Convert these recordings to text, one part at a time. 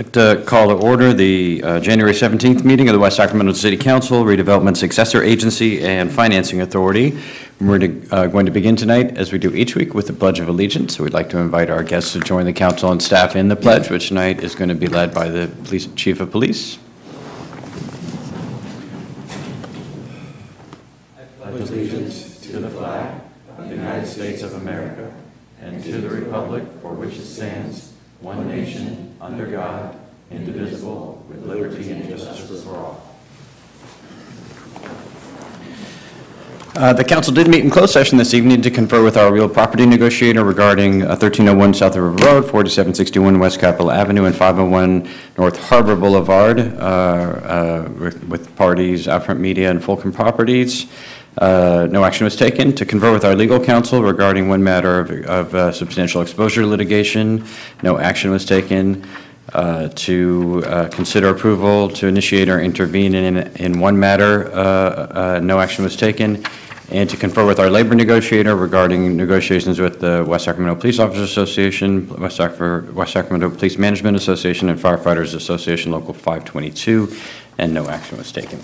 I'd like to call to order the January 17th meeting of the West Sacramento City Council, Redevelopment Successor Agency, and Financing Authority. We're going to begin tonight, as we do each week, with the Pledge of Allegiance. So we'd like to invite our guests to join the council and staff in the pledge, which tonight is going to be led by the Chief of Police. I pledge allegiance to the flag of the United States of America and to the republic for which it stands, one nation, under God, indivisible, with liberty and justice for all. The council did meet in closed session this evening to confer with our real property negotiator regarding 1301 South River Road, 4761 West Capitol Avenue, and 501 North Harbor Boulevard with parties, Outfront Media, and Fulcrum Properties. No action was taken. To confer with our legal counsel regarding one matter of substantial exposure litigation. No action was taken. To consider approval to initiate or intervene in one matter. No action was taken. And to confer with our labor negotiator regarding negotiations with the West Sacramento Police Officers Association, West Sacramento Police Management Association, and Firefighters Association Local 522, and no action was taken.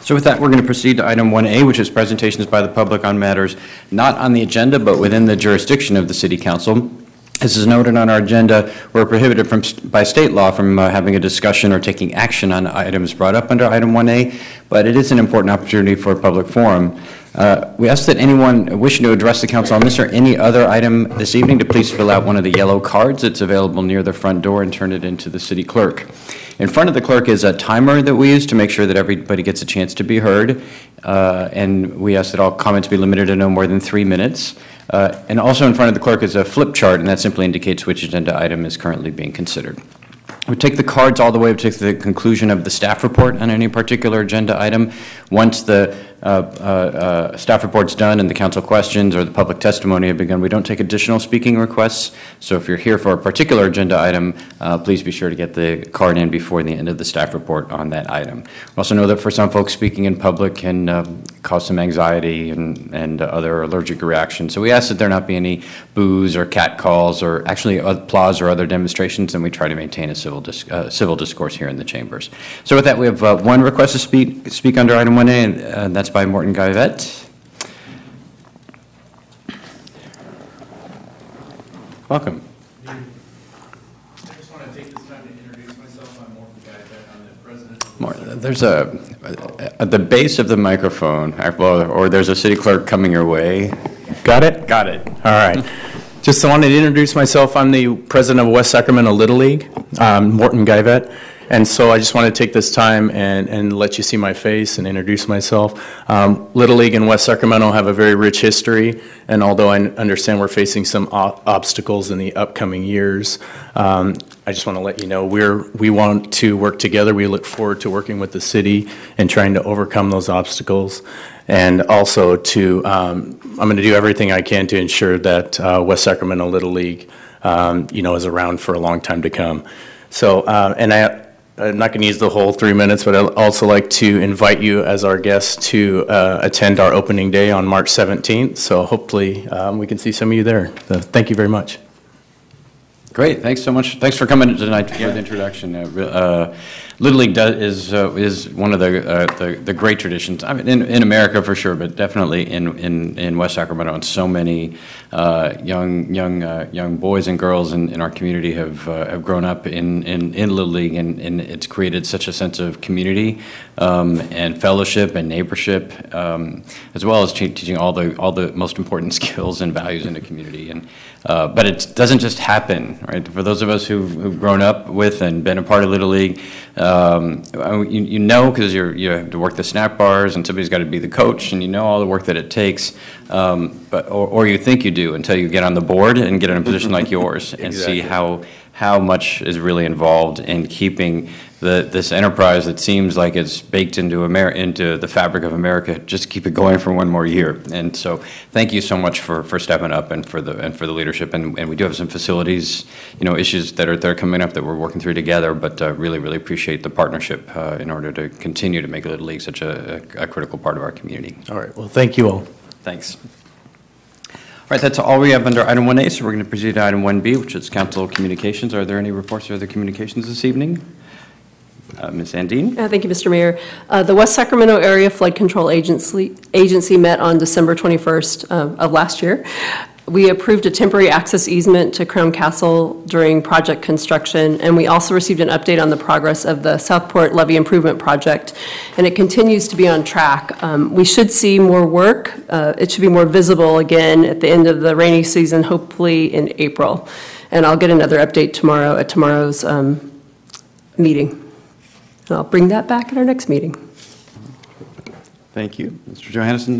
So with that, we're going to proceed to item 1A, which is presentations by the public on matters not on the agenda, but within the jurisdiction of the City Council. As is noted on our agenda, we're prohibited by state law from having a discussion or taking action on items brought up under item 1A, but it is an important opportunity for a public forum. We ask that anyone wishing to address the council on this or any other item this evening to please fill out one of the yellow cards that's available near the front door and turn it into the city clerk. In front of the clerk is a timer that we use to make sure that everybody gets a chance to be heard, and we ask that all comments be limited to no more than 3 minutes. And also in front of the clerk is a flip chart, and that simply indicates which agenda item is currently being considered. We take the cards all the way up to the conclusion of the staff report on any particular agenda item. Once the staff report's done and the council questions or the public testimony have begun, we don't take additional speaking requests. So if you're here for a particular agenda item, please be sure to get the card in before the end of the staff report on that item. We also know that for some folks, speaking in public can cause some anxiety and other allergic reactions. So we ask that there not be any boos or cat calls or actually applause or other demonstrations, and we try to maintain a civil discourse here in the chambers. So with that, we have one request to speak under item 1A, and that's by Morton Guyvet. Welcome. I just want to take this time to introduce myself. I'm Morton Guyvet. I'm the president. There's at the base of the microphone, or there's a city clerk coming your way. Got it? Got it. All right. Just wanted to introduce myself. I'm the president of West Sacramento Little League, Morton Guyvet. And so I just want to take this time and let you see my face and introduce myself. Little League in West Sacramento have a very rich history, and although I understand we're facing some obstacles in the upcoming years, I just want to let you know we want to work together. We look forward to working with the city and trying to overcome those obstacles. And also I'm going to do everything I can to ensure that West Sacramento Little League, is around for a long time to come. So, I'm not going to use the whole 3 minutes, but I'd also like to invite you as our guests to attend our opening day on March 17th. So hopefully we can see some of you there. So thank you very much. Great, thanks so much. Thanks for coming tonight for the introduction. Little League is one of the great traditions. I mean, in America for sure, but definitely in West Sacramento, and so many young boys and girls in our community have grown up in Little League, and it's created such a sense of community and fellowship and neighborship, as well as teaching all the most important skills and values in the community. And but it doesn't just happen, right? For those of us who've grown up with and been a part of Little League, you know, because you have to work the snack bars and somebody's got to be the coach, and you know all the work that it takes, or you think you do until you get on the board and get in a position like yours and see how much is really involved in keeping this enterprise that seems like it's baked into the fabric of America, just keep it going for one more year. And so thank you so much for stepping up and for the leadership. And we do have some facilities, issues that are coming up that we're working through together, but really appreciate the partnership in order to continue to make Little League such a critical part of our community. All right, well, thank you all. Thanks. right, that's all we have under item 1A, so we're going to proceed to item 1B, which is council communications. Are there any reports or other communications this evening? Ms. Andine? Thank you, Mr. Mayor. The West Sacramento Area Flood Control Agency met on December 21st of last year. We approved a temporary access easement to Crown Castle during project construction, and we also received an update on the progress of the Southport Levee Improvement Project, and it continues to be on track. We should see more work. It should be more visible again at the end of the rainy season, hopefully in April. And I'll get another update tomorrow at tomorrow's meeting. And I'll bring that back at our next meeting. Thank you. Mr. Johannesson,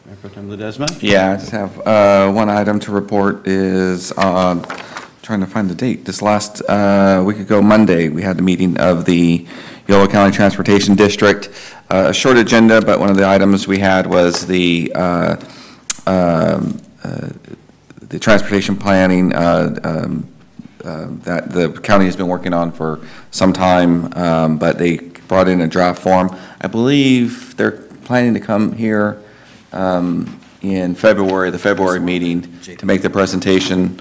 Mayor Pro Tem Ledesma? Yeah, I just have one item to report is, trying to find the date. This last week ago, Monday, we had the meeting of the Yolo County Transportation District. A short agenda, but one of the items we had was the transportation planning that the county has been working on for some time, but they brought in a draft form. I believe they're planning to come here in February, the February meeting, to make the presentation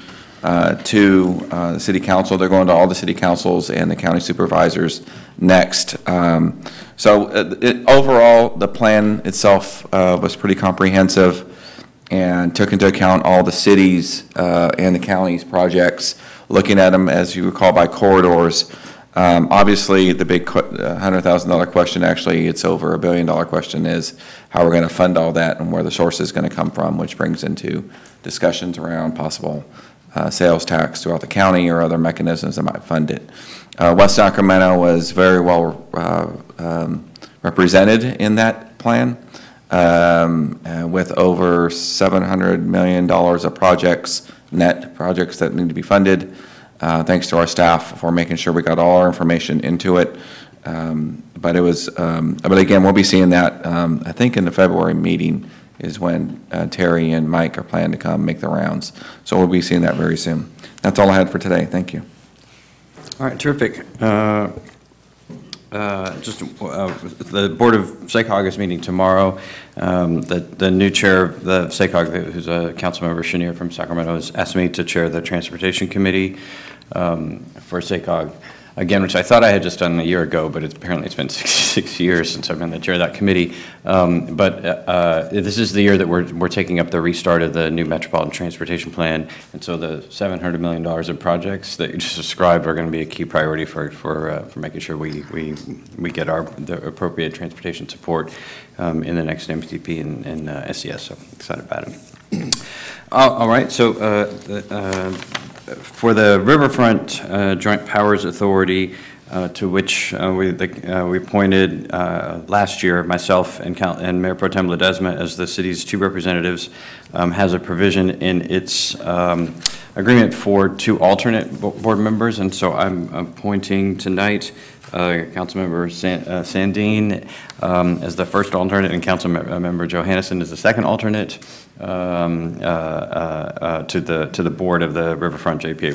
to the city council. They're going to all the city councils and the county supervisors next. Overall, the plan itself was pretty comprehensive and took into account all the cities and the county's projects, looking at them, as you recall, by corridors. Obviously, the big $100,000 question, actually it's over $1 billion question, is how we're going to fund all that and where the source is going to come from, which brings into discussions around possible sales tax throughout the county or other mechanisms that might fund it. West Sacramento was very well represented in that plan, with over $700 million of projects, net projects that need to be funded. Thanks to our staff for making sure we got all our information into it. But it was, but again, we'll be seeing that, I think in the February meeting is when Terry and Mike are planning to come make the rounds. So we'll be seeing that very soon. That's all I had for today. Thank you. All right, terrific. The Board of SACOG is meeting tomorrow. The new chair of the SACOG, who's a council member, Chenier from Sacramento, has asked me to chair the Transportation Committee for SACOG. Again, which I thought I had just done a year ago, but apparently it's been six years since I've been the chair of that committee. This is the year that we're taking up the restart of the new Metropolitan Transportation Plan, and so the $700 million in projects that you just described are going to be a key priority for making sure we get the appropriate transportation support in the next MTP and SCS. So I'm excited about it. All right, so for the Riverfront Joint Powers Authority, to which we appointed last year, myself and Mayor Pro Tem Ledesma as the city's two representatives, has a provision in its agreement for two alternate board members, and so I'm appointing tonight Councilmember Sandine as the first alternate, and Councilmember Johannesson as the second alternate to the board of the Riverfront JPA,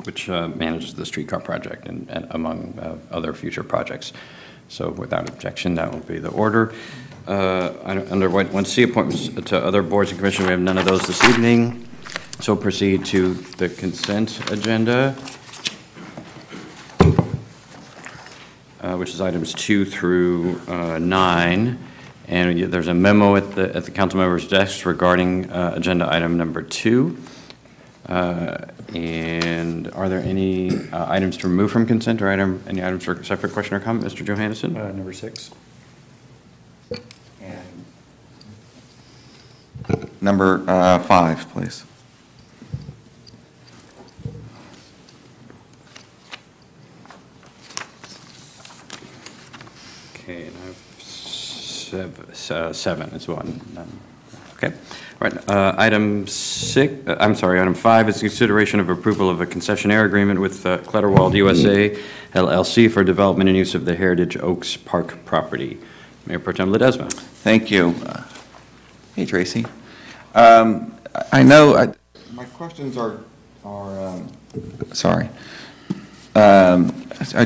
which manages the streetcar project and among other future projects. So without objection, that will be the order. Under 1C, appointments to other boards and commissions, we have none of those this evening. So we'll proceed to the consent agenda, which is items 2 through 9. And there's a memo at the council members' desks regarding agenda item number 2. And are there any items to remove from consent, or any items for separate question or comment? Mr. Johannesson? Number 6. And number 5, please. Okay, and I have 7 is one. Okay. All right. Item 5 is consideration of approval of a concessionaire agreement with Clutterwald USA LLC for development and use of the Heritage Oaks Park property. Mayor Pro Tem Ledesma. Thank you. Hey, Tracy. I know my questions are sorry.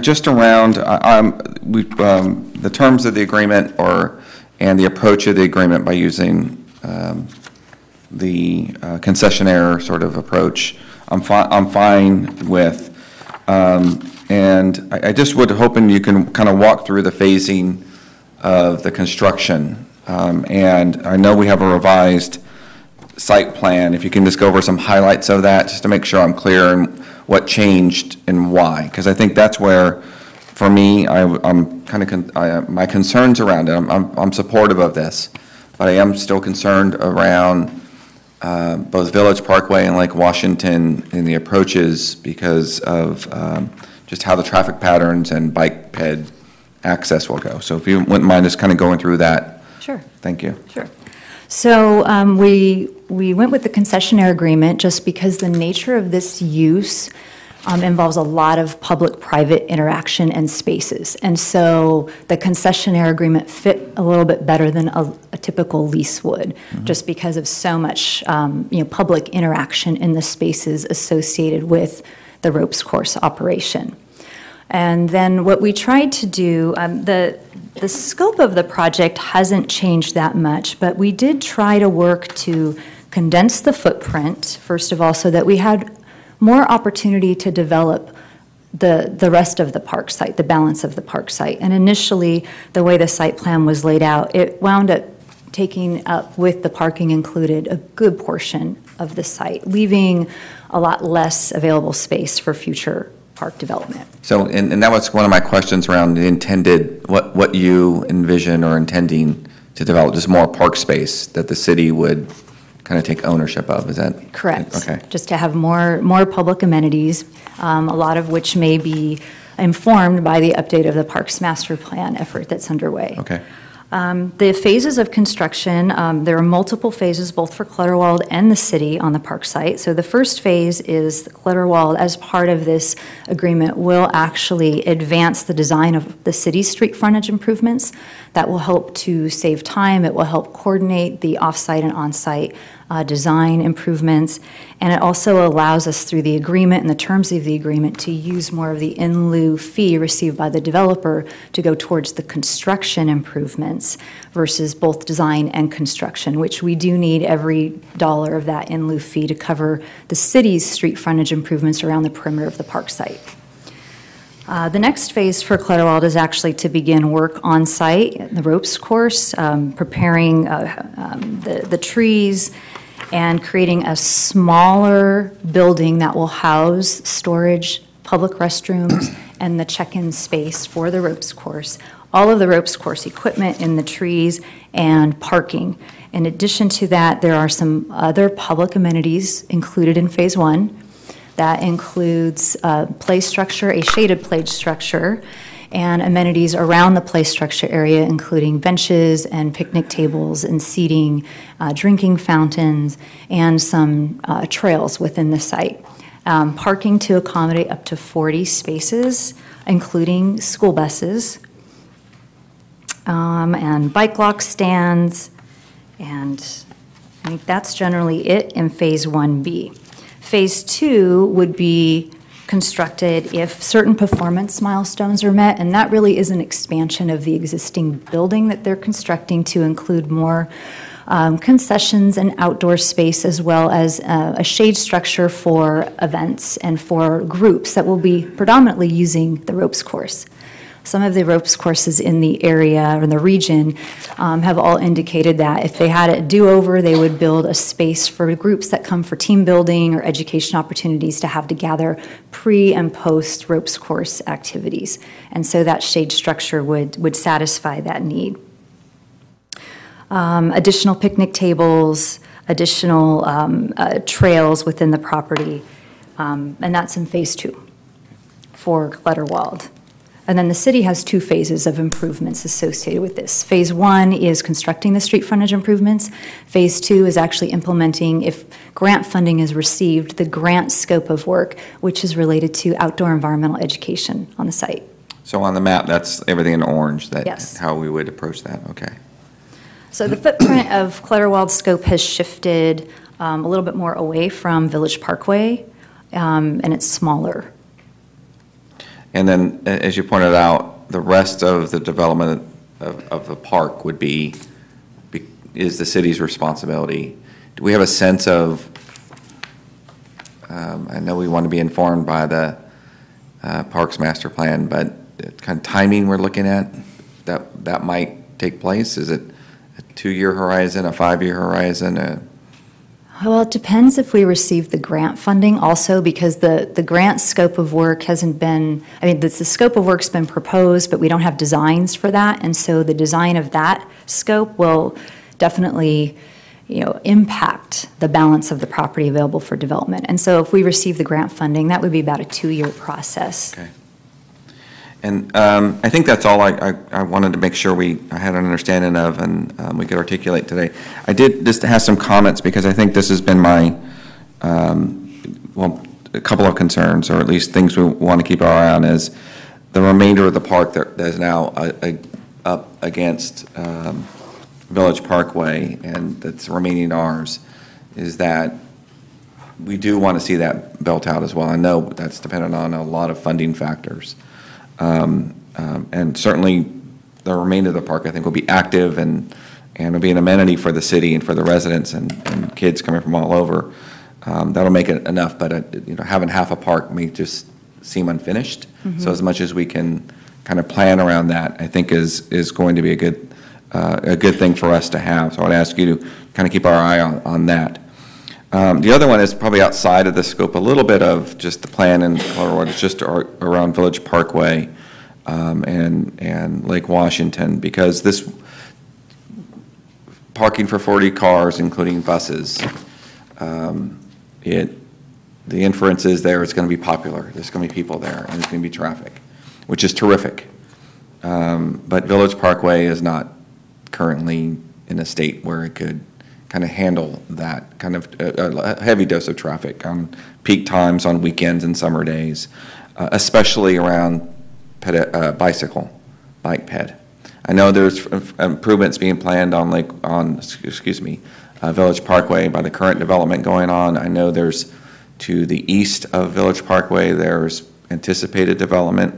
Just around the terms of the agreement and the approach of the agreement by using the concessionaire sort of approach, I'm fine with. And I just would hoping you can kind of walk through the phasing of the construction. And I know we have a revised site plan. If you can just go over some highlights of that, just to make sure I'm clear on what changed and why. Because I think that's where, for me, I'm kind of, my concerns around it, I'm supportive of this, but I am still concerned around both Village Parkway and Lake Washington in the approaches because of just how the traffic patterns and bike ped access will go. So if you wouldn't mind just kind of going through that. Sure. Thank you. Sure. So we went with the concessionaire agreement just because the nature of this use involves a lot of public-private interaction and spaces. And so the concessionaire agreement fit a little bit better than a typical lease would, just because of so much public interaction in the spaces associated with the ropes course operation. And then what we tried to do, the scope of the project hasn't changed that much, but we did try to work to condense the footprint, first of all, so that we had more opportunity to develop the rest of the park site, the balance of the park site. And initially, the way the site plan was laid out, it wound up taking up, with the parking included, a good portion of the site, leaving a lot less available space for future park development. So, and that was one of my questions around the intended, what you envision or intending to develop, just more park space that the city would kind of take ownership of, is that? Correct. Okay. Just to have more public amenities, a lot of which may be informed by the update of the Parks Master Plan effort that's underway. Okay. The phases of construction, there are multiple phases both for Clutterwald and the city on the park site. So the first phase is the Clutterwald, as part of this agreement, will actually advance the design of the city's street frontage improvements. That will help to save time. It will help coordinate the off-site and on-site design improvements. And it also allows us, through the agreement and the terms of the agreement, to use more of the in lieu fee received by the developer to go towards the construction improvements versus both design and construction, which we do need every dollar of that in lieu fee to cover the city's street frontage improvements around the perimeter of the park site. The next phase for Clutterwald is actually to begin work on site, the ropes course, preparing the trees, and creating a smaller building that will house storage, public restrooms, and the check-in space for the ropes course. All of the ropes course equipment in the trees and parking. In addition to that, there are some other public amenities included in Phase 1. That includes play structure, a shaded play structure, and amenities around the play structure area, including benches and picnic tables and seating, drinking fountains, and some trails within the site. Parking to accommodate up to 40 spaces, including school buses, and bike lock stands, and I think that's generally it in Phase 1B. Phase 2 would be constructed if certain performance milestones are met, and that really is an expansion of the existing building that they're constructing to include more concessions and outdoor space, as well as a shade structure for events and for groups that will be predominantly using the ropes course. Some of the ropes courses in the area or in the region have all indicated that if they had a do-over, they would build a space for groups that come for team building or education opportunities to have to gather pre- and post-ropes course activities. And so that shade structure would satisfy that need. Additional picnic tables, additional trails within the property, and that's in Phase 2 for Clutterwald. And then the city has 2 phases of improvements associated with this. Phase 1 is constructing the street frontage improvements. Phase 2 is actually implementing, if grant funding is received, the grant scope of work, which is related to outdoor environmental education on the site. So on the map, that's everything in orange, that Yes. how we would approach that, okay. So the footprint of Clutterwald's scope has shifted a little bit more away from Village Parkway, and it's smaller. And then, as you pointed out, the rest of the development of the park would is the city's responsibility. do we have a sense of, I know we want to be informed by the Parks Master Plan, but kind of timing we're looking at, that might take place? Is it a 2-year horizon, a 5-year horizon? Well, it depends if we receive the grant funding also, because the grant scope of work hasn't been, I mean, the scope of work's been proposed, but we don't have designs for that, and so the design of that scope will definitely, impact the balance of the property available for development. And so if we receive the grant funding, that would be about a 2-year process. Okay. And I think that's all I wanted to make sure I had an understanding of and we could articulate today. I did just have some comments because I think this has been my, a couple of concerns, or at least things we want to keep our eye on, is the remainder of the park that is now up against Village Parkway, and that's remaining ours, is that we do want to see that built out as well. I know that's dependent on a lot of funding factors. And certainly the remainder of the park, I think, will be active and will be an amenity for the city and for the residents and kids coming from all over. That'll make it enough, but having half a park may just seem unfinished. Mm-hmm. So as much as we can kind of plan around that, I think is going to be a good thing for us to have. So I'd ask you to kind of keep our eye on that. The other one is probably outside of the scope a little bit of just the plan in Colorado. It's just around Village Parkway and Lake Washington, because this parking for 40 cars, including buses, the inference is there it's going to be popular. There's going to be people there, and there's going to be traffic, which is terrific. But Village Parkway is not currently in a state where it could kind of handle that kind of a heavy dose of traffic on peak times, on weekends and summer days, especially around bike ped. I know there's improvements being planned on Village Parkway by the current development going on. I know there's to the east of Village Parkway, there's anticipated development.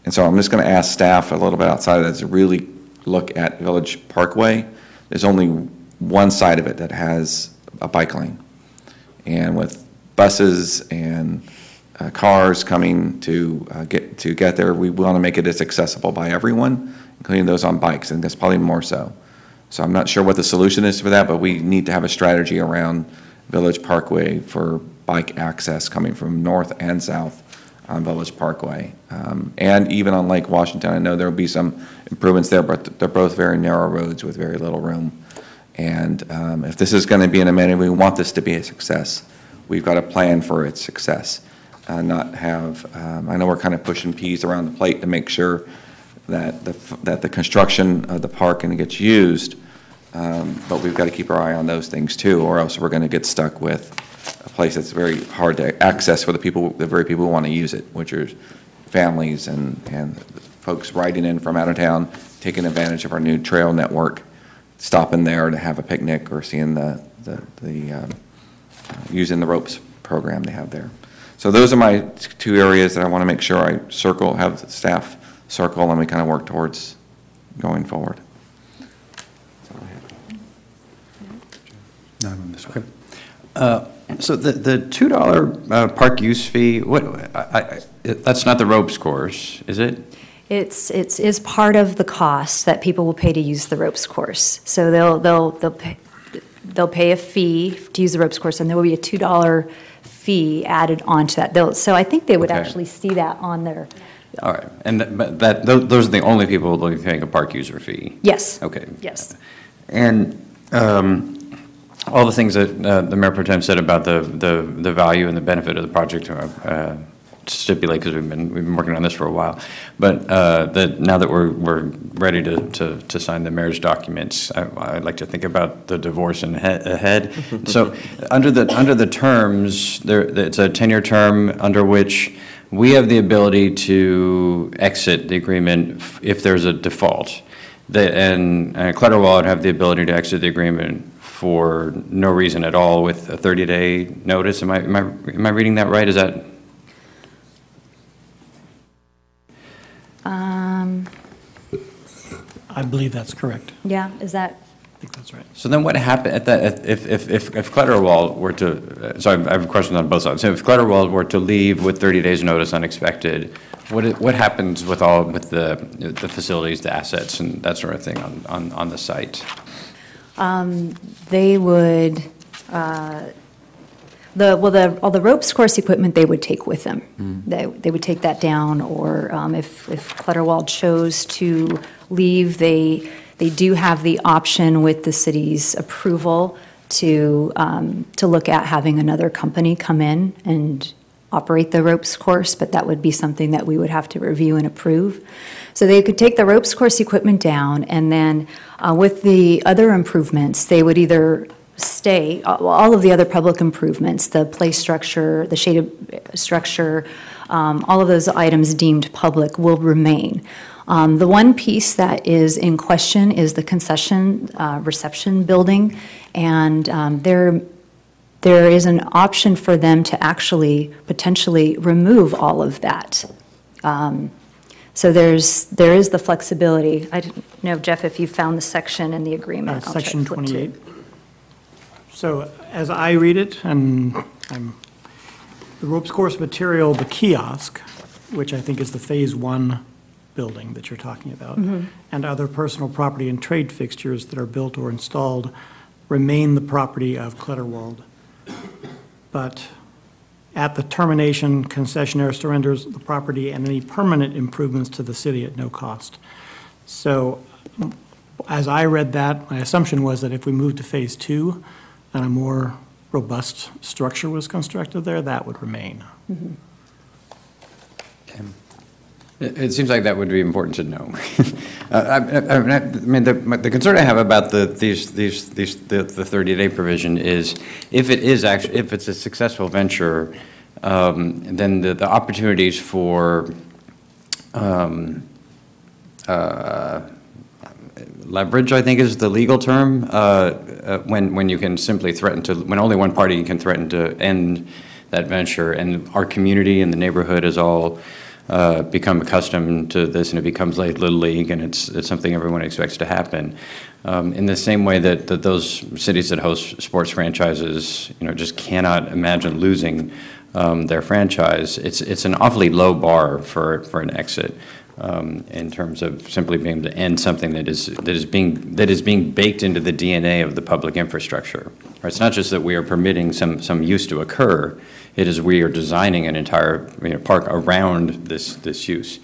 And so I'm just going to ask staff a little bit outside of that to really look at Village Parkway. There's only one side of it that has a bike lane, and with buses and cars coming to get there, we want to make it as accessible by everyone, including those on bikes, and that's probably more so. So I'm not sure what the solution is for that, but we need to have a strategy around Village Parkway for bike access coming from north and south on Village Parkway, and even on Lake Washington. I know there will be some improvements there, but they're both very narrow roads with very little room. And if this is going to be an amenity, we want this to be a success. We've got a plan for its success. Not have, I know we're kind of pushing peas around the plate to make sure that the construction of the park and it gets used, but we've got to keep our eye on those things too, or else we're going to get stuck with a place that's very hard to access for the very people who want to use it, which are families and folks riding in from out of town, taking advantage of our new trail network, stopping there to have a picnic or seeing using the ropes program they have there. So those are my 2 areas that I want to make sure I have the staff circle, and we kind of work towards going forward. So the $2 park use fee, that's not the ropes course, is it? It's part of the cost that people will pay to use the ropes course. So they'll pay a fee to use the ropes course, and there will be a $2 fee added onto that. So I think they would actually see that on their. All right, and those are the only people who will be paying a park user fee. Yes. Okay. Yes. And all the things that the Mayor Pro Tem said about the value and the benefit of the project stipulate, because we've been working on this for a while, but now that we're ready to sign the marriage documents, I'd like to think about the divorce ahead. So under the terms, it's a 10-year term under which we have the ability to exit the agreement if there's a default. And Clutterwall would have the ability to exit the agreement for no reason at all with a 30-day notice. Am I reading that right? Is that? I believe that's correct. Yeah, is that? think that's right. So then what happened at that, if Clutterwald were to, so I have questions on both sides. So if Clutterwald were to leave with 30 days notice unexpected, what happens with the facilities, the assets and that sort of thing on the site? They would, all the ropes course equipment they would take with them. They would take that down, or if Clutterwald chose to leave, they do have the option with the city's approval to look at having another company come in and operate the ropes course, but that would be something that we would have to review and approve. So they could take the ropes course equipment down, and then with the other improvements, they would either stay, all of the other public improvements, the play structure, the shaded structure, all of those items deemed public will remain. The one piece that is in question is the concession reception building, and there is an option for them to actually potentially remove all of that. So there is the flexibility. I don't know, Jeff, if you found the section in the agreement. I'll Section try to flip to 28. So as I read it, and the ropes course material, the kiosk, which I think is the Phase 1 building that you're talking about, and other personal property and trade fixtures that are built or installed remain the property of Clutterwald. But at the termination, concessionaire surrenders the property and any permanent improvements to the city at no cost. So as I read that, my assumption was that if we moved to Phase 2 and a more robust structure was constructed there, that would remain. It seems like that would be important to know. I mean, the concern I have about the 30-day provision is if it's a successful venture, then the opportunities for leverage, I think, is the legal term, when you can simply threaten to, when only one party can threaten to end that venture, and our community and the neighborhood is all become accustomed to this, and it becomes like Little League, and it's something everyone expects to happen. In the same way that those cities that host sports franchises, just cannot imagine losing their franchise. It's an awfully low bar for an exit in terms of simply being able to end something that is being baked into the DNA of the public infrastructure. It's not just that we are permitting some use to occur. It is we are designing an entire park around this use.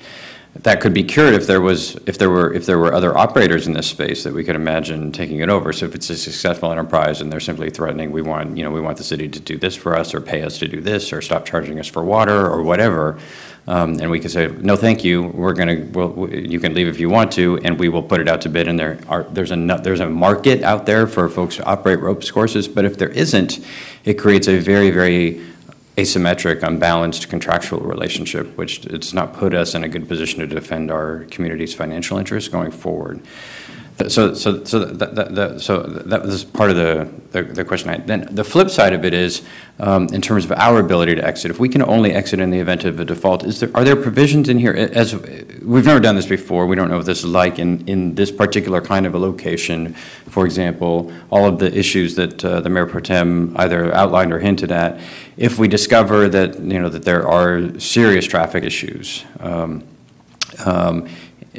That could be cured if there were other operators in this space that we could imagine taking it over. So if it's a successful enterprise and they're simply threatening, we want the city to do this for us, or pay us to do this, or stop charging us for water, or whatever, and we could say, no, thank you. You can leave if you want to, and we will put it out to bid. And there's a market out there for folks to operate ropes courses. But if there isn't, it creates a very, very asymmetric, unbalanced contractual relationship, which does not put us in a good position to defend our community's financial interests going forward. So that was part of the question. Then the flip side of it is, in terms of our ability to exit, if we can only exit in the event of a default, are there provisions in here? As we've never done this before, we don't know what this is like in this particular kind of a location. For example, all of the issues that the Mayor Pro Tem either outlined or hinted at. If we discover that that there are serious traffic issues.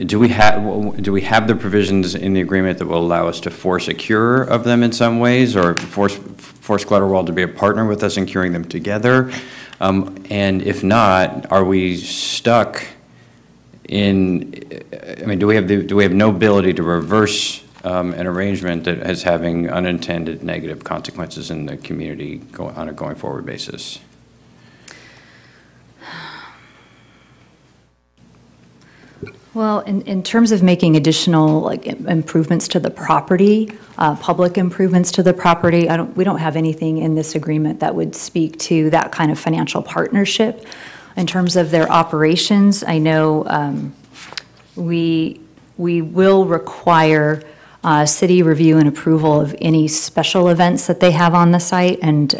Do we have the provisions in the agreement that will allow us to force a cure of them in some ways, or force Clutterwald to be a partner with us in curing them together? And if not, are we stuck in? I mean, do we have no ability to reverse an arrangement that is having unintended negative consequences in the community on a going forward basis? Well, in terms of making additional improvements to the property, public improvements to the property, we don't have anything in this agreement that would speak to that kind of financial partnership. In terms of their operations, I know we will require city review and approval of any special events that they have on the site, and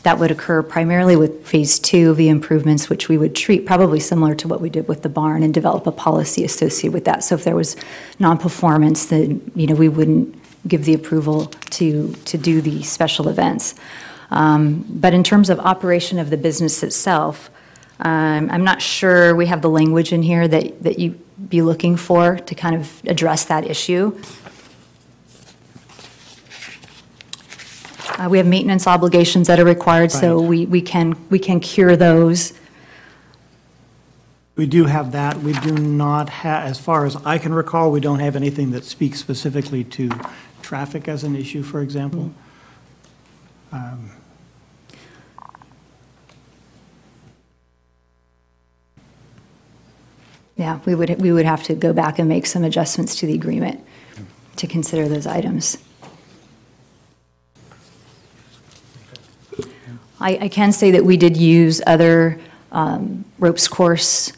that would occur primarily with Phase 2 of the improvements, which we would treat probably similar to what we did with the barn and develop a policy associated with that. So if there was non-performance, then we wouldn't give the approval to do the special events. But in terms of operation of the business itself, I'm not sure we have the language in here that you'd be looking for to kind of address that issue. We have maintenance obligations that are required, so we can cure those. We do have that. We do not have, as far as I can recall, we don't have anything that speaks specifically to traffic as an issue, for example. Yeah, we would have to go back and make some adjustments to the agreement to consider those items. I can say that we did use other ropes course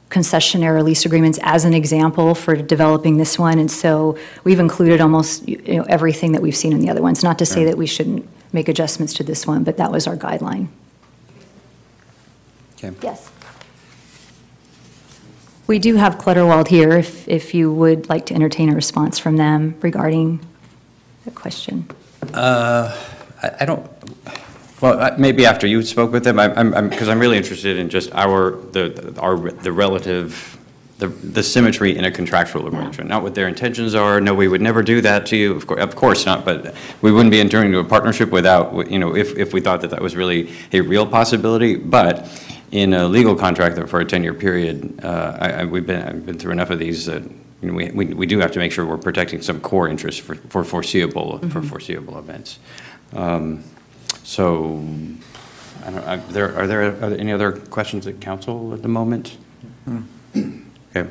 concessionaire lease agreements as an example for developing this one, and so we've included almost everything that we've seen in the other ones. Not to say that we shouldn't make adjustments to this one, but that was our guideline. Okay. Yes. We do have Clutterwald here, if you would like to entertain a response from them regarding the question. I don't, well, maybe after you spoke with them, because I'm really interested in just the relative, the symmetry in a contractual arrangement, not what their intentions are. No, we would never do that to you, of course not, but we wouldn't be entering into a partnership without, if we thought that was really a real possibility. But in a legal contract for a 10-year period, I've been through enough of these that we do have to make sure we're protecting some core interests for foreseeable events. So, I don't, are there any other questions at council at the moment? Okay.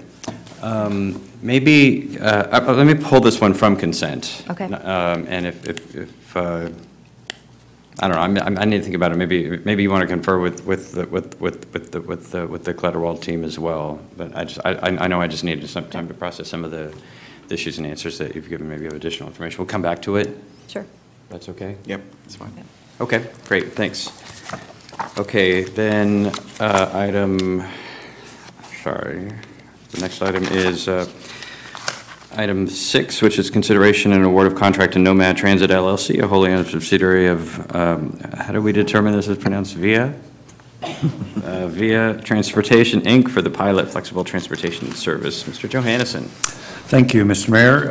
Maybe let me pull this one from consent. Okay. And if I don't know, I need to think about it. Maybe you want to confer with the Clutterwald team as well. But I know I just needed some time to process some of the issues and answers that you've given. Maybe you have additional information. We'll come back to it. Sure. That's okay? Yep, that's fine. Yep. Okay, great, thanks. Okay, then the next item is item 6, which is consideration and award of contract to Nomad Transit LLC, a wholly owned subsidiary of, how do we determine this is pronounced, VIA? VIA Transportation, Inc., for the pilot flexible transportation service. Mr. Johannesson. Thank you, Mr. Mayor.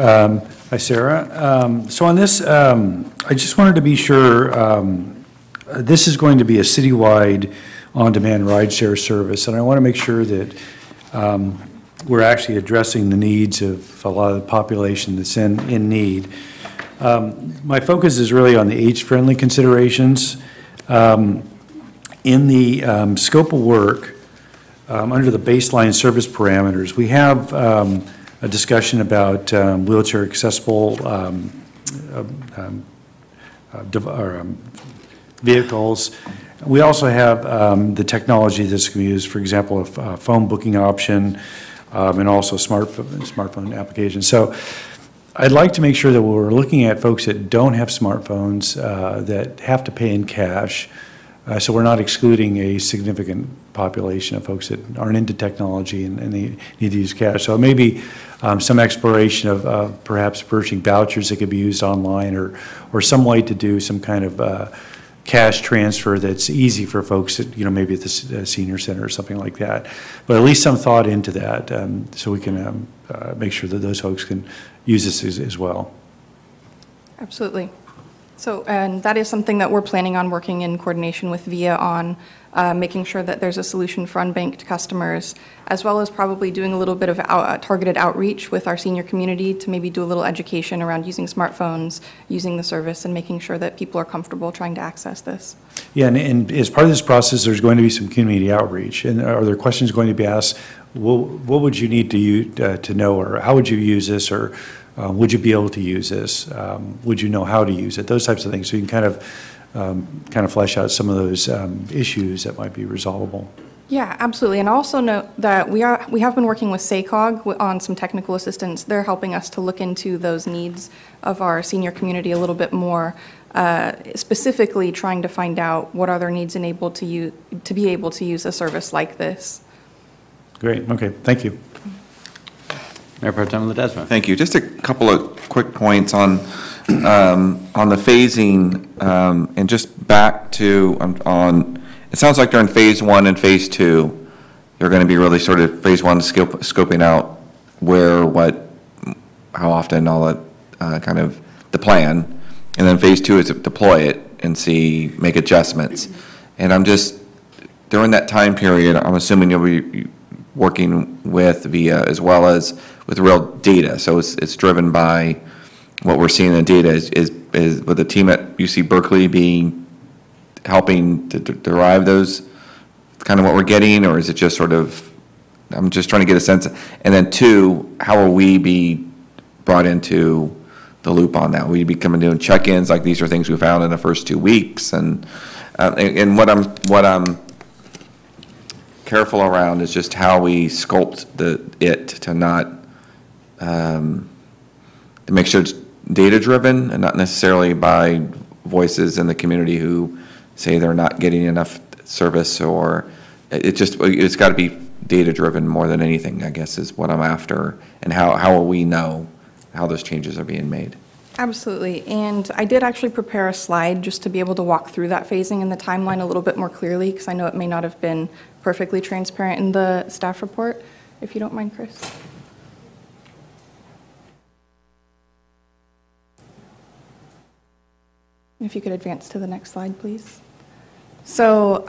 Hi, Sarah. So on this, I just wanted to be sure, this is going to be a citywide on-demand rideshare service, and I want to make sure that we're actually addressing the needs of a lot of the population that's in need. My focus is really on the age-friendly considerations. In the scope of work, under the baseline service parameters, we have a discussion about wheelchair accessible vehicles. We also have the technology that's going to be used, for example, a phone booking option, and also smartphone applications. So I'd like to make sure that we're looking at folks that don't have smartphones, that have to pay in cash, so we're not excluding a significant population of folks that aren't into technology and they need to use cash. So maybe some exploration of perhaps purchasing vouchers that could be used online, or some way to do some kind of cash transfer that's easy for folks that, maybe at the senior center or something like that. But at least some thought into that, so we can make sure that those folks can use this as well. Absolutely. So, and that is something that we're planning on working in coordination with VIA on, making sure that there's a solution for unbanked customers, as well as probably doing a little bit of targeted outreach with our senior community to maybe do a little education around using smartphones, using the service, and making sure that people are comfortable trying to access this. Yeah, and as part of this process, there's going to be some community outreach. And are there questions going to be asked? What would you need to know, or how would you use this, or would you be able to use this? Would you know how to use it? Those types of things. So you can kind of flesh out some of those issues that might be resolvable. Yeah, absolutely. And also note that we have been working with SACOG on some technical assistance. They're helping us to look into those needs of our senior community a little bit more, specifically trying to find out what are their needs and to be able to use a service like this. Great. Okay. Thank you. Mayor Pro Tem Ledesma. Thank you. Just a couple of quick points on the phasing, and just back to, it sounds like during phase 1 and phase 2, you're going to be really sort of phase 1 scoping out where, what, how often, all that kind of the plan. And then phase 2 is to deploy it and make adjustments. And I'm just, during that time period, I'm assuming you'll be working with VIA as well as with real data. So it's driven by what we're seeing in the data. Is with the team at UC Berkeley helping to derive those, kind of what we're getting, or is it just sort of, I'm just trying to get a sense. And then 2, how will we be brought into the loop on that? Will we be coming doing check-ins, like these are things we found in the first 2 weeks? And what I'm careful around is just how we sculpt it to not, to make sure it's data-driven and not necessarily by voices in the community who say they're not getting enough service, or it's got to be data-driven more than anything, I guess, is what I'm after. And how will we know how those changes are being made? Absolutely, and I did actually prepare a slide just to be able to walk through that phasing and the timeline a little bit more clearly, because I know it may not have been perfectly transparent in the staff report, if you don't mind, Chris. If you could advance to the next slide, please. So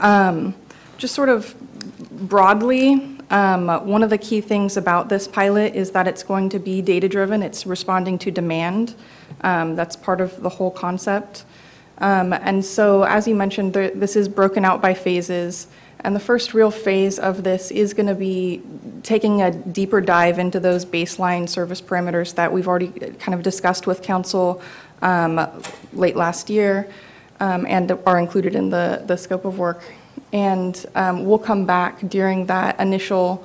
just sort of broadly, one of the key things about this pilot is that it's going to be data-driven. It's responding to demand. That's part of the whole concept. And so, as you mentioned, this is broken out by phases. And the first real phase of this is going to be taking a deeper dive into those baseline service parameters that we've already kind of discussed with council late last year, and are included in the scope of work. And we'll come back during that initial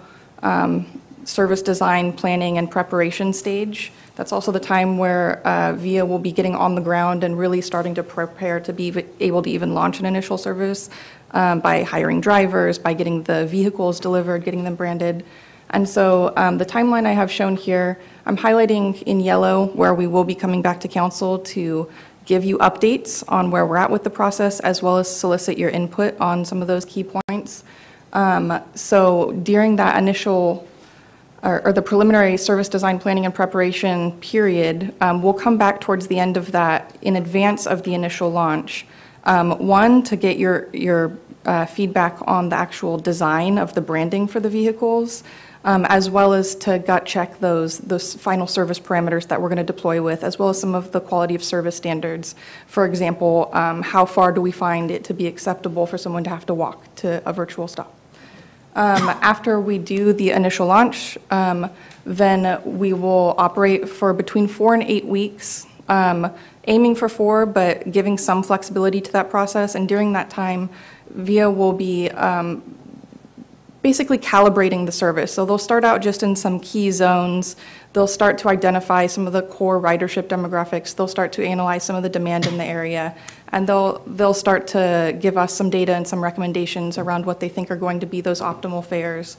service design, planning, and preparation stage. That's also the time where VIA will be getting on the ground and really starting to prepare to be able to even launch an initial service by hiring drivers, by getting the vehicles delivered, getting them branded. And so the timeline I have shown here, I'm highlighting in yellow where we will be coming back to council to give you updates on where we're at with the process, as well as solicit your input on some of those key points. So during that initial, or the preliminary service design, planning, and preparation period, we'll come back towards the end of that in advance of the initial launch. One, to get your feedback on the actual design of the branding for the vehicles, as well as to gut check those final service parameters that we're going to deploy with, as well as some of the quality of service standards. For example, how far do we find it to be acceptable for someone to have to walk to a virtual stop? After we do the initial launch, then we will operate for between 4 and 8 weeks, aiming for 4, but giving some flexibility to that process. And during that time, VIA will be basically calibrating the service. So they'll start out just in some key zones. They'll start to identify some of the core ridership demographics. They'll start to analyze some of the demand in the area. And they'll start to give us some data and some recommendations around what they think are going to be those optimal fares,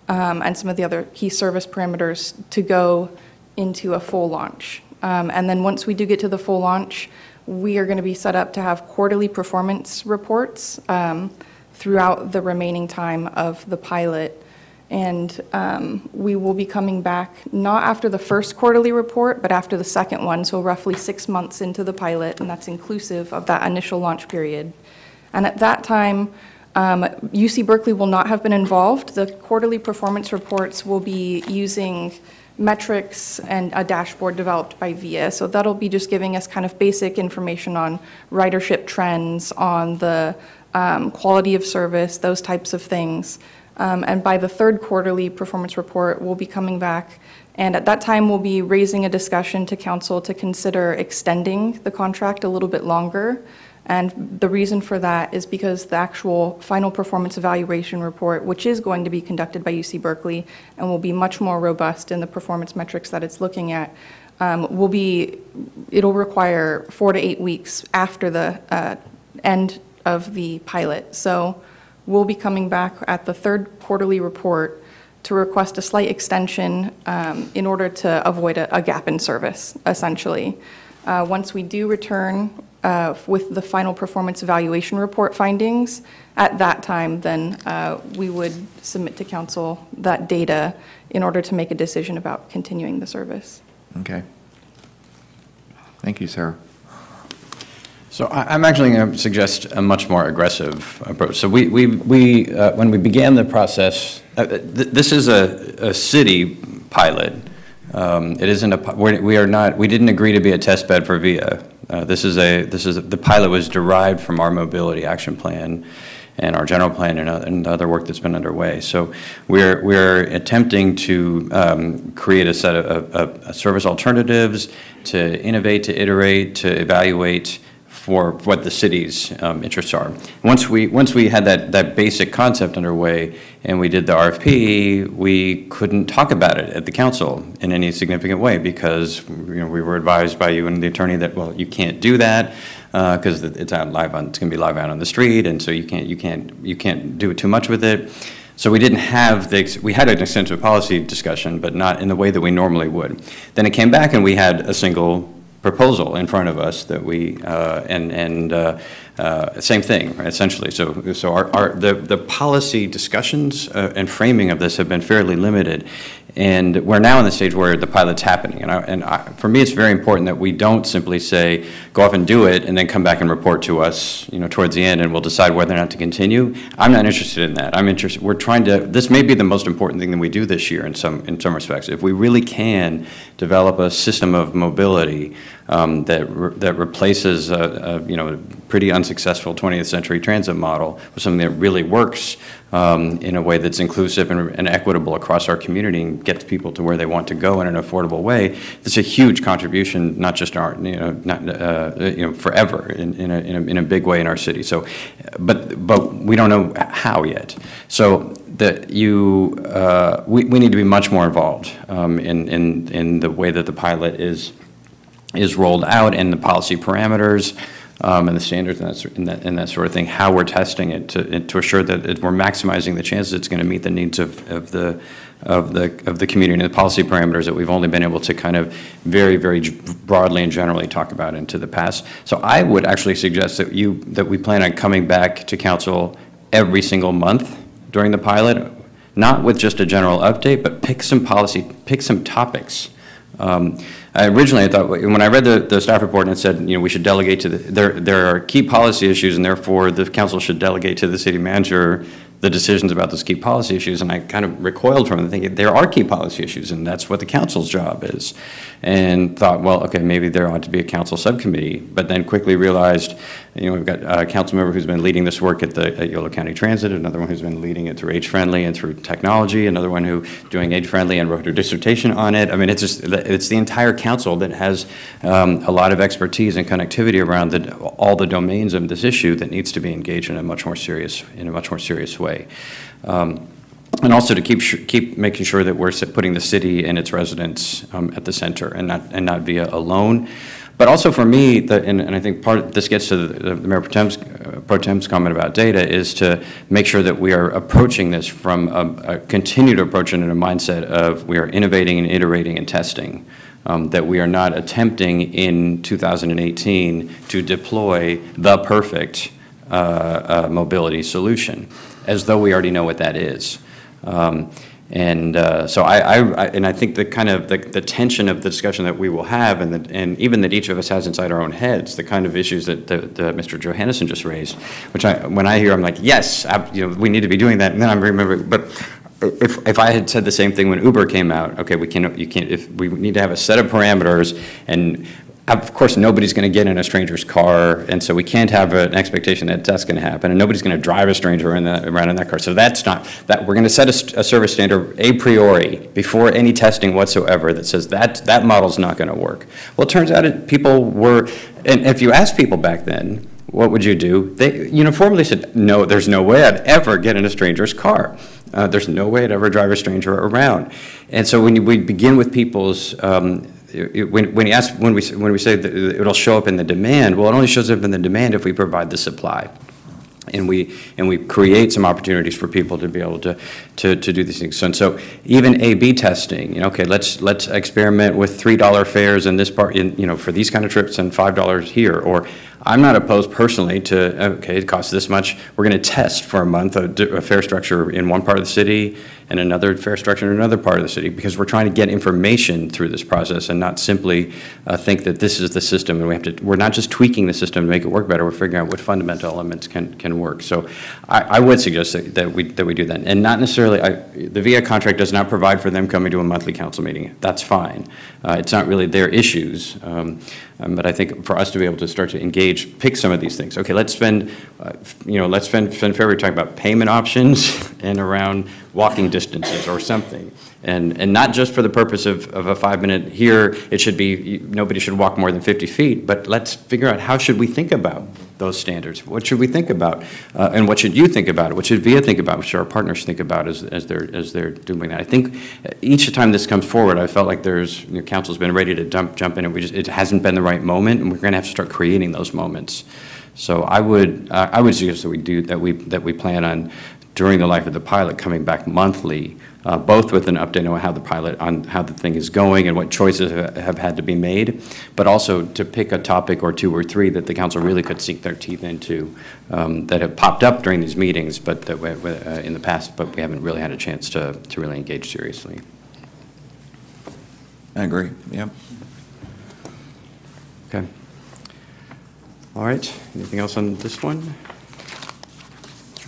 and some of the other key service parameters to go into a full launch. And then once we do get to the full launch, we are going to be set up to have quarterly performance reports throughout the remaining time of the pilot. And we will be coming back not after the first quarterly report, but after the second one, so roughly 6 months into the pilot, and that's inclusive of that initial launch period. And at that time, UC Berkeley will not have been involved. The quarterly performance reports will be using metrics and a dashboard developed by VIA. So that'll be just giving us kind of basic information on ridership trends, on the quality of service, those types of things. And by the third quarterly performance report, we'll be coming back. And at that time, we'll be raising a discussion to council to consider extending the contract a little bit longer. And the reason for that is because the actual final performance evaluation report, which is going to be conducted by UC Berkeley and will be much more robust in the performance metrics that it's looking at, it'll require 4 to 8 weeks after the end of the pilot. So we'll be coming back at the third quarterly report to request a slight extension in order to avoid a gap in service, essentially. Once we do return with the final performance evaluation report findings, at that time, then we would submit to council that data in order to make a decision about continuing the service. Okay. Thank you, Sarah. So I'm actually going to suggest a much more aggressive approach. So we when we began the process, this is a city pilot. It isn't a, we didn't agree to be a test bed for VIA. The pilot was derived from our mobility action plan and our general plan and other work that's been underway. So we're attempting to create a set of service alternatives, to innovate, to iterate, to evaluate for what the city's interests are. Once we had that basic concept underway and we did the RFP, we couldn't talk about it at the council in any significant way because we were advised by you and the attorney that, well, you can't do that because it's going to be live out on the street, and so you can't do too much with it. So we didn't have we had an extensive policy discussion, but not in the way that we normally would. Then it came back and we had a single proposal in front of us that we same thing, right, essentially. So the policy discussions and framing of this have been fairly limited, and we're now in the stage where the pilot's happening. For me, it's very important that we don't simply say go off and do it and then come back and report to us, towards the end, and we'll decide whether or not to continue. I'm not interested in that. I'm interested. We're trying to. This may be the most important thing that we do this year in some respects. If we really can develop a system of mobility that replaces a pretty unsuccessful 20th century transit model with something that really works in a way that's inclusive and equitable across our community and gets people to where they want to go in an affordable way, it's a huge contribution, not just our, forever in a big way in our city. So, but we don't know how yet. So we need to be much more involved in the way that the pilot is rolled out and the policy parameters and the standards and that sort of thing, how we're testing it to assure that we're maximizing the chances it's going to meet the needs of the community and the policy parameters that we've only been able to kind of very, very broadly and generally talk about into the past. So I would actually suggest that we plan on coming back to council every single month during the pilot, not with just a general update, but pick some topics. Originally, I thought, when I read the staff report and it said, we should delegate to there are key policy issues and therefore the council should delegate to the city manager the decisions about those key policy issues, and I kind of recoiled from it thinking there are key policy issues and that's what the council's job is, and thought, well, okay, maybe there ought to be a council subcommittee, but then quickly realized, we've got a council member who's been leading this work at Yolo County Transit, another one who's been leading it through Age Friendly and through technology, another one who doing Age Friendly and wrote her dissertation on it. I mean, it's the entire council that has a lot of expertise and connectivity around all the domains of this issue that needs to be engaged in a much more serious way. And also to keep making sure that we're putting the city and its residents at the center and not VIA alone. But also for me, and I think this gets to the Mayor Pro Tem's comment about data, is to make sure that we are approaching this from a continued approach and in a mindset of we are innovating and iterating and testing. That we are not attempting in 2018 to deploy the perfect mobility solution, as though we already know what that is. So I think the kind of the tension of the discussion that we will have, and even that each of us has inside our own heads, the kind of issues that Mr. Johannesson just raised, which when I hear, I'm like, yes, we need to be doing that, and then I'm remembering, but if I had said the same thing when Uber came out, okay, we need to have a set of parameters, and of course, nobody's going to get in a stranger's car, and so we can't have an expectation that that's going to happen, and nobody's going to drive a stranger around in that car. So that's not that we're going to set a service standard a priori before any testing whatsoever that says that model's not going to work. Well, it turns out people were, and if you asked people back then, what would you do? They uniformly said, no, there's no way I'd ever get in a stranger's car. There's no way I'd ever drive a stranger around. And so when we begin with people's when we say that it'll show up in the demand, well, it only shows up in the demand if we provide the supply. And we create some opportunities for people to be able to do these things. So even A/B testing, you know, okay, let's experiment with $3 fares in this part, you know, for these kind of trips, and $5 here. Or I'm not opposed personally to, okay, it costs this much. We're going to test for a month a fare structure in one part of the city and another fare structure in another part of the city, because we're trying to get information through this process and not simply think that this is the system and we're not just tweaking the system to make it work better, we're figuring out what fundamental elements can work. So I would suggest that we do that. And not necessarily, the VIA contract does not provide for them coming to a monthly council meeting. That's fine. It's not really their issues. But I think for us to be able to start to engage, pick some of these things. Okay, let's spend February talking about payment options and around walking distances or something. And not just for the purpose of a 5-minute here, it should be, nobody should walk more than 50 feet, but let's figure out how should we think about those standards? What should we think about? And what should you think about? What should VIA think about? What should our partners think about as they're doing that? I think each time this comes forward, I felt like council's been ready to jump in, and it hasn't been the right moment, and we're going to have to start creating those moments. So I would suggest that we plan on, during the life of the pilot, coming back monthly, both with an update on how the thing is going and what choices have had to be made, but also to pick a topic or 2 or 3 that the council really could sink their teeth into, that have popped up during these meetings, but that in the past, but we haven't really had a chance to really engage seriously. I agree, yep. Okay. All right, anything else on this one?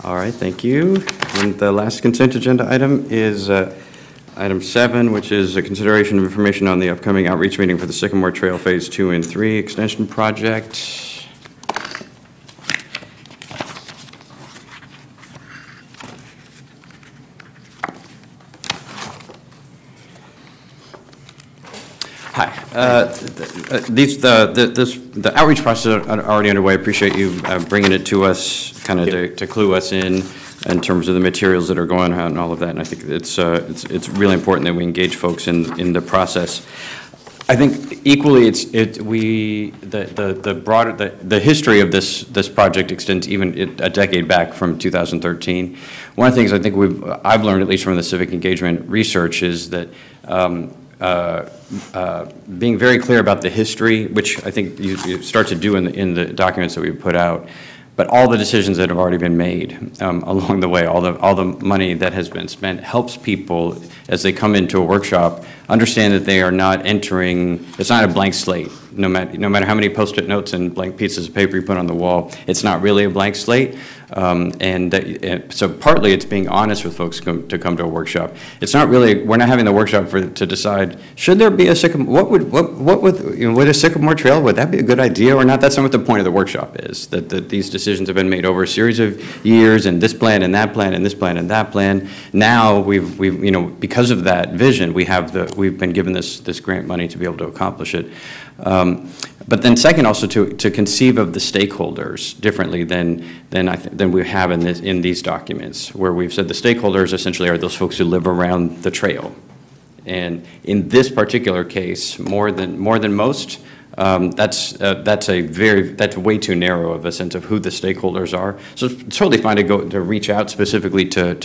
All right, thank you. And the last consent agenda item is item 7, which is a consideration of information on the upcoming outreach meeting for the Sycamore Trail Phase 2 and 3 extension project. Hi. The outreach process are already underway. I appreciate you bringing it to us, kind of to clue us in terms of the materials that are going on and all of that. And I think it's really important that we engage folks in the process. I think equally, the history of this project extends even a decade back from 2013. One of the things I think I've learned, at least from the civic engagement research, is that being very clear about the history, which I think you start to do in the documents that we put out, but all the decisions that have already been made along the way, all the money that has been spent, helps people as they come into a workshop understand that they are not entering. It's not a blank slate. No matter how many Post-it notes and blank pieces of paper you put on the wall, it's not really a blank slate. So partly it's being honest with folks to come to a workshop. It's not really, we're not having the workshop to decide, should there be a Sycamore, would a Sycamore Trail, would that be a good idea or not? That's not what the point of the workshop is, that these decisions have been made over a series of years, and this plan and that plan and this plan and that plan. Now we've because of that vision, we've been given this grant money to be able to accomplish it. But then second, also to conceive of the stakeholders differently than we have in these documents, where we've said the stakeholders essentially are those folks who live around the trail. And in this particular case, more than most, that's way too narrow of a sense of who the stakeholders are. So it's totally fine to reach out specifically to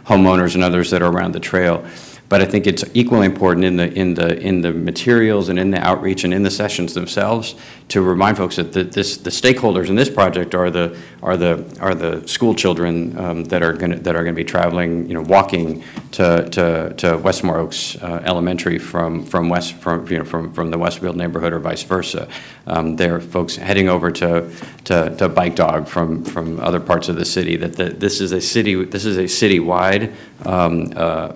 homeowners and others that are around the trail. But I think it's equally important in the materials and in the outreach and in the sessions themselves to remind folks that the stakeholders in this project are the school children that are going to be traveling, walking to Westmore Oaks Elementary from the Westfield neighborhood or vice versa. There are folks heading over to Bike Dog from other parts of the city. This is a citywide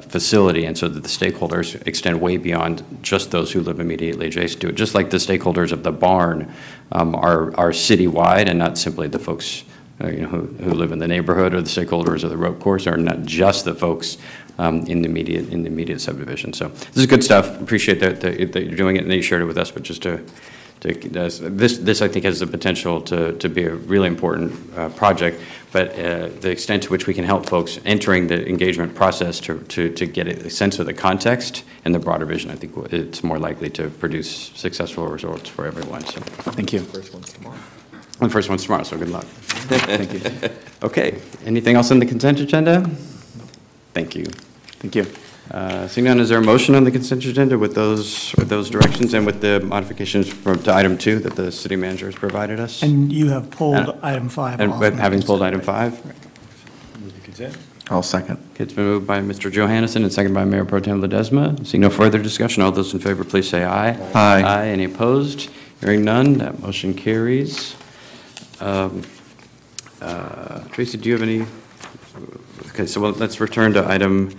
facility, and so that the stakeholders extend way beyond just those who live immediately adjacent to it. Just like the stakeholders of the barn are citywide, and not simply the folks who live in the neighborhood, or the stakeholders of the rope course, are not just the folks in the immediate subdivision. So this is good stuff. Appreciate that you're doing it and that you shared it with us. But just this I think has the potential to be a really important project. But the extent to which we can help folks entering the engagement process to get a sense of the context and the broader vision, I think it's more likely to produce successful results for everyone. So thank you. First one's tomorrow. The first one's tomorrow, so good luck. Thank you. Okay, anything else on the consent agenda? Thank you. Thank you. Seeing none, is there a motion on the consent agenda with those directions and with the modifications to item 2 that the city manager has provided us? And you have pulled item 5 And off. having pulled item 5? I'll second. Okay, it's been moved by Mr. Johansson and seconded by Mayor Pro Tem Ledesma. Seeing no further discussion, all those in favor, please say aye. Aye. Aye. Any opposed? Hearing none, that motion carries. Tracy, do you have any? Okay, so let's return to item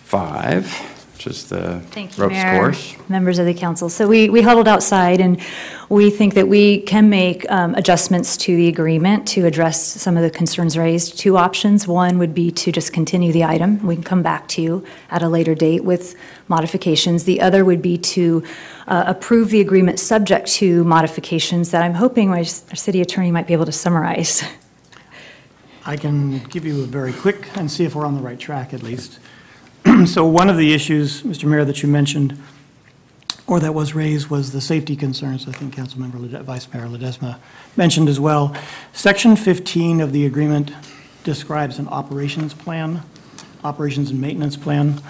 5, which is the Thank you, ropes Mayor, course. members of the council. So we huddled outside, and we think that we can make adjustments to the agreement to address some of the concerns raised. 2 options. One would be to just continue the item. We can come back to you at a later date with modifications. The other would be to approve the agreement subject to modifications that I'm hoping our city attorney might be able to summarize. I can give you a very quick and see if we're on the right track at least. So one of the issues, Mr. Mayor, that you mentioned, or that was raised, was the safety concerns. I think Vice Mayor Ledesma mentioned as well. Section 15 of the agreement describes an operations plan, operations and maintenance plan.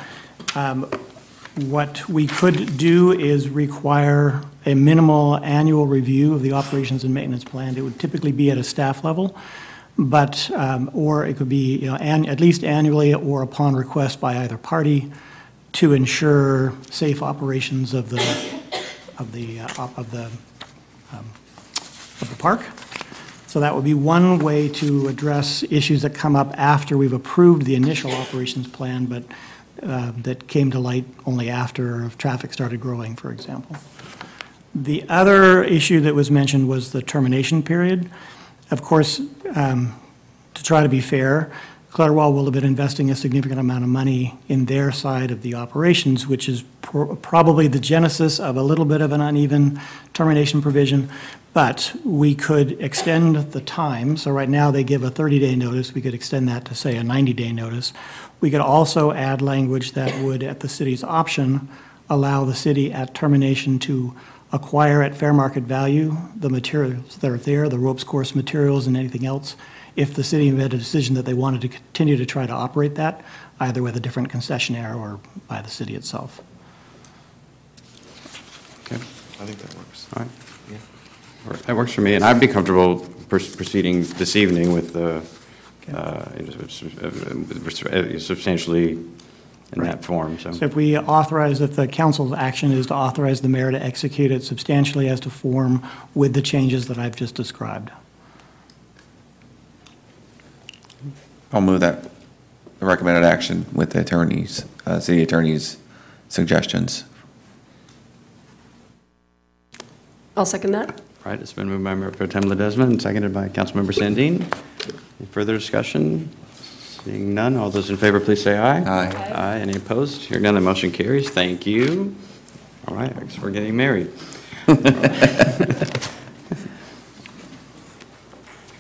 What we could do is require a minimal annual review of the operations and maintenance plan. It would typically be at a staff level, but, or it could be, at least annually or upon request by either party to ensure safe operations of the park. So that would be one way to address issues that come up after we've approved the initial operations plan, but that came to light only after traffic started growing, for example. The other issue that was mentioned was the termination period. Of course, to try to be fair, Clutterwall will have been investing a significant amount of money in their side of the operations, which is probably the genesis of a little bit of an uneven termination provision, but we could extend the time. So right now they give a 30-day notice. We could extend that to, say, a 90-day notice. We could also add language that would, at the city's option, allow the city at termination to acquire at fair market value the materials that are there, the ropes course materials and anything else, if the city made a decision that they wanted to continue to try to operate that, either with a different concessionaire or by the city itself. Okay. I think that works. All right. Yeah. That works for me, and I'd be comfortable proceeding this evening with the substantially in that form. So if we authorize, if the council's action is to authorize the mayor to execute it substantially as to form with the changes that I've just described. I'll move that recommended action with the attorney's, city attorney's suggestions. I'll second that. All right, it's been moved by Mayor Pro Tem Ledesma and seconded by Councilmember Sandin. Any further discussion? Seeing none, all those in favor, please say aye. Aye. Aye. Any opposed? Hearing none, the motion carries. Thank you. All right, I guess we're getting married.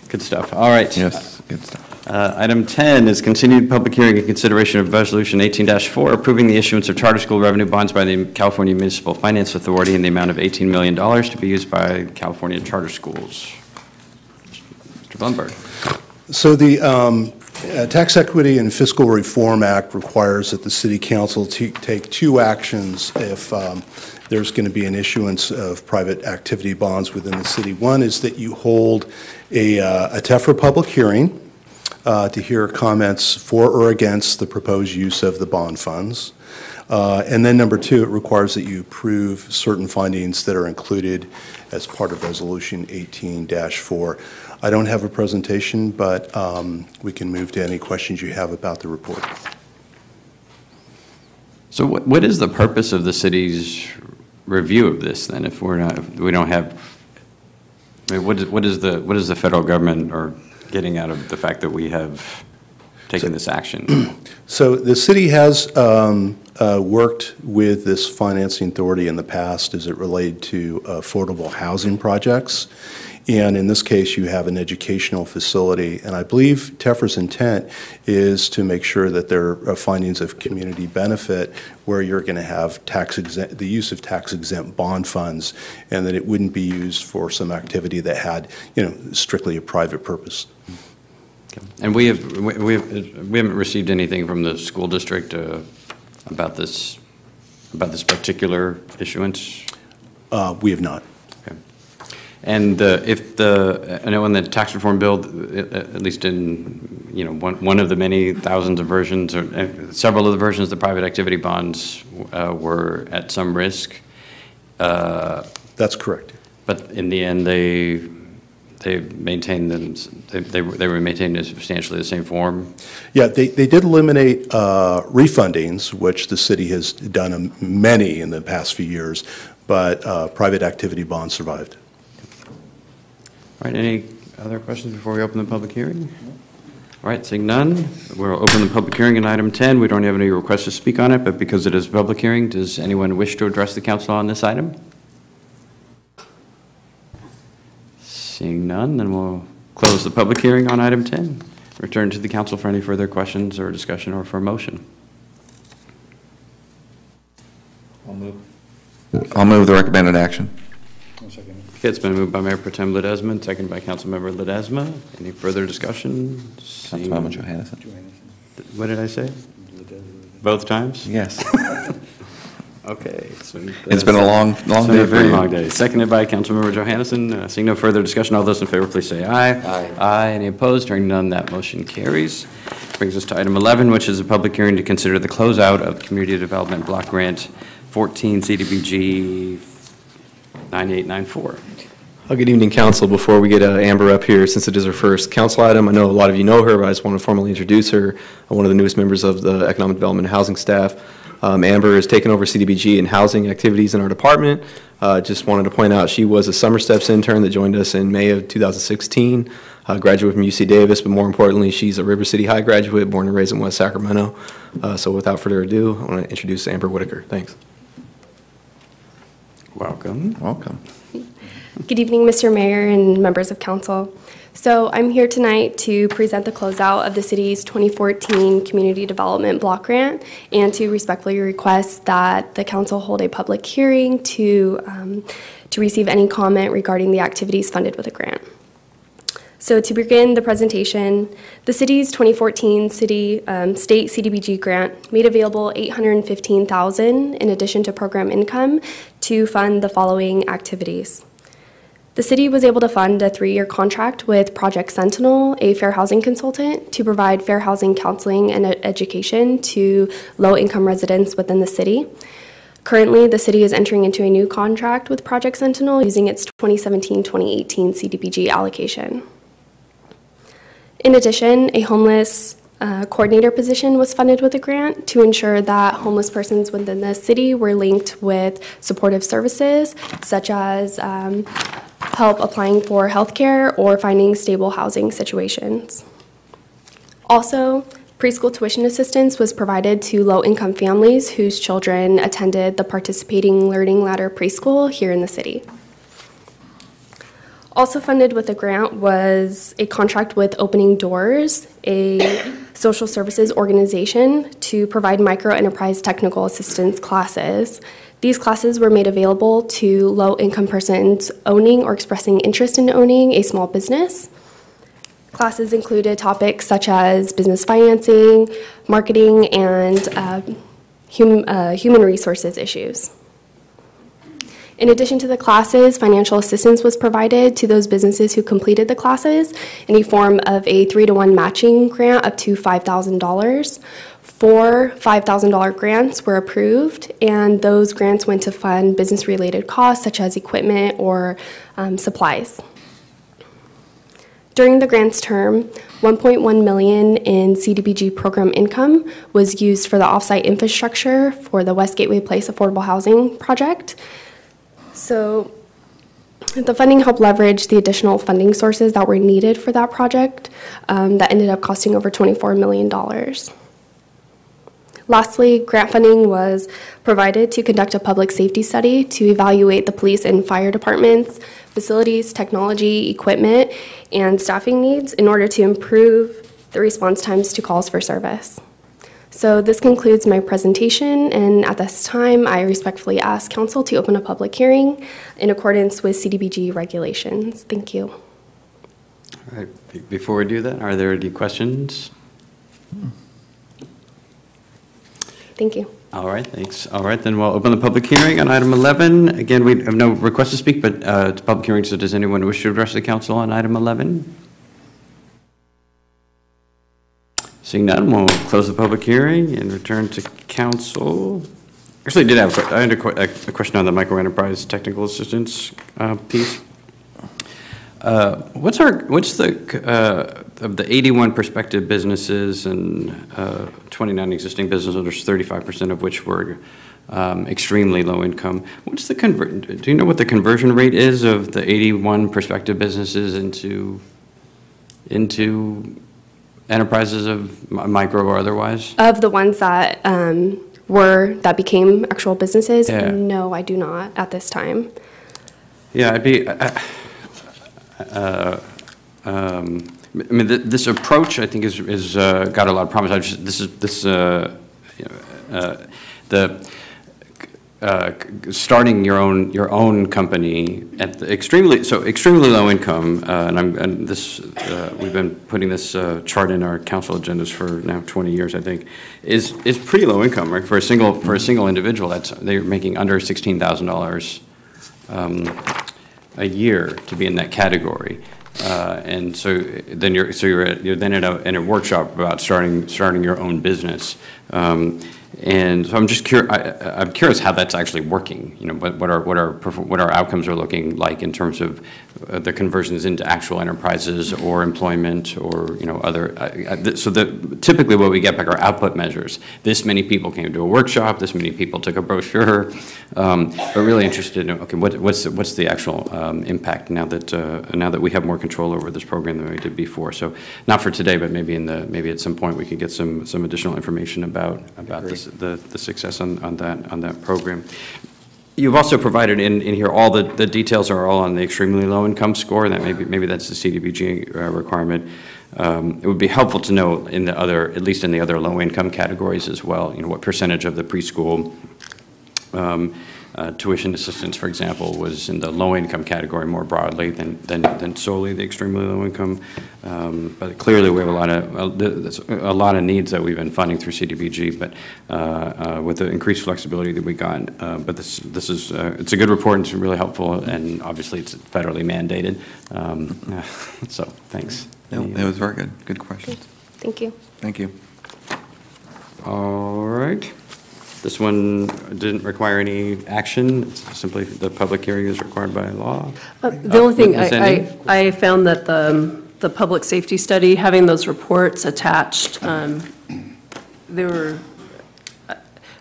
Good stuff. All right. Yes, good stuff. Item 10 is continued public hearing and consideration of Resolution 18-4, approving the issuance of charter school revenue bonds by the California Municipal Finance Authority in the amount of $18 million to be used by California charter schools. Mr. Blumberg. So the Tax Equity and Fiscal Reform Act requires that the City Council take 2 actions if there's going to be an issuance of private activity bonds within the city. One is that you hold a TEFRA public hearing to hear comments for or against the proposed use of the bond funds. And then number 2, it requires that you approve certain findings that are included as part of Resolution 18-4. I don't have a presentation, but we can move to any questions you have about the report. So what is the purpose of the city's review of this then, if we don't have, I mean, what is the federal government or getting out of the fact that we have taken this action? So the city has worked with this financing authority in the past as it related to affordable housing projects. And in this case, you have an educational facility. And I believe TEFRA's intent is to make sure that there are findings of community benefit where you're going to have the use of tax-exempt bond funds, and that it wouldn't be used for some activity that had, strictly a private purpose. And we haven't received anything from the school district about this particular issuance? We have not. Okay. And I know in the tax reform bill, at least in, one of the many thousands of versions, or several of the versions, the private activity bonds were at some risk. That's correct. But in the end, they maintained them. They were maintained in substantially the same form. Yeah, they did eliminate refundings, which the city has done many in the past few years, but private activity bonds survived. All right, any other questions before we open the public hearing? All right, seeing none, we'll open the public hearing on item 10. We don't have any requests to speak on it, but because it is a public hearing, does anyone wish to address the council on this item? Seeing none, then we'll close the public hearing on item 10. Return to the council for any further questions or discussion or for a motion. I'll move the recommended action. Okay, it's been moved by Mayor Pro Tem Ledesma, seconded by Councilmember Ledesma. Any further discussion? Councilmember Johannesson. What did I say? Both times? Yes. Okay. So It's been a long day. A very long day. Seconded by Councilmember Johannesson. Seeing no further discussion, all those in favor, please say aye. Aye. Aye. Any opposed? Hearing none, that motion carries. Brings us to item 11, which is a public hearing to consider the closeout of Community Development Block Grant 14 CDBG 9894. Well, good evening, council. Before we get Amber up here, since it is her first council item, I know a lot of you know her, but I just want to formally introduce her. One of the newest members of the Economic Development and Housing staff. Amber has taken over CDBG and housing activities in our department. Just wanted to point out she was a Summer Steps intern that joined us in May of 2016, graduate from UC Davis, but more importantly, she's a River City High graduate, born and raised in West Sacramento. So without further ado, I want to introduce Amber Whitaker. Thanks. Welcome. Welcome. Good evening, Mr. Mayor and members of council. So I'm here tonight to present the closeout of the city's 2014 Community Development Block Grant and to respectfully request that the council hold a public hearing to receive any comment regarding the activities funded with the grant. So to begin the presentation, the city's 2014 state CDBG grant made available $815,000 in addition to program income to fund the following activities. The city was able to fund a 3-year contract with Project Sentinel, a fair housing consultant, to provide fair housing counseling and education to low-income residents within the city. Currently, the city is entering into a new contract with Project Sentinel using its 2017-2018 CDBG allocation. In addition, a homeless coordinator position was funded with a grant to ensure that homeless persons within the city were linked with supportive services, such as help applying for health care or finding stable housing situations. Also, preschool tuition assistance was provided to low-income families whose children attended the participating Learning Ladder preschool here in the city. Also funded with the grant was a contract with Opening Doors, a social services organization, to provide micro-enterprise technical assistance classes. These classes were made available to low-income persons owning or expressing interest in owning a small business. Classes included topics such as business financing, marketing, and human resources issues. In addition to the classes, financial assistance was provided to those businesses who completed the classes in the form of a 3-to-1 matching grant up to $5,000. 4 $5,000 grants were approved, and those grants went to fund business-related costs such as equipment or supplies. During the grant's term, $1.1 million in CDBG program income was used for the off-site infrastructure for the West Gateway Place affordable housing project. So the funding helped leverage the additional funding sources that were needed for that project that ended up costing over $24 million. Lastly, grant funding was provided to conduct a public safety study to evaluate the police and fire departments, facilities, technology, equipment, and staffing needs in order to improve the response times to calls for service. So this concludes my presentation, and at this time, I respectfully ask council to open a public hearing in accordance with CDBG regulations. Thank you. All right, before we do that, are there any questions? Thank you. All right, thanks. All right, then we'll open the public hearing on item 11. Again, we have no request to speak, but it's a public hearing, so does anyone wish to address the council on item 11? Seeing none, we'll close the public hearing and return to council. Actually, I had a question on the micro enterprise technical assistance piece. What's the of the 81 prospective businesses and 29 existing business owners, 35% of which were extremely low income? What's the do you know what the conversion rate is of the 81 prospective businesses into enterprises of micro or otherwise? Of the ones that became actual businesses? Yeah. No, I do not at this time. Yeah, I'd be. I mean, this approach, I think, is got a lot of promise. Starting your own company at the extremely low income, we've been putting this chart in our council agendas for now 20 years, I think, is pretty low income, right? For a single individual, they're making under $16,000 a year to be in that category. And so then you're then in a workshop about starting your own business. And so I'm just I'm curious how that's actually working. You know, what our outcomes are looking like in terms of the conversions into actual enterprises or employment or other. So typically what we get back are output measures. This many people came to a workshop. This many people took a brochure. But really interested in what's the actual impact now that we have more control over this program than we did before. So not for today, but maybe at some point we could get some additional information about the success on that program. You've also provided in here all the details are all on the extremely low income score. That maybe that's the CDBG requirement. It would be helpful to know at least in the other low income categories as well. What percentage of the preschool tuition assistance, for example, was in the low income category more broadly than solely the extremely low income. But clearly we have a lot of needs that we've been funding through CDBG, but with the increased flexibility that we got. But this is it's a good report and it's really helpful, and obviously it's federally mandated. So thanks. No, that was very good. Good questions. Thank you. Thank you. All right. This one didn't require any action. It's simply the public hearing is required by law. The only thing, I found that the public safety study, having those reports attached, they were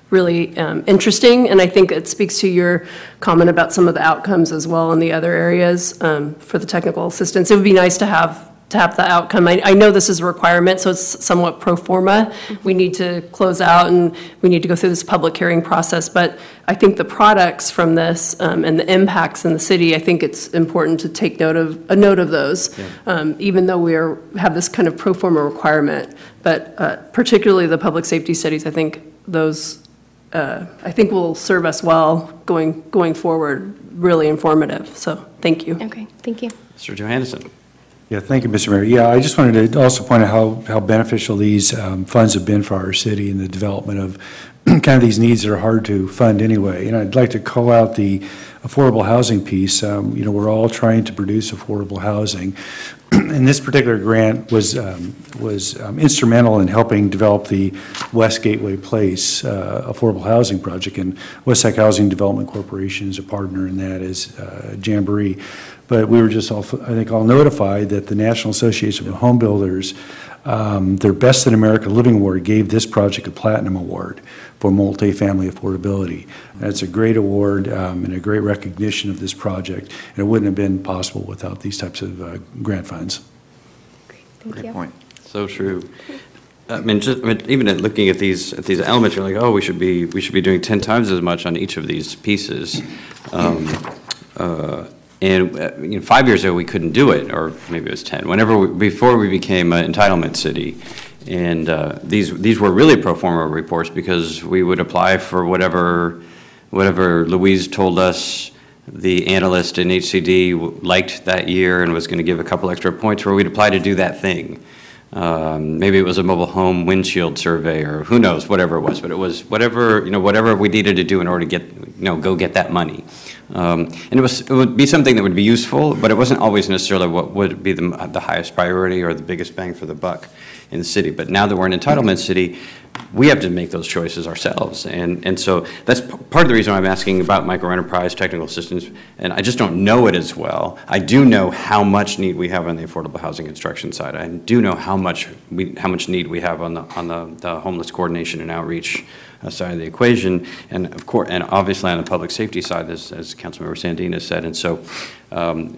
really interesting, and I think it speaks to your comment about some of the outcomes as well in the other areas for the technical assistance. It would be nice to have the outcome. I know this is a requirement, so it's somewhat pro forma. We need to close out and we need to go through this public hearing process, but I think the products from this and the impacts in the city, I think it's important to take note of those, even though we have this kind of pro forma requirement. But particularly the public safety studies, I think those will serve us well going forward, really informative. So thank you. Okay, thank you. Mr. Johannesson. Yeah, thank you, Mr. Mayor. Yeah, I just wanted to also point out how beneficial these funds have been for our city in the development of kind of these needs that are hard to fund anyway. And I'd like to call out the affordable housing piece. We're all trying to produce affordable housing. And this particular grant was instrumental in helping develop the West Gateway Place affordable housing project, and Westside Housing Development Corporation is a partner in that as Jamboree. But we were just all notified that the National Association of Home Builders, their Best in America Living Award gave this project a platinum award for multifamily affordability. That's a great award and a great recognition of this project, and it wouldn't have been possible without these types of grant funds. Great, thank you. Great point. So true. even at looking at these elements, you're like, oh, we should be doing 10 times as much on each of these pieces. And 5 years ago, we couldn't do it, or maybe it was 10, before we became an entitlement city. And these were really pro forma reports because we would apply for whatever Louise told us the analyst in HCD liked that year and was going to give a couple extra points, where we'd apply to do that thing. Maybe it was a mobile home windshield survey, or who knows, whatever it was. But it was whatever we needed to do in order to go get that money. And it would be something that would be useful, but it wasn't always necessarily what would be the highest priority or the biggest bang for the buck in the city. But now that we're an entitlement city, we have to make those choices ourselves. And so that's part of the reason I'm asking about microenterprise technical assistance, and I just don't know it as well. I do know how much need we have on the affordable housing construction side. I do know how much need we have on the homeless coordination and outreach side of the equation, and of course, and obviously on the public safety side, as Councilmember Sandin has said. And so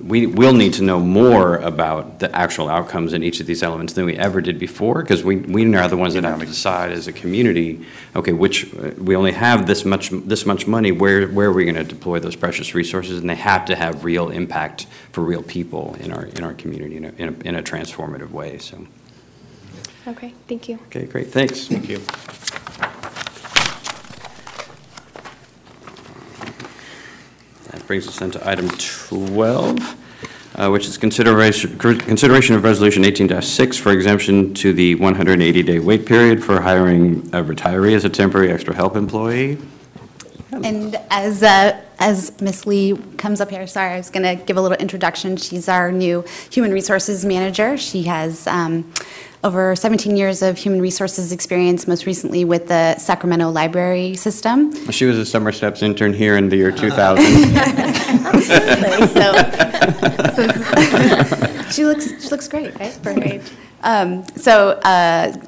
we will need to know more about the actual outcomes in each of these elements than we ever did before, because we are the ones that have to decide as a community, okay, we only have this much money, where are we going to deploy those precious resources, and they have to have real impact for real people in our community in a transformative way. So. Okay, thank you. Okay, great, thanks. Thank you. That brings us into item 12, which is consideration of Resolution 18-6 for exemption to the 180-day wait period for hiring a retiree as a temporary extra help employee. And as Ms. Lee comes up here, sorry, I was going to give a little introduction. She's our new Human Resources Manager. She has over 17 years of human resources experience, most recently with the Sacramento library system. She was a Summer Steps intern here in the year 2000. Absolutely. So she looks great, right, for her age.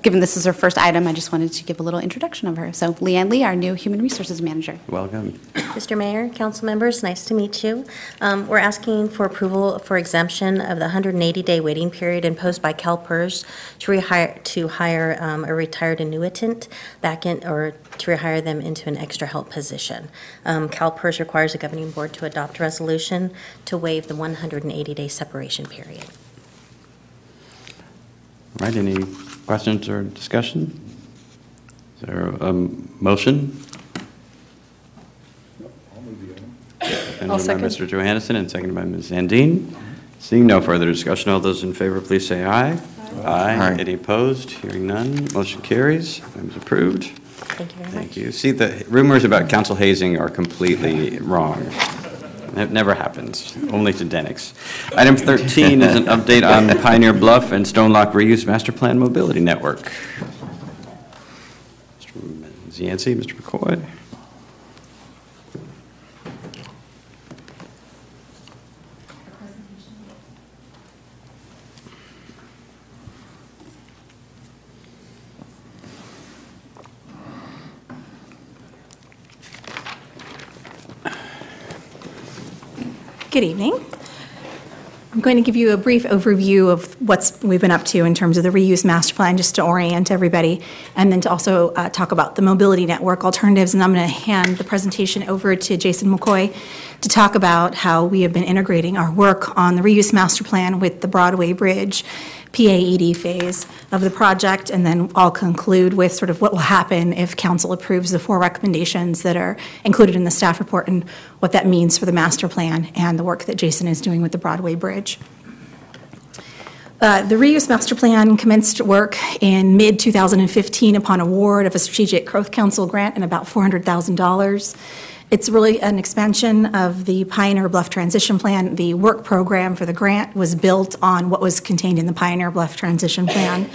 Given this is her first item, I just wanted to give a little introduction of her. So Leanne Lee, our new Human Resources Manager. Welcome. Mr. Mayor, council members, nice to meet you. We're asking for approval for exemption of the 180-day waiting period imposed by CalPERS to hire a retired annuitant to rehire them into an extra help position. CalPERS requires the governing board to adopt a resolution to waive the 180-day separation period. All right, any questions or discussion? Is there a motion? I'll second. By Mr. Johannesson and seconded by Ms. Sandin. Seeing no further discussion, all those in favor, please say aye. Aye. Any opposed? Hearing none, motion carries. Item is approved. Thank you very much. Thank you. See, the rumors about council hazing are completely wrong. It never happens, only to Denix. Item 13 is an update on Pioneer Bluff and Stone Lock Reuse Master Plan Mobility Network. Ms. Yancey, Mr. McCoy. Good evening. I'm going to give you a brief overview of what we've been up to in terms of the reuse master plan, just to orient everybody, and then to also talk about the mobility network alternatives. And I'm going to hand the presentation over to Jason McCoy to talk about how we have been integrating our work on the reuse master plan with the Broadway Bridge PAED phase of the project, and then I'll conclude with sort of what will happen if council approves the 4 recommendations that are included in the staff report and what that means for the master plan and the work that Jason is doing with the Broadway Bridge. The reuse master plan commenced work in mid-2015 upon award of a Strategic Growth Council grant and about $400,000. It's really an expansion of the Pioneer Bluff Transition Plan. The work program for the grant was built on what was contained in the Pioneer Bluff Transition Plan.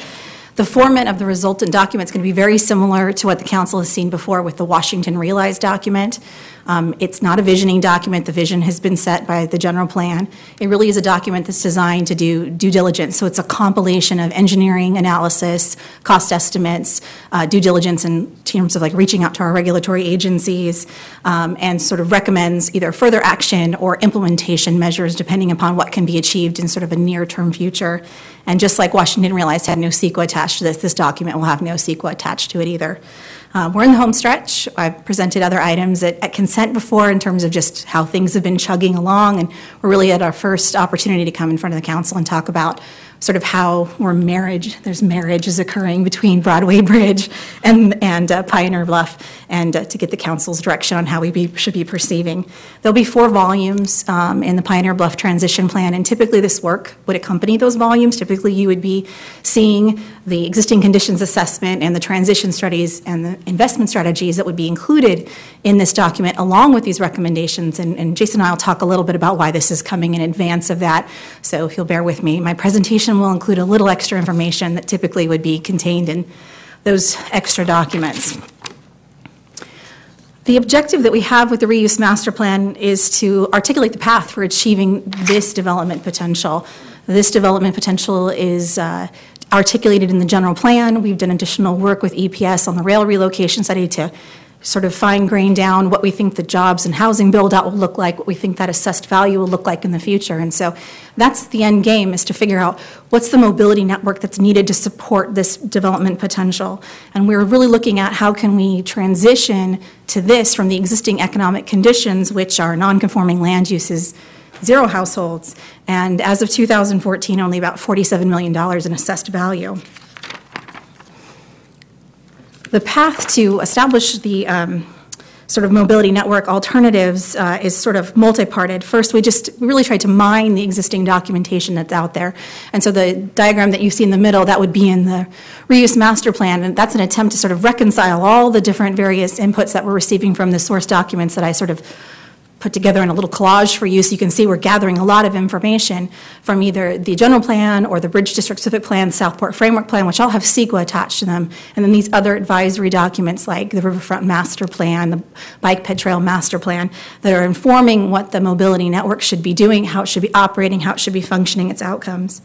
The format of the resultant document is going to be very similar to what the council has seen before with the Washington Realize document. It's not a visioning document. The vision has been set by the general plan. It really is a document that's designed to do due diligence. So it's a compilation of engineering analysis, cost estimates, due diligence in terms of like reaching out to our regulatory agencies, and sort of recommends either further action or implementation measures depending upon what can be achieved in sort of a near-term future. And just like Washington realized had no CEQA attached to this document will have no CEQA attached to it either. We're in the home stretch. I've presented other items at consent before in terms of just how things have been chugging along, and we're really at our first opportunity to come in front of the council and talk about sort of how there's marriage is occurring between Broadway Bridge and Pioneer Bluff, and to get the council's direction on how we should be proceeding. There'll be 4 volumes in the Pioneer Bluff transition plan, and typically this work would accompany those volumes. Typically you would be seeing the existing conditions assessment and the transition studies and the investment strategies that would be included in this document along with these recommendations, and Jason and I will talk a little bit about why this is coming in advance of that, so if you'll bear with me. My presentation will include a little extra information that typically would be contained in those extra documents. The objective that we have with the reuse master plan is to articulate the path for achieving this development potential. This development potential is articulated in the general plan. We've done additional work with EPS on the rail relocation study to sort of fine-grain down what we think the jobs and housing build-out will look like, what we think that assessed value will look like in the future. And so that's the end game, is to figure out what's the mobility network that's needed to support this development potential. And we're really looking at how can we transition to this from the existing economic conditions, which are non-conforming land uses, 0 households, and as of 2014, only about $47 million in assessed value. The path to establish the sort of mobility network alternatives is sort of multi-parted. First, we really tried to mine the existing documentation that's out there. And so the diagram that you see in the middle, that would be in the reuse master plan, and that's an attempt to sort of reconcile all the different various inputs that we're receiving from the source documents that I sort of put together in a little collage for you, so you can see we're gathering a lot of information from either the general plan or the Bridge District Specific Plan, Southport Framework Plan, which all have CEQA attached to them, and then these other advisory documents like the Riverfront Master Plan, the Bike Ped Trail Master Plan, that are informing what the mobility network should be doing, how it should be operating, how it should be functioning, its outcomes.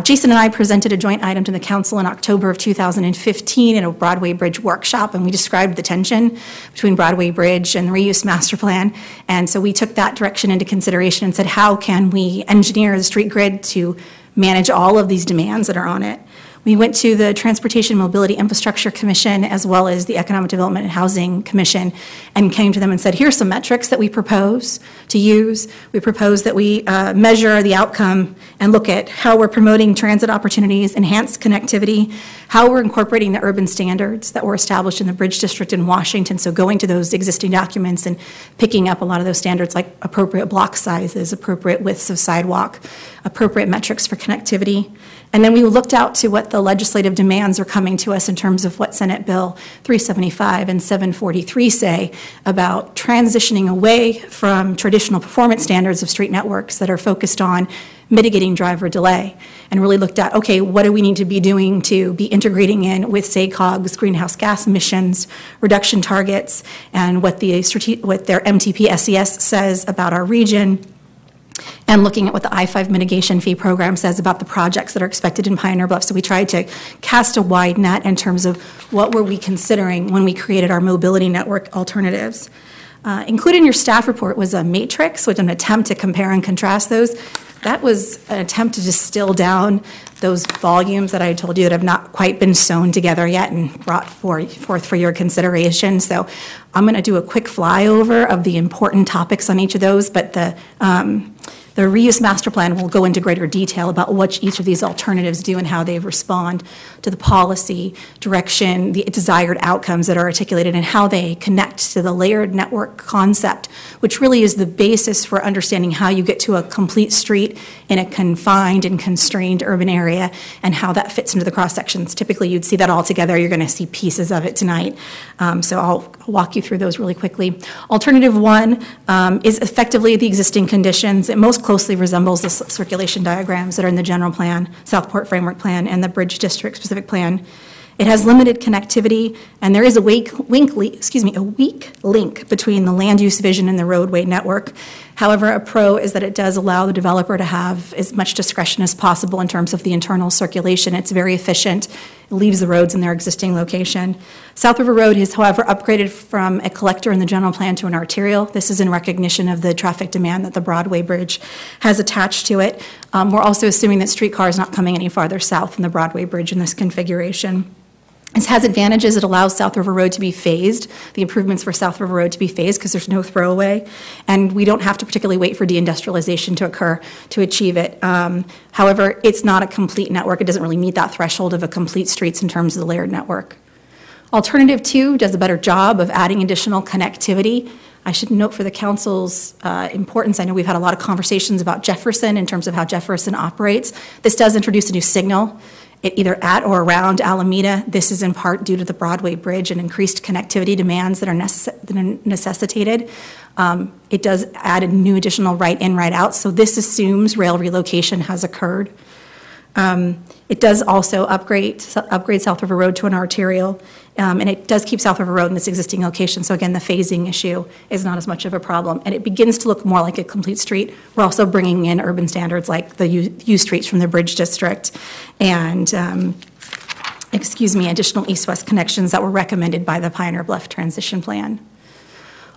Jason and I presented a joint item to the council in October of 2015 in a Broadway Bridge workshop, and we described the tension between Broadway Bridge and the reuse master plan. And so we took that direction into consideration and said, how can we engineer the street grid to manage all of these demands that are on it? We went to the Transportation Mobility Infrastructure Commission as well as the Economic Development and Housing Commission and came to them and said, here's some metrics that we propose to use. We propose that we measure the outcome and look at how we're promoting transit opportunities, enhanced connectivity, how we're incorporating the urban standards that were established in the Bridge District in Washington, so going to those existing documents and picking up a lot of those standards like appropriate block sizes, appropriate widths of sidewalk, appropriate metrics for connectivity. And then we looked out to what the legislative demands are coming to us in terms of what Senate Bill 375 and 743 say about transitioning away from traditional performance standards of street networks that are focused on mitigating driver delay, and really looked at, okay, what do we need to be doing to be integrating in with SACOG's greenhouse gas emissions reduction targets and what their MTP SES says about our region, and looking at what the I-5 mitigation fee program says about the projects that are expected in Pioneer Bluff. So we tried to cast a wide net in terms of what were we considering when we created our mobility network alternatives. Included in your staff report was a matrix with an attempt to compare and contrast those. That was an attempt to distill down those volumes that I told you that have not quite been sewn together yet and brought forth for your consideration. So I'm going to do a quick flyover of the important topics on each of those, but the reuse master plan will go into greater detail about what each of these alternatives do and how they respond to the policy direction, the desired outcomes that are articulated, and how they connect to the layered network concept, which really is the basis for understanding how you get to a complete street in a confined and constrained urban area and how that fits into the cross sections. Typically, you'd see that all together. You're going to see pieces of it tonight. So I'll walk you through those really quickly. Alternative one is effectively the existing conditions. It most closely resembles the circulation diagrams that are in the general plan, Southport Framework Plan, and the Bridge District Specific Plan. It has limited connectivity, and there is a weak link between the land use vision and the roadway network. However, a pro is that it does allow the developer to have as much discretion as possible in terms of the internal circulation. It's very efficient. It leaves the roads in their existing location. South River Road is, however, upgraded from a collector in the general plan to an arterial. This is in recognition of the traffic demand that the Broadway Bridge has attached to it. We're also assuming that streetcar is not coming any farther south than the Broadway Bridge in this configuration. It has advantages. It allows South River Road to be phased, the improvements for South River Road to be phased because there's no throwaway, and we don't have to particularly wait for deindustrialization to occur to achieve it. However, it's not a complete network. It doesn't really meet that threshold of a complete streets in terms of the layered network. Alternative 2 does a better job of adding additional connectivity. I should note for the council's importance, I know we've had a lot of conversations about Jefferson in terms of how Jefferson operates. This does introduce a new signal. Either at or around Alameda. This is in part due to the Broadway Bridge and increased connectivity demands that are necessitated. It does add a new additional right in, right out, so this assumes rail relocation has occurred. It does also upgrade South River Road to an arterial, and it does keep South River Road in its existing location. So again, the phasing issue is not as much of a problem, and it begins to look more like a complete street. We're also bringing in urban standards like the U streets from the Bridge District, and additional east-west connections that were recommended by the Pioneer Bluff Transition Plan.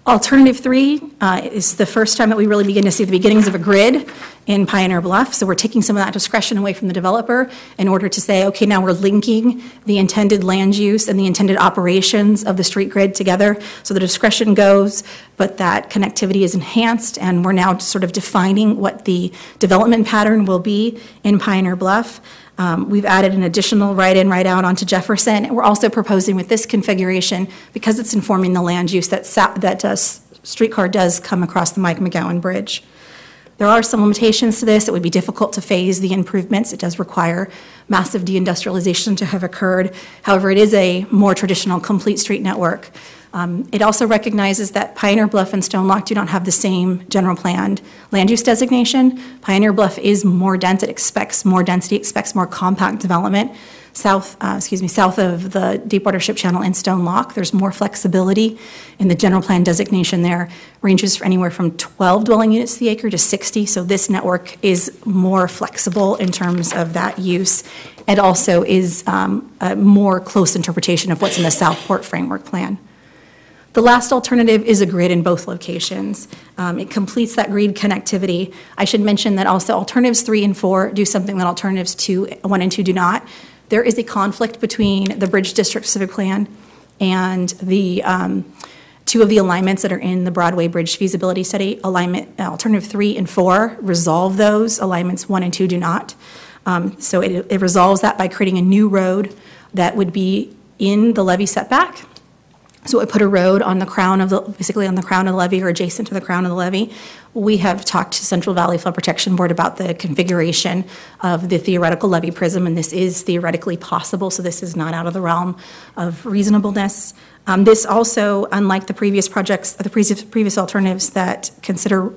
Alternative 3 is the first time that we really begin to see the beginnings of a grid in Pioneer Bluff. So we're taking some of that discretion away from the developer in order to say, okay, now we're linking the intended land use and the intended operations of the street grid together. So the discretion goes, but that connectivity is enhanced, and we're now sort of defining what the development pattern will be in Pioneer Bluff. We've added an additional right in, right out onto Jefferson. And we're also proposing with this configuration, because it's informing the land use, that streetcar does come across the Mike McGowan Bridge. There are some limitations to this. It would be difficult to phase the improvements. It does require massive deindustrialization to have occurred. However, it is a more traditional complete street network. It also recognizes that Pioneer Bluff and Stone Lock do not have the same general planned land use designation. Pioneer Bluff is more dense. It expects more density, expects more compact development. South of the Deepwater Ship Channel in Stone Lock, there's more flexibility in the general plan designation there. Ranges for anywhere from 12 dwelling units to the acre to 60. So this network is more flexible in terms of that use. It also is a more close interpretation of what's in the Southport Framework Plan. The last alternative is a grid in both locations. It completes that grid connectivity. I should mention that also alternatives 3 and 4 do something that alternatives 1 and 2 do not. There is a conflict between the Bridge District Civic Plan and the 2 of the alignments that are in the Broadway Bridge feasibility study. Alternative 3 and 4 resolve those. Alignments 1 and 2 do not. So it resolves that by creating a new road that would be in the levee setback. So it would put a road on the crown of basically on the crown of the levee or adjacent to the crown of the levee. We have talked to Central Valley Flood Protection Board about the configuration of the theoretical levee prism, and this is theoretically possible, so this is not out of the realm of reasonableness. This also, unlike the previous projects, the previous alternatives that consider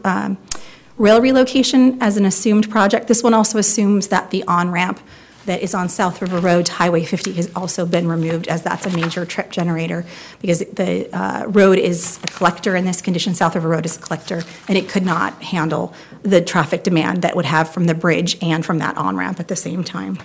rail relocation as an assumed project, this one also assumes that the on-ramp that is on South River Road to Highway 50 has also been removed, as that's a major trip generator, because the road is a collector in this condition. South River Road is a collector, and it could not handle the traffic demand that would have from the bridge and from that on-ramp at the same time.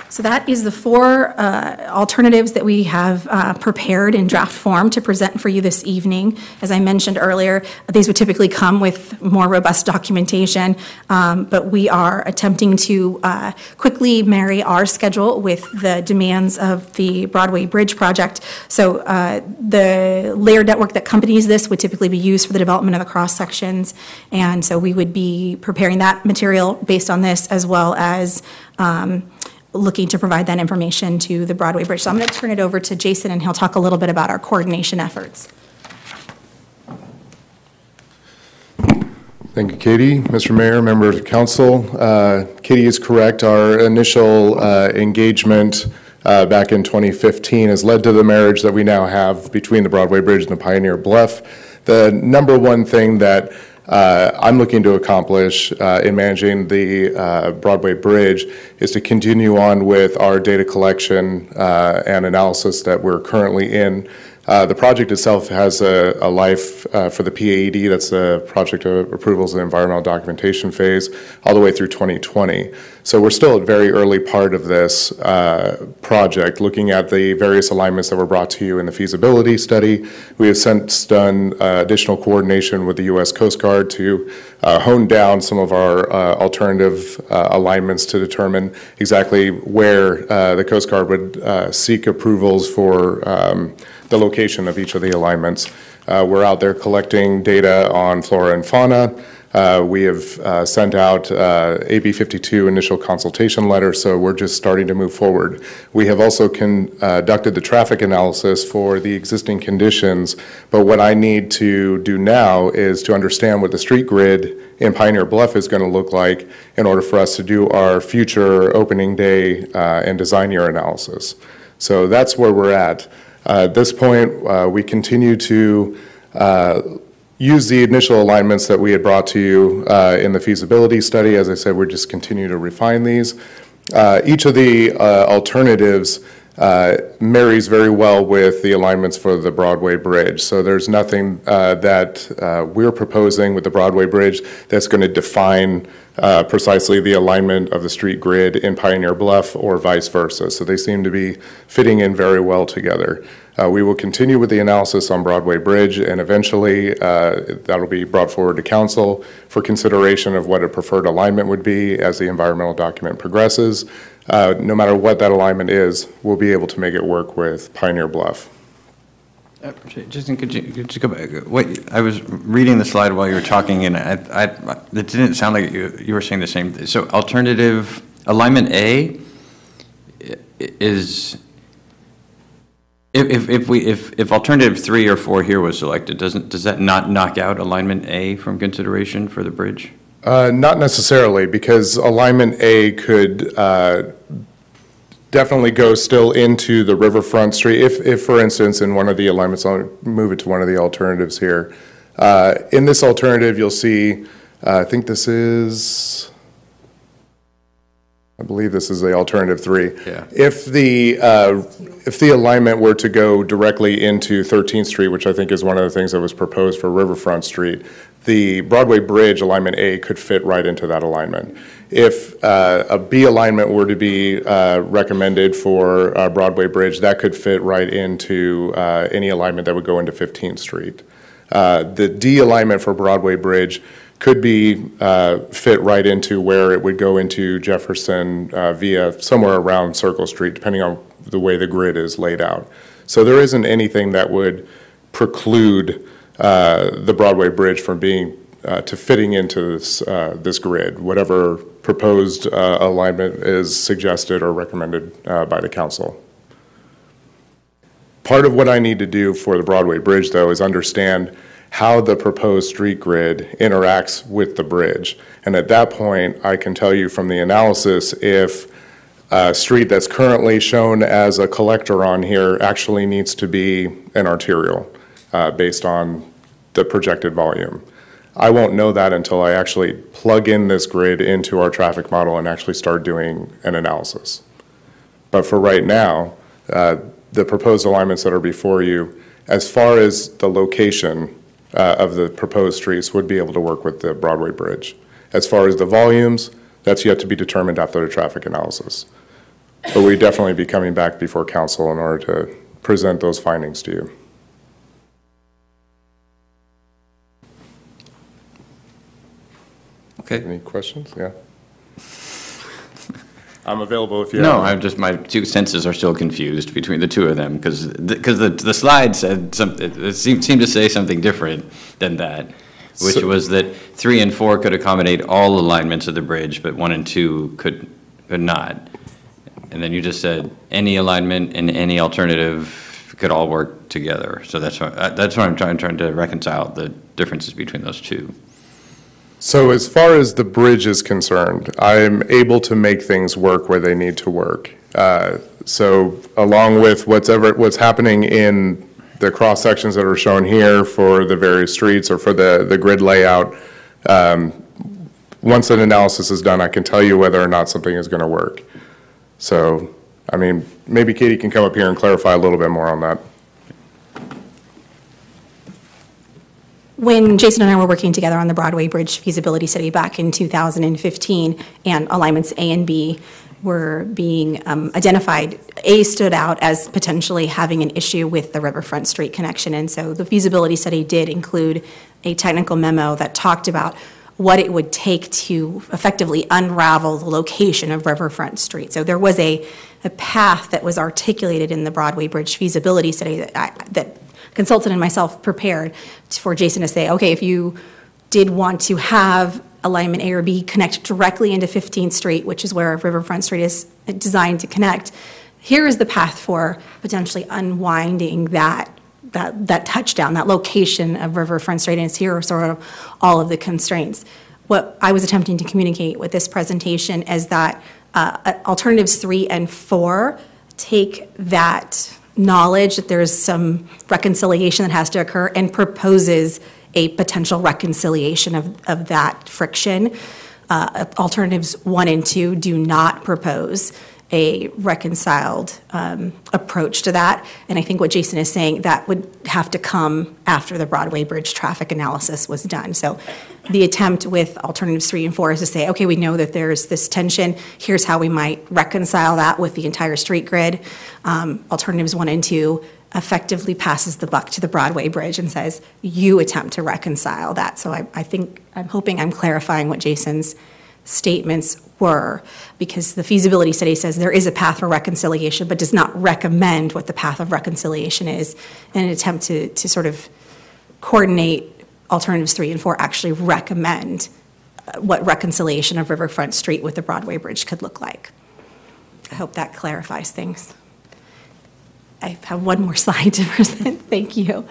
So that is the 4 alternatives that we have prepared in draft form to present for you this evening. As I mentioned earlier, these would typically come with more robust documentation, but we are attempting to quickly marry our schedule with the demands of the Broadway Bridge project. So the layered network that accompanies this would typically be used for the development of the cross sections, and so we would be preparing that material based on this, as well as looking to provide that information to the Broadway Bridge. So I'm going to turn it over to Jason, and he'll talk a little bit about our coordination efforts. Thank you, Katie. Mr. Mayor, members of council, Katie is correct. Our initial engagement back in 2015 has led to the marriage that we now have between the Broadway Bridge and the Pioneer Bluff. The number one thing that I'm looking to accomplish in managing the Broadway Bridge is to continue on with our data collection and analysis that we're currently in. The project itself has a life for the PAED, that's the project of approvals and environmental documentation phase, all the way through 2020. So we're still at a very early part of this project, looking at the various alignments that were brought to you in the feasibility study. We have since done additional coordination with the U.S. Coast Guard to hone down some of our alternative alignments to determine exactly where the Coast Guard would seek approvals for the location of each of the alignments. We're out there collecting data on flora and fauna. We have sent out AB 52 initial consultation letter, so we're just starting to move forward. We have also conducted the traffic analysis for the existing conditions, but what I need to do now is to understand what the street grid in Pioneer Bluff is going to look like in order for us to do our future opening day and design year analysis. So that's where we're at. At this point, we continue to use the initial alignments that we had brought to you in the feasibility study. As I said, we're just continue to refine these. Each of the alternatives marries very well with the alignments for the Broadway Bridge. So there's nothing that we're proposing with the Broadway Bridge that's going to define precisely the alignment of the street grid in Pioneer Bluff or vice versa. So they seem to be fitting in very well together. We will continue with the analysis on Broadway Bridge, and eventually that'll be brought forward to council for consideration of what a preferred alignment would be as the environmental document progresses. No matter what that alignment is, we'll be able to make it work with Pioneer Bluff. Justin, could you go back? Wait, I was reading the slide while you were talking, and it didn't sound like you were saying the same thing. So alternative alignment A is, if alternative 3 or 4 here was selected, does that not knock out alignment A from consideration for the bridge? Not necessarily, because alignment A could definitely go still into the riverfront street. If, for instance, in one of the alignments, I'll move it to one of the alternatives here. In this alternative, you'll see, I think this is, I believe this is the alternative 3. Yeah. If the alignment were to go directly into 13th Street, which I think is one of the things that was proposed for Riverfront Street, the Broadway Bridge alignment A could fit right into that alignment. If a B alignment were to be recommended for Broadway Bridge, that could fit right into any alignment that would go into 15th Street. The D alignment for Broadway Bridge could be fit right into where it would go into Jefferson via somewhere around Circle Street, depending on the way the grid is laid out. So there isn't anything that would preclude the Broadway Bridge from being to fitting into this grid, whatever proposed alignment is suggested or recommended by the council. Part of what I need to do for the Broadway Bridge, though, is understand how the proposed street grid interacts with the bridge. And at that point, I can tell you from the analysis if a street that's currently shown as a collector on here actually needs to be an arterial based on the projected volume. I won't know that until I actually plug in this grid into our traffic model and actually start doing an analysis. But for right now, the proposed alignments that are before you, as far as the location of the proposed streets, would be able to work with the Broadway Bridge. As far as the volumes, that's yet to be determined after the traffic analysis. But we'd definitely be coming back before council in order to present those findings to you. Okay. Any questions? Yeah. I'm available if you No, have. I'm just, my 2 senses are still confused between the 2 of them, because the slide said something, it seemed to say something different than that, which was that 3 and 4 could accommodate all alignments of the bridge, but 1 and 2 could not. And then you just said any alignment and any alternative could all work together. So that's what I'm trying to reconcile the differences between those 2. So as far as the bridge is concerned, I'm able to make things work where they need to work. So along with what's happening in the cross sections that are shown here for the various streets or for the grid layout, Once an analysis is done, I can tell you whether or not something is going to work. So, I mean, maybe Katie can come up here and clarify a little bit more on that. When Jason and I were working together on the Broadway Bridge feasibility study back in 2015, and alignments A and B were being identified, A stood out as potentially having an issue with the Riverfront Street connection. And so the feasibility study did include a technical memo that talked about what it would take to effectively unravel the location of Riverfront Street. So there was a path that was articulated in the Broadway Bridge feasibility study that consultant and myself prepared for Jason to say, okay, if you did want to have alignment A or B connect directly into 15th Street, which is where Riverfront Street is designed to connect, here is the path for potentially unwinding that touchdown, that location of Riverfront Street, and it's here are sort of all of the constraints. What I was attempting to communicate with this presentation is that alternatives 3 and 4 take that knowledge that there's some reconciliation that has to occur and proposes a potential reconciliation of that friction. Alternatives 1 and 2 do not propose a reconciled approach to that. And I think what Jason is saying, that would have to come after the Broadway Bridge traffic analysis was done. So the attempt with alternatives 3 and 4 is to say, okay, we know that there's this tension. Here's how we might reconcile that with the entire street grid. Alternatives 1 and 2 effectively passes the buck to the Broadway Bridge and says, you attempt to reconcile that. So I'm hoping I'm clarifying what Jason's statements were, because the feasibility study says there is a path for reconciliation, but does not recommend what the path of reconciliation is. In an attempt to sort of coordinate alternatives 3 and 4 actually recommend what reconciliation of Riverfront Street with the Broadway Bridge could look like. I hope that clarifies things. I have one more slide to present. Thank you.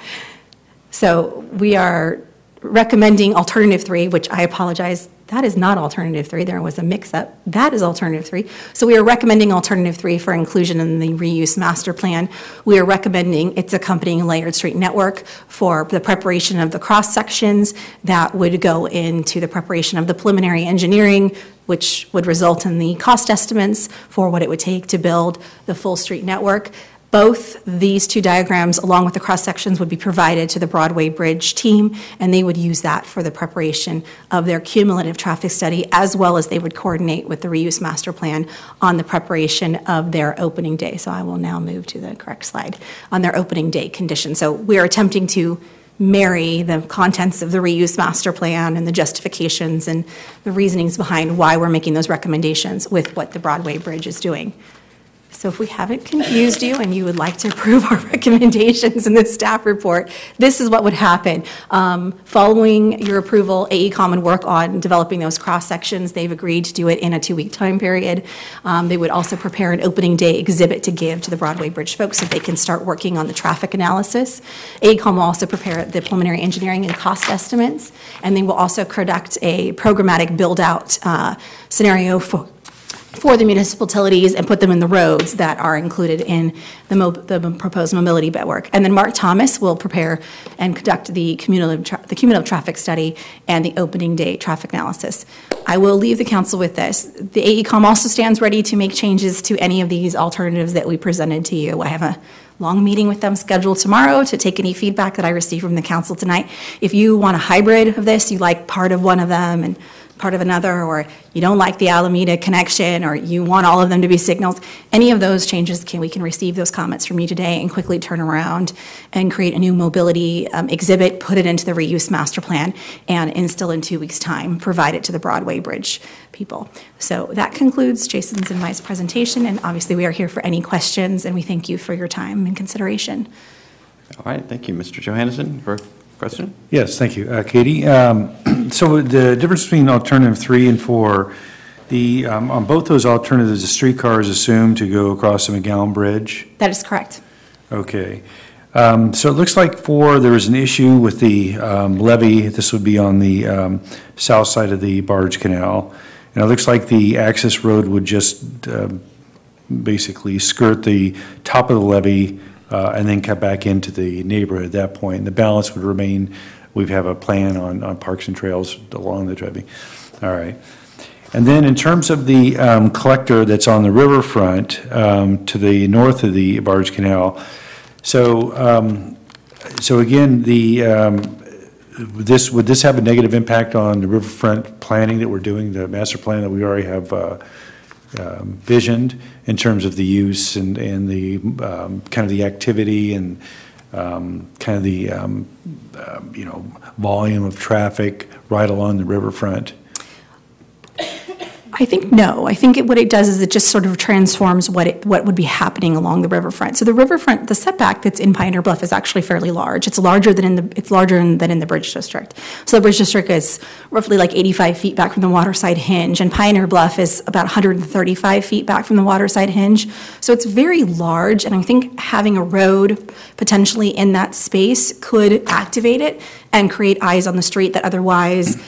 So we are recommending alternative 3, which I apologize, that is not alternative 3. There was a mix-up. That is alternative 3. So we are recommending alternative 3 for inclusion in the reuse master plan. We are recommending its accompanying layered street network for the preparation of the cross sections that would go into the preparation of the preliminary engineering, which would result in the cost estimates for what it would take to build the full street network. Both these two diagrams, along with the cross-sections, would be provided to the Broadway Bridge team, and they would use that for the preparation of their cumulative traffic study, as well as they would coordinate with the reuse master plan on the preparation of their opening day. So I will now move to the correct slide on their opening day conditions. So we are attempting to marry the contents of the reuse master plan and the justifications and the reasonings behind why we're making those recommendations with what the Broadway Bridge is doing. So if we haven't confused you and you would like to approve our recommendations in the staff report, this is what would happen. Following your approval, AECom would work on developing those cross-sections. They've agreed to do it in a 2-week time period. They would also prepare an opening day exhibit to give to the Broadway Bridge folks so they can start working on the traffic analysis. AECom will also prepare the preliminary engineering and cost estimates, and they will also conduct a programmatic build-out scenario for the municipal utilities and put them in the roads that are included in the proposed mobility network. And then Mark Thomas will prepare and conduct the cumulative traffic study and the opening day traffic analysis. I will leave the council with this. The AECom also stands ready to make changes to any of these alternatives that we presented to you. I have a long meeting with them scheduled tomorrow to take any feedback that I receive from the council tonight. If you want a hybrid of this, you like part of one of them and part of another, or you don't like the Alameda connection, or you want all of them to be signals, any of those changes, we can receive those comments from you today and quickly turn around and create a new mobility exhibit, put it into the reuse master plan, and instill in 2 weeks' time, provide it to the Broadway Bridge people. So that concludes Jason's and my presentation, and obviously we are here for any questions, and we thank you for your time and consideration. All right, thank you. Mr. Johannesson, for a question? Yes, thank you. Katie, so the difference between alternative 3 and 4, on both those alternatives, the streetcar is assumed to go across the McGowan Bridge? That is correct. Okay. So it looks like 4, there was an issue with the levee. This would be on the south side of the barge canal. And it looks like the access road would just basically skirt the top of the levee and then cut back into the neighborhood at that point. And the balance would remain we have a plan on parks and trails along the driving. All right. And then in terms of the collector that's on the riverfront to the north of the barge canal, so again, would this have a negative impact on the riverfront planning that we're doing, the master plan that we already have visioned in terms of the use and the kind of the activity and kind of the volume of traffic right along the riverfront? I think no. I think what it does is it just sort of transforms what would be happening along the riverfront. So the riverfront, the setback that's in Pioneer Bluff is actually fairly large. It's larger than in the Bridge District. So the Bridge District is roughly like 85 feet back from the waterside hinge, and Pioneer Bluff is about 135 feet back from the waterside hinge. So it's very large, and I think having a road potentially in that space could activate it and create eyes on the street that otherwise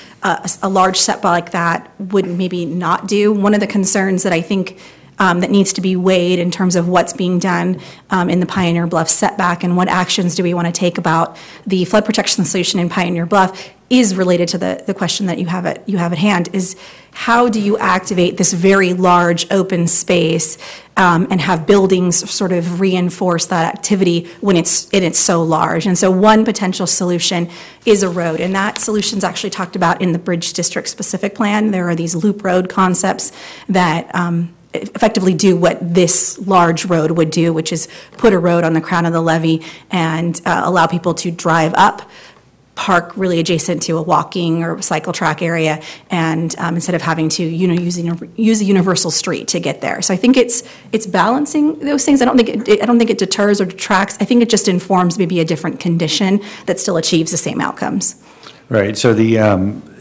a large setback like that would maybe not do. One of the concerns that I think that needs to be weighed in terms of what's being done in the Pioneer Bluff setback and what actions do we want to take about the flood protection solution in Pioneer Bluff is related to the question that you have at hand, is how do you activate this very large open space and have buildings sort of reinforce that activity when it's so large. And so one potential solution is a road, and that solution's actually talked about in the Bridge District specific plan. There are these loop road concepts that effectively do what this large road would do, which is put a road on the crown of the levee and allow people to drive up, park really adjacent to a walking or cycle track area, and instead of having to use a universal street to get there. So I think it's balancing those things. I don't think it deters or detracts. I think it just informs maybe a different condition that still achieves the same outcomes. Right. So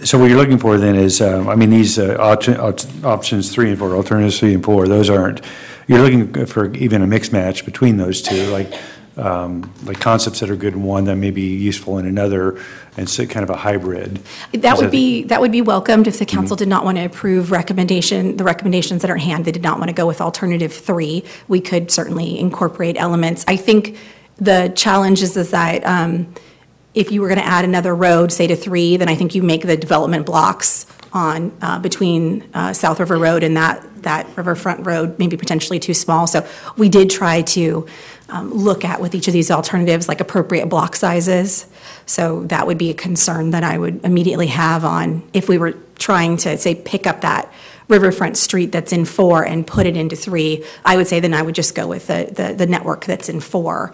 so what you're looking for then is these options 3 and 4, alternatives 3 and 4. Those aren't. You're looking for even a mixed match between those two, like concepts that are good in one that may be useful in another, and so kind of a hybrid. That would be welcomed if the council did not want to approve the recommendations that are at hand. They did not want to go with alternative 3. We could certainly incorporate elements. I think the challenge is that if you were going to add another road, say to 3, then I think you make the development blocks on between South River Road and that riverfront road maybe potentially too small. So we did try to look at with each of these alternatives like appropriate block sizes. So that would be a concern that I would immediately have on if we were trying to, say, pick up that riverfront street that's in 4 and put it into 3. I would say then I would just go with the network that's in 4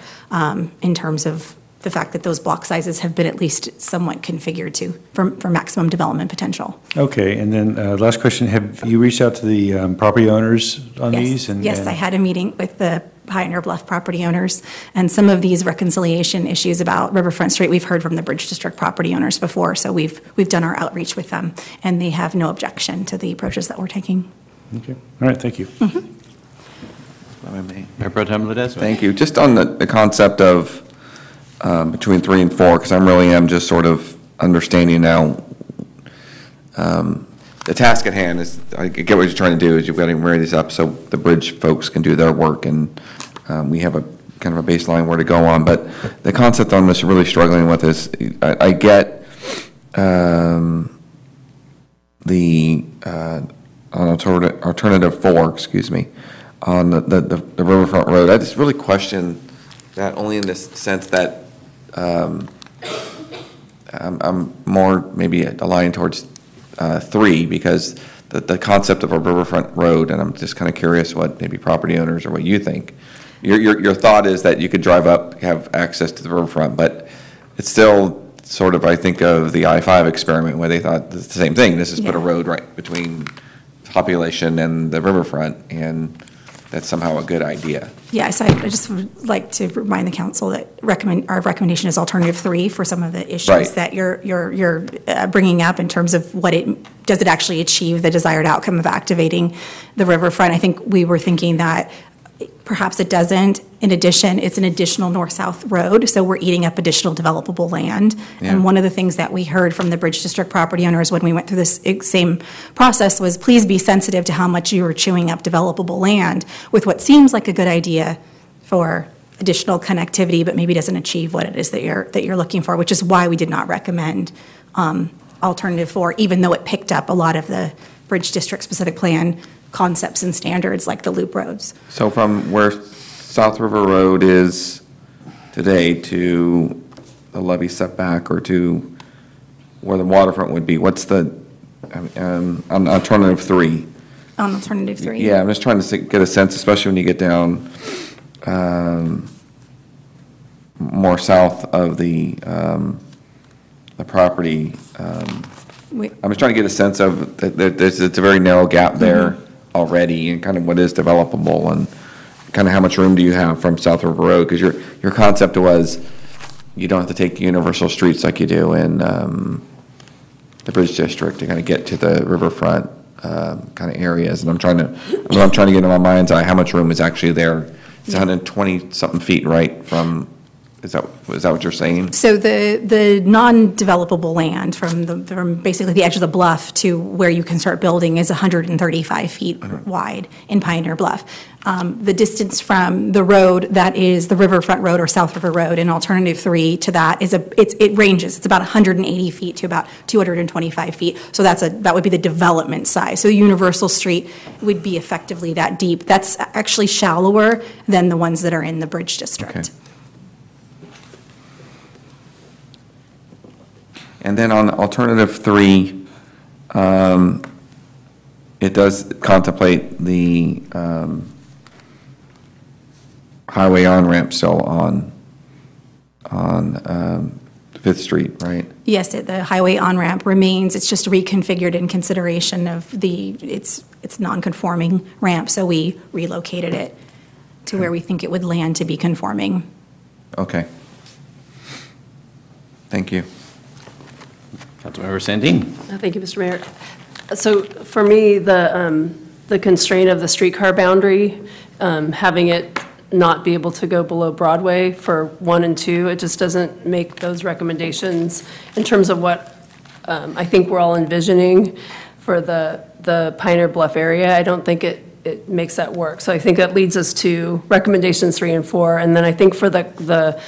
in terms of the fact that those block sizes have been at least somewhat configured for maximum development potential. Okay, and then last question, have you reached out to the property owners on these? Yes, I had a meeting with the Pioneer Bluff property owners, and some of these reconciliation issues about Riverfront Street, we've heard from the Bridge District property owners before, so we've done our outreach with them, and they have no objection to the approaches that we're taking. Okay, all right, thank you. Mayor Pro Tem Ledesma. Thank you. Just on the concept of between 3 and 4, because I really am just sort of understanding now. The task at hand is, I get what you're trying to do, is you've got to marry this up so the bridge folks can do their work, and we have a kind of a baseline where to go on. But the concept I'm just really struggling with is, I get the on alternative 4, excuse me, on the riverfront road. I just really question that, only in this sense that I'm more maybe aligned towards 3, because the concept of a riverfront road, and I'm just kind of curious what maybe property owners or what you think. Your thought is that you could drive up, have access to the riverfront, but it's still sort of, I think of the I-5 experiment where they thought the same thing. This is put a road right between population and the riverfront, and that's somehow a good idea. Yeah, so I just would like to remind the council that our recommendation is alternative 3 for some of the issues that you're bringing up in terms of does it actually achieve the desired outcome of activating the riverfront. I think we were thinking that perhaps it doesn't. In addition, it's an additional north-south road, so we're eating up additional developable land. Yeah. And one of the things that we heard from the Bridge District property owners when we went through this same process was, please be sensitive to how much you are chewing up developable land with what seems like a good idea for additional connectivity, but maybe doesn't achieve what it is that you're looking for, which is why we did not recommend alternative 4, even though it picked up a lot of the Bridge District specific plan concepts and standards like the loop roads. So from where South River Road is today to the levee setback or to where the waterfront would be, what's the, on alternative 3? On alternative 3? Yeah, I'm just trying to get a sense, especially when you get down more south of the property. I'm just trying to get a sense of, it's a very narrow gap there already, and kind of what is developable, and kind of how much room do you have from South River Road? Because your concept was you don't have to take universal streets like you do in the Bridge District to kind of get to the riverfront kind of areas. And I'm trying to get in my mind's eye how much room is actually there. It's 120-something feet, right, from, is that what you're saying? So the non-developable land from basically the edge of the bluff to where you can start building is 135 feet wide in Pioneer Bluff. The distance from the road that is the Riverfront Road or South River Road in alternative 3 to that is it ranges. It's about 180 feet to about 225 feet. So that would be the development size. So Universal Street would be effectively that deep. That's actually shallower than the ones that are in the Bridge District. Okay. And then on alternative 3, it does contemplate the highway on-ramp still on 5th Street, right? Yes, the highway on-ramp remains. It's just reconfigured in consideration of its non-conforming ramp, so we relocated it to where we think it would land to be conforming. Okay. Thank you. Councilmember Sandin. Thank you, Mr. Mayor. So for me, the constraint of the streetcar boundary, having it not be able to go below Broadway for 1 and 2, it just doesn't make those recommendations in terms of what I think we're all envisioning for the Pioneer Bluff area. I don't think it makes that work. So I think that leads us to recommendations 3 and 4. And then I think for the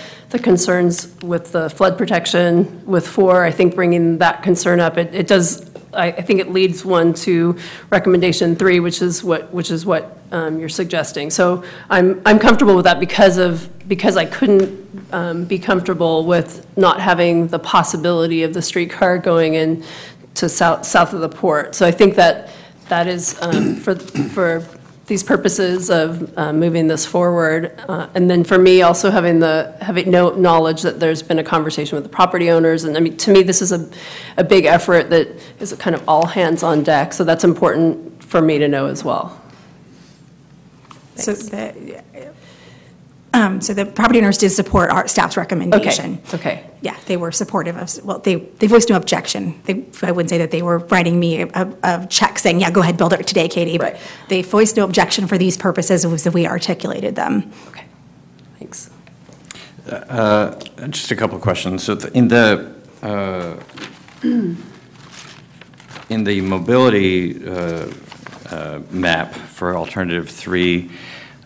concerns with the flood protection with 4, I think bringing that concern up, it does, I think it leads one to recommendation 3, which is what you're suggesting. So I'm comfortable with that because I couldn't be comfortable with not having the possibility of the streetcar going in to south of the port. So I think that is for these purposes of moving this forward. And then for me, also having knowledge that there's been a conversation with the property owners. And I mean, to me, this is a big effort that is kind of all hands on deck. So that's important for me to know as well. So the property owners did support our staff's recommendation. Okay. Yeah, they were supportive of, well, they voiced no objection. I wouldn't say that they were writing me a check saying, yeah, go ahead, build it today, Katie. Right. But they voiced no objection for these purposes as we articulated them. Okay, thanks. Just a couple of questions. So in the mobility map for alternative 3,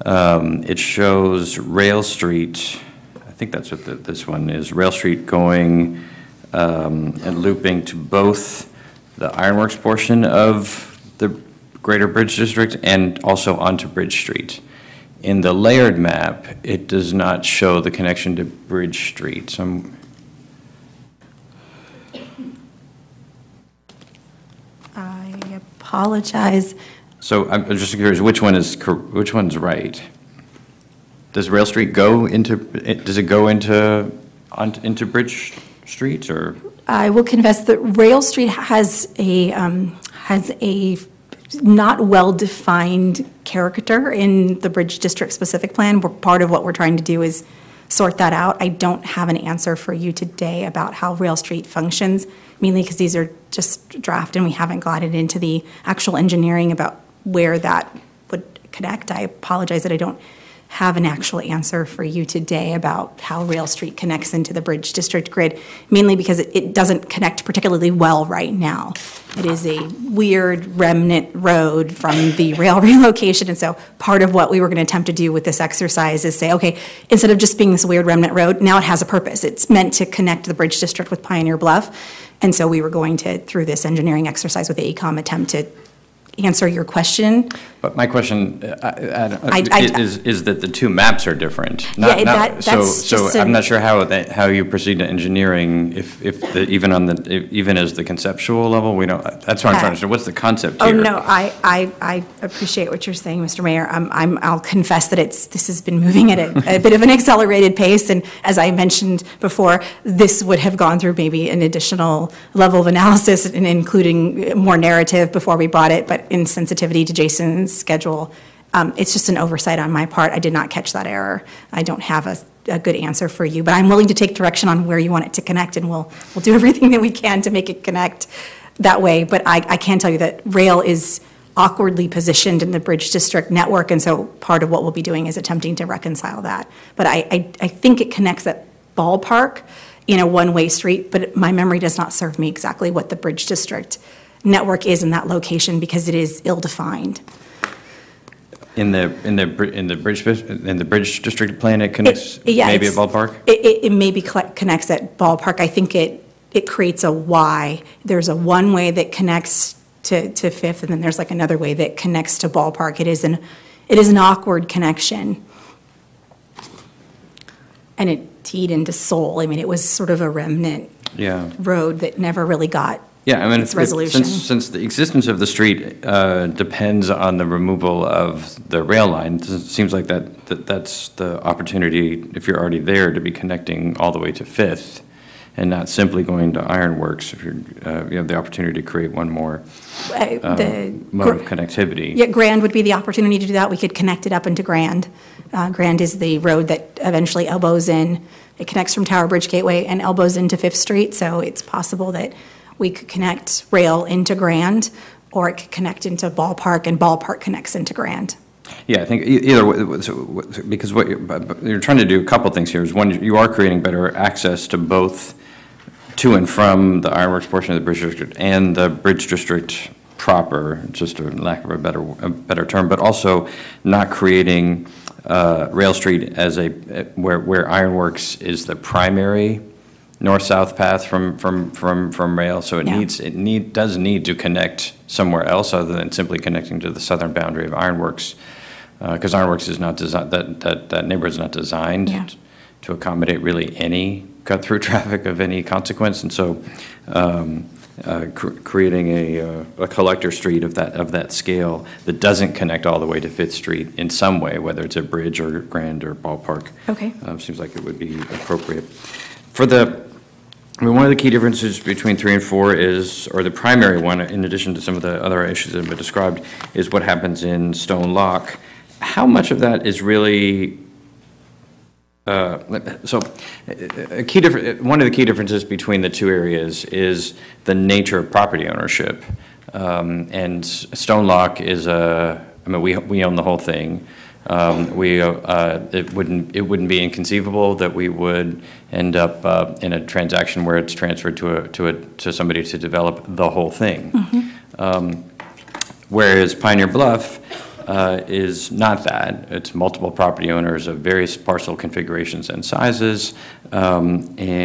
it shows Rail Street, I think that's what this one is, Rail Street going and looping to both the Ironworks portion of the Greater Bridge District and also onto Bridge Street. In the layered map, it does not show the connection to Bridge Street. So I apologize. So I'm just curious, which one's right? Does Rail Street go into Bridge Street, or? I will confess that Rail Street has a not well-defined character in the Bridge District specific plan. Part of what we're trying to do is sort that out. I don't have an answer for you today about how Rail Street functions, mainly because these are just draft and we haven't gotten into the actual engineering about where that would connect. I apologize that I don't have an actual answer for you today about how Rail Street connects into the Bridge District grid, mainly because it doesn't connect particularly well right now. It is a weird remnant road from the rail relocation, and so part of what we were going to attempt to do with this exercise is say, okay, instead of just being this weird remnant road, now it has a purpose. It's meant to connect the Bridge District with Pioneer Bluff, and so we were going to, through this engineering exercise with AECOM, attempt to answer your question. But my question is that the two maps are different. So I'm not sure how you proceed to engineering if even as the conceptual level, we don't, that's what I'm trying to understand. What's the concept here? Oh, no, I appreciate what you're saying, Mr. Mayor. I'll confess that this has been moving at a bit of an accelerated pace, and as I mentioned before, this would have gone through maybe an additional level of analysis and including more narrative before we brought it, but in sensitivity to Jason's schedule, it's just an oversight on my part. I did not catch that error. I don't have a good answer for you, but I'm willing to take direction on where you want it to connect, and we'll do everything that we can to make it connect that way. But I can tell you that rail is awkwardly positioned in the Bridge District network, and so part of what we'll be doing is attempting to reconcile that. But I think it connects at Ballpark in a one-way street, but my memory does not serve me exactly what the Bridge District network is in that location because it is ill-defined. In the Bridge District plan, it connects maybe at Ballpark? It maybe connects at Ballpark. I think it creates a Y. There's a one-way that connects to Fifth, and then there's like another way that connects to Ballpark. It is an awkward connection. And it teed into Seoul. I mean, it was sort of a remnant road that never really got its resolution. Since the existence of the street depends on the removal of the rail line, it seems like that's the opportunity, if you're already there, to be connecting all the way to Fifth and not simply going to Ironworks. If you have the opportunity to create one more mode of connectivity. Yeah, Grand would be the opportunity to do that. We could connect it up into Grand. Grand is the road that eventually elbows in. It connects from Tower Bridge Gateway and elbows into Fifth Street, so it's possible that we could connect rail into Grand, or it could connect into Ballpark, and Ballpark connects into Grand. Yeah, I think either way, because what you're trying to do, a couple things here is, one, you are creating better access to both to and from the Ironworks portion of the Bridge District and the Bridge District proper, just a lack of a better term, but also not creating Rail Street as where Ironworks is the primary north-south path from rail, so it does need to connect somewhere else other than simply connecting to the southern boundary of Ironworks, because Ironworks is not designed, that neighborhood is not designed to accommodate really any cut-through traffic of any consequence, and so creating a collector street of that scale that doesn't connect all the way to Fifth Street in some way, whether it's a bridge or Grand or Ballpark, seems like it would be appropriate. One of the key differences between 3 and 4 is, or the primary one, in addition to some of the other issues that have been described, is what happens in Stone Lock. How much of that is really, one of the key differences between the two areas is the nature of property ownership. And Stone Lock is we own the whole thing. It wouldn't be inconceivable that we would end up in a transaction where it's transferred to somebody to develop the whole thing. Whereas Pioneer Bluff is not that. It's multiple property owners of various parcel configurations and sizes, and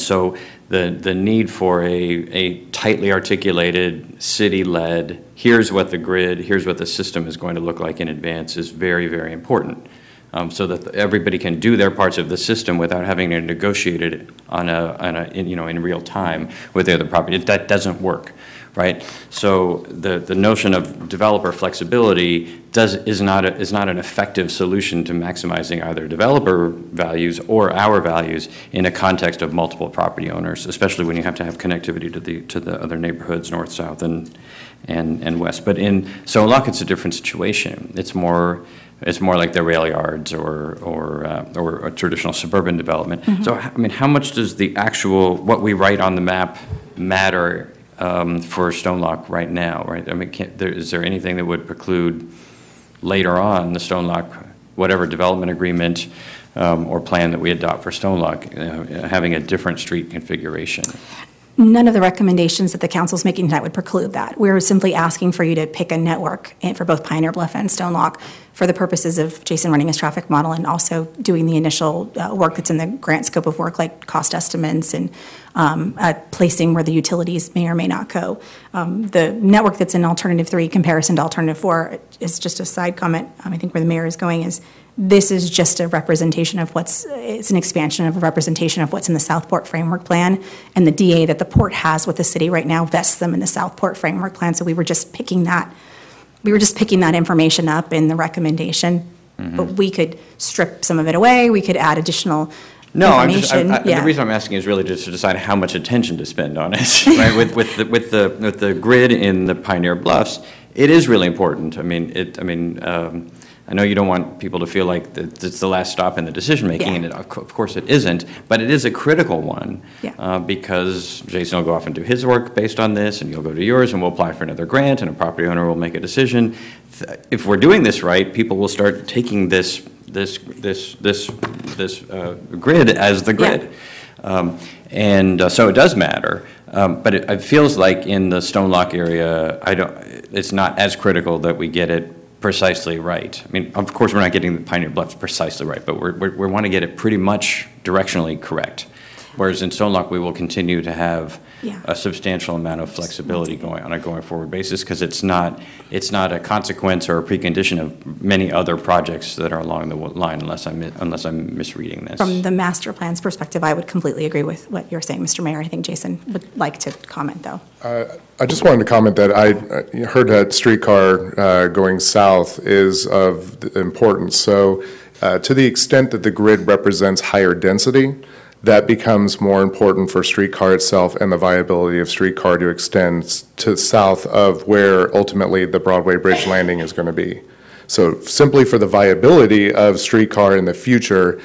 so the need for a tightly articulated, city-led, here's what the grid, here's what the system is going to look like in advance is very, very important. So that everybody can do their parts of the system without having to negotiate it in real time with the other property. That doesn't work, right? So the notion of developer flexibility is not an effective solution to maximizing either developer values or our values in a context of multiple property owners, especially when you have to have connectivity to the other neighborhoods, north, south, and west. But in Stone Lock, it's a different situation. It's more like the rail yards or a traditional suburban development. So, I mean, how much does the actual, what we write on the map matter for Stone Lock right now, right? I mean, is there anything that would preclude later on the Stone Lock, whatever development agreement or plan that we adopt for Stone Lock, having a different street configuration? none of the recommendations that the council's making tonight would preclude that. We're simply asking for you to pick a network for both Pioneer Bluff and Stone Lock for the purposes of Jason running his traffic model and also doing the initial work that's in the grant scope of work, like cost estimates and placing where the utilities may or may not go. The network that's in Alternative 3 comparison to Alternative 4 is just a side comment. I think where the mayor is going is this is just a representation of it's an expansion of a representation of what's in the Southport Framework Plan, and the DA that the port has with the city right now vests them in the Southport Framework Plan, so we were just picking that information up in the recommendation, but we could strip some of it away, we could add additional information. The reason I'm asking is really just to decide how much attention to spend on it, right? with the grid in the Pioneer Bluffs, it is really important. I know you don't want people to feel like it's the last stop in the decision-making, and of course it isn't, but it is a critical one because Jason will go off and do his work based on this, and you'll go to yours, and we'll apply for another grant, and a property owner will make a decision. If we're doing this right, people will start taking this grid as the grid. So it does matter, but it feels like in the Stone Lock area, it's not as critical that we get it precisely right. Of course, we're not getting the Pioneer Bluffs precisely right, but we want to get it pretty much directionally correct. Whereas in Stone Lock, we will continue to have a substantial amount of flexibility on a going forward basis because it's not a consequence or a precondition of many other projects that are along the line, unless I'm misreading this. From the master plan's perspective, I would completely agree with what you're saying, Mr. Mayor. I think Jason would like to comment, though. I just wanted to comment that I heard that streetcar going south is of importance. So to the extent that the grid represents higher density, that becomes more important for streetcar itself and the viability of streetcar to extend to south of where ultimately the Broadway Bridge landing is going to be. So simply for the viability of streetcar in the future,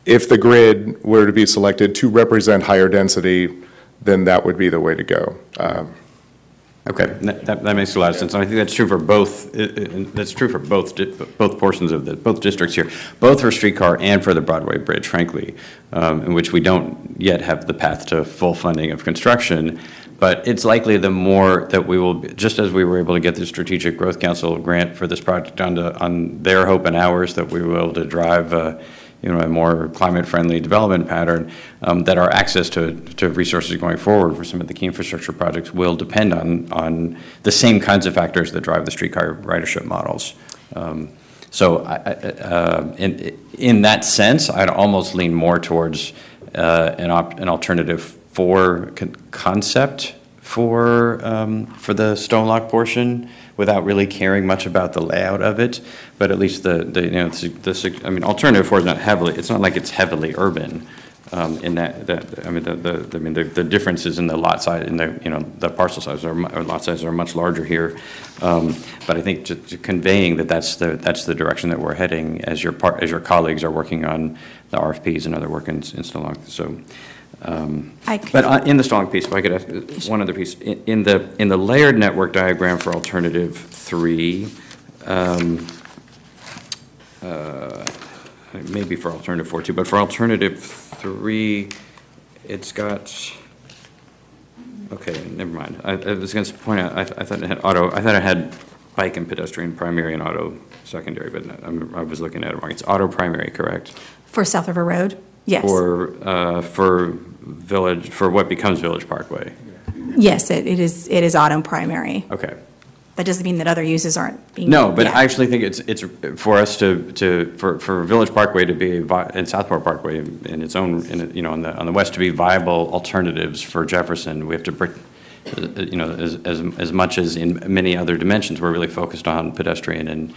if the grid were to be selected to represent higher density, then that would be the way to go. Okay, that makes a lot of sense. And I think that's true for both. That's true for both portions of both districts here, both for streetcar and for the Broadway Bridge, frankly, in which we don't yet have the path to full funding of construction. But it's likely the more that we will, just as we were able to get the Strategic Growth Council grant for this project on their hope and ours, that we were able to drive a more climate-friendly development pattern, that our access to resources going forward for some of the key infrastructure projects will depend on the same kinds of factors that drive the streetcar ridership models. So in that sense, I'd almost lean more towards an alternative for concept for the Stone Lock portion, without really caring much about the layout of it, but at least alternative 4 is not heavily. It's not like it's heavily urban. The differences in the lot size, the parcel size or lot sizes are much larger here. But I think just conveying that's the direction that we're heading as your colleagues are working on the RFPs and other work in Stone Lock. So. But in the Stone Lock piece, if I could ask one other piece, in the layered network diagram for Alternative 3, maybe for Alternative 4 too, but for Alternative 3, it's got. Okay, never mind. I was going to point out. I thought it had auto. I thought it had bike and pedestrian primary and auto secondary, but I was looking at it wrong. It's auto primary, correct? For South River Road, yes. For what becomes Village Parkway. Yes, it is auto primary. Okay. That doesn't mean that other uses aren't being. No, but I actually think it's for us for Village Parkway to be and Southport Parkway in its own on the west to be viable alternatives for Jefferson. We have to as much as in many other dimensions, we're really focused on pedestrian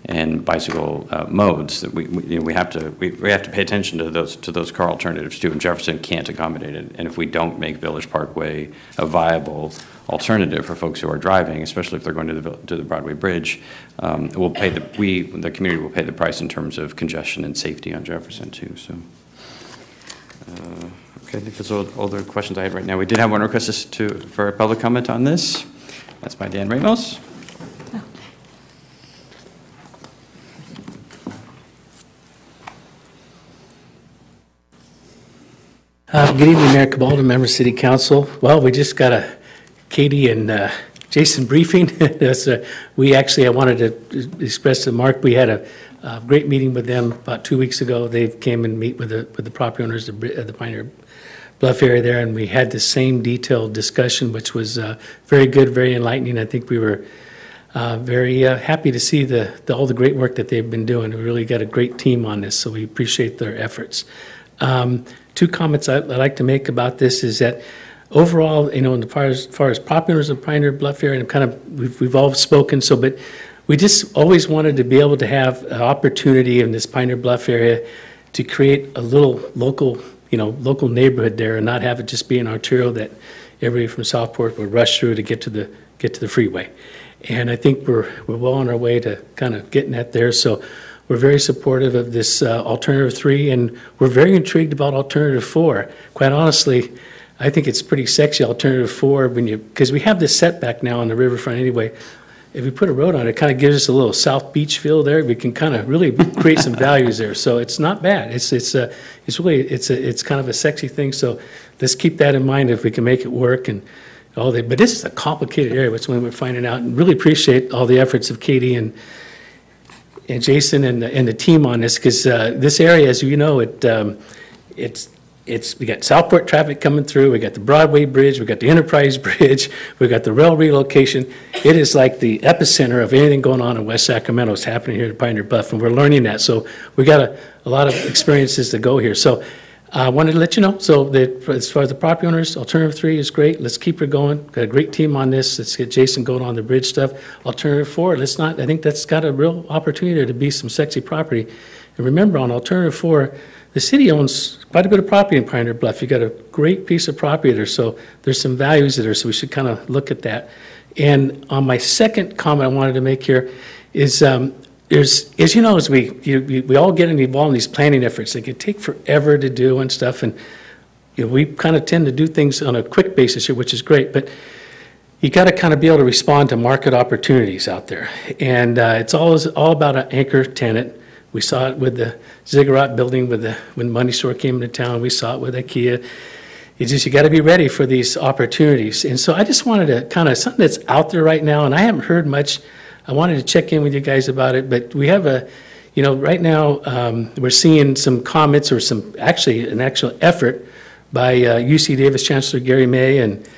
and bicycle modes. That we have to pay attention to those car alternatives too. And Jefferson can't accommodate it. And if we don't make Village Parkway a viable alternative for folks who are driving, especially if they're going to the Broadway Bridge, the community will pay the price in terms of congestion and safety on Jefferson too. So. Okay, I think those are all the questions I have right now. We did have one request for a public comment on this. That's by Dan Ramos. Good evening, Mayor Cabaldo, members of City Council. Well, we just got a Katie and Jason briefing. I wanted to express to Mark, we had a great meeting with them about 2 weeks ago. They came and meet with the property owners of the Pioneer Bluff area there, and we had the same detailed discussion, which was very good, very enlightening. I think we were very happy to see all the great work that they've been doing. We really got a great team on this, so we appreciate their efforts. Two comments I'd like to make about this is that overall, as far as property owners in Pioneer Bluff area, and we've all spoken, but we just always wanted to be able to have an opportunity in this Pioneer Bluff area to create a little local neighborhood there and not have it just be an arterial that everybody from Southport would rush through to get to the freeway. And I think we're well on our way to kind of getting that there. So we're very supportive of this alternative 3, and we're very intrigued about alternative 4. Quite honestly, I think it's pretty sexy, alternative 4, because we have this setback now on the riverfront anyway. If we put a road on it, it kind of gives us a little South Beach feel there. We can kind of really create some values there. So it's not bad. It's kind of a sexy thing. So let's keep that in mind if we can make it work and all that. But this is a complicated area, which we're finding out, and really appreciate all the efforts of Katie and Jason and the team on this, because this area, as you know, we got Southport traffic coming through, we got the Broadway Bridge, we got the Enterprise Bridge, we got the rail relocation. It is like the epicenter of anything going on in West Sacramento is happening here at Pioneer Bluff, and we're learning that. So we got a lot of experiences to go here. So I wanted to let you know, as far as the property owners, alternative 3 is great. Let's keep her going. Got a great team on this. Let's get Jason going on the bridge stuff. Alternative 4, I think that's got a real opportunity to be some sexy property. And remember, on alternative 4, the city owns quite a bit of property in Pioneer Bluff. You got a great piece of property there, so there's some values there, so we should kind of look at that. And on my second comment I wanted to make here is, as you know, as we all get involved in these planning efforts, they can take forever to do and stuff, and we kind of tend to do things on a quick basis here, which is great, but you got to kind of be able to respond to market opportunities out there. And it's all about an anchor tenant. We saw it with the Ziggurat building when Money Store came into town. We saw it with IKEA. You got to be ready for these opportunities. And so I just wanted to kind of, something that's out there right now, and I haven't heard much. I wanted to check in with you guys about it, but we have right now we're seeing some comments or an actual effort by UC Davis Chancellor Gary May and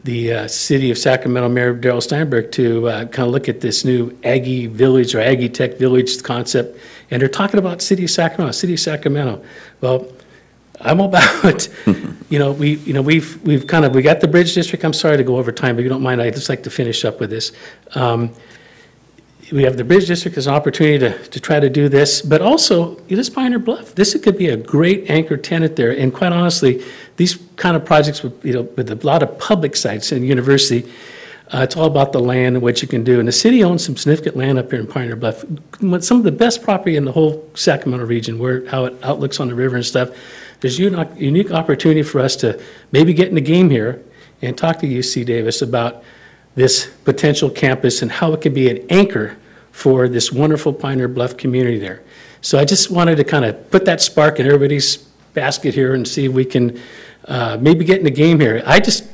the City of Sacramento Mayor Darrell Steinberg to kind of look at this new Aggie Village or Aggie Tech Village concept, and they're talking about City of Sacramento. Well, I'm about, we got the Bridge District. I'm sorry to go over time, but if you don't mind, I'd just like to finish up with this. We have the Bridge District as an opportunity to try to do this, but also this Pioneer Bluff. This could be a great anchor tenant there, and quite honestly, these kind of projects with a lot of public sites in university, it's all about the land and what you can do. And the city owns some significant land up here in Pioneer Bluff, some of the best property in the whole Sacramento region, how it outlooks on the river and stuff. There's a unique opportunity for us to maybe get in the game here and talk to UC Davis about this potential campus and how it could be an anchor for this wonderful Pioneer Bluff community there. So I just wanted to kind of put that spark in everybody's basket here and see if we can maybe get in the game here. I just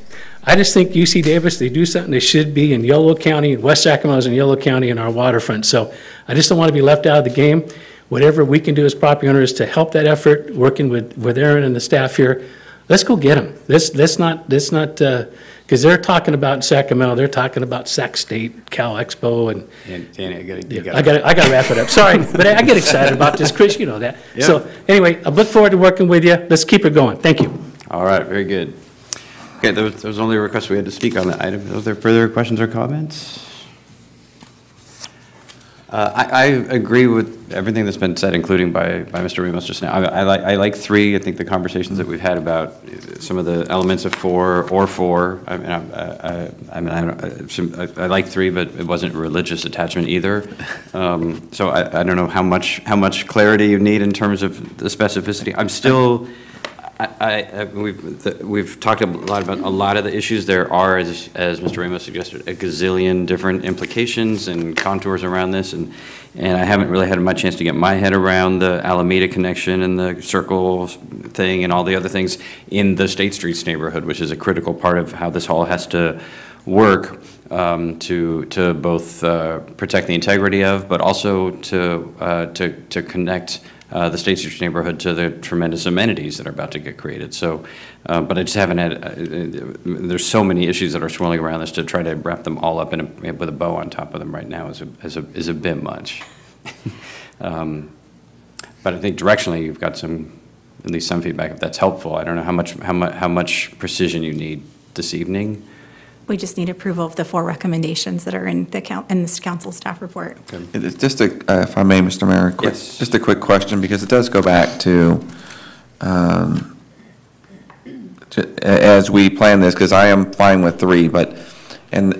think UC Davis, they do something they should be in Yolo County, West Sacramento's in Yolo County and our waterfront. So I just don't want to be left out of the game. Whatever we can do as property owners to help that effort, working with Aaron and the staff here, let's go get them. Let's not, because they're talking about in Sacramento, they're talking about Sac State, Cal Expo, and Danny, I got to wrap it up. Sorry, but I get excited about this, Chris. You know that. Yeah. So anyway, I look forward to working with you. Let's keep it going. Thank you. All right, very good. Okay, there was only a request we had to speak on that item. Are there further questions or comments? I agree with everything that's been said, including by Mr. Ramos just now. I like 3. I think the conversations that we've had about some of the elements of 4 or 4. I like 3, but it wasn't a religious attachment either. So I don't know how much clarity you need in terms of the specificity. We've talked a lot about a lot of the issues. There are, as Mr. Ramos suggested, a gazillion different implications and contours around this, and I haven't really had much chance to get my head around the Alameda connection and the circle thing and all the other things in the State Streets neighborhood, which is a critical part of how this all has to work to both protect the integrity of, but also to connect the State Street neighborhood to the tremendous amenities that are about to get created. So, but I just haven't had, there's so many issues that are swirling around this to try to wrap them all up with a bow on top of them right now is a bit much. But I think directionally you've got at least some feedback if that's helpful. I don't know how much precision you need this evening. We just need approval of the 4 recommendations that are in this council staff report. Okay. It's just if I may, Mr. Mayor, Yes. just a quick question, because it does go back to as we plan this, because I am fine with 3, but, and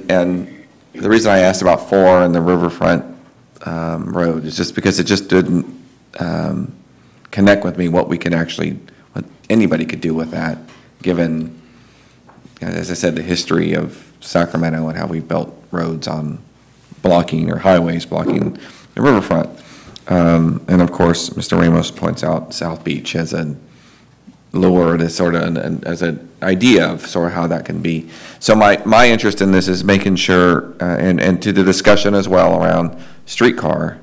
the reason I asked about 4 and the Riverfront Road is just because it just didn't connect with me what anybody could do with that, given, as I said, the history of Sacramento and how we built roads on blocking, or highways blocking the riverfront. And of course, Mr. Ramos points out South Beach as a lure, as sort of as an idea of sort of how that can be. So my interest in this is making sure, and to the discussion as well around streetcar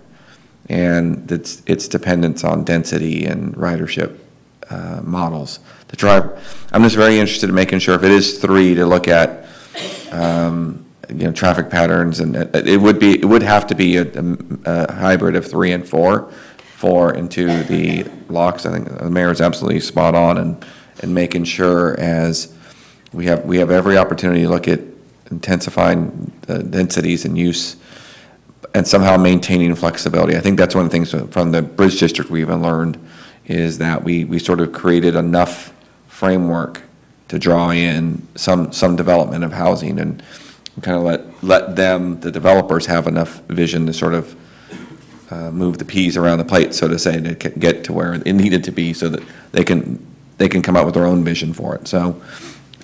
and its dependence on density and ridership models. To drive, I'm just very interested in making sure if it is 3 to look at, traffic patterns, and it would have to be a hybrid of 3 and 4 into the locks. I think the mayor is absolutely spot on and making sure as we have every opportunity to look at intensifying the densities and use and somehow maintaining flexibility. I think that's one of the things from the Bridge District we even learned is that we sort of created enough framework to draw in some development of housing and kind of let them, the developers, have enough vision to sort of move the peas around the plate, so to say, to get to where it needed to be, so that they can come up with their own vision for it. So,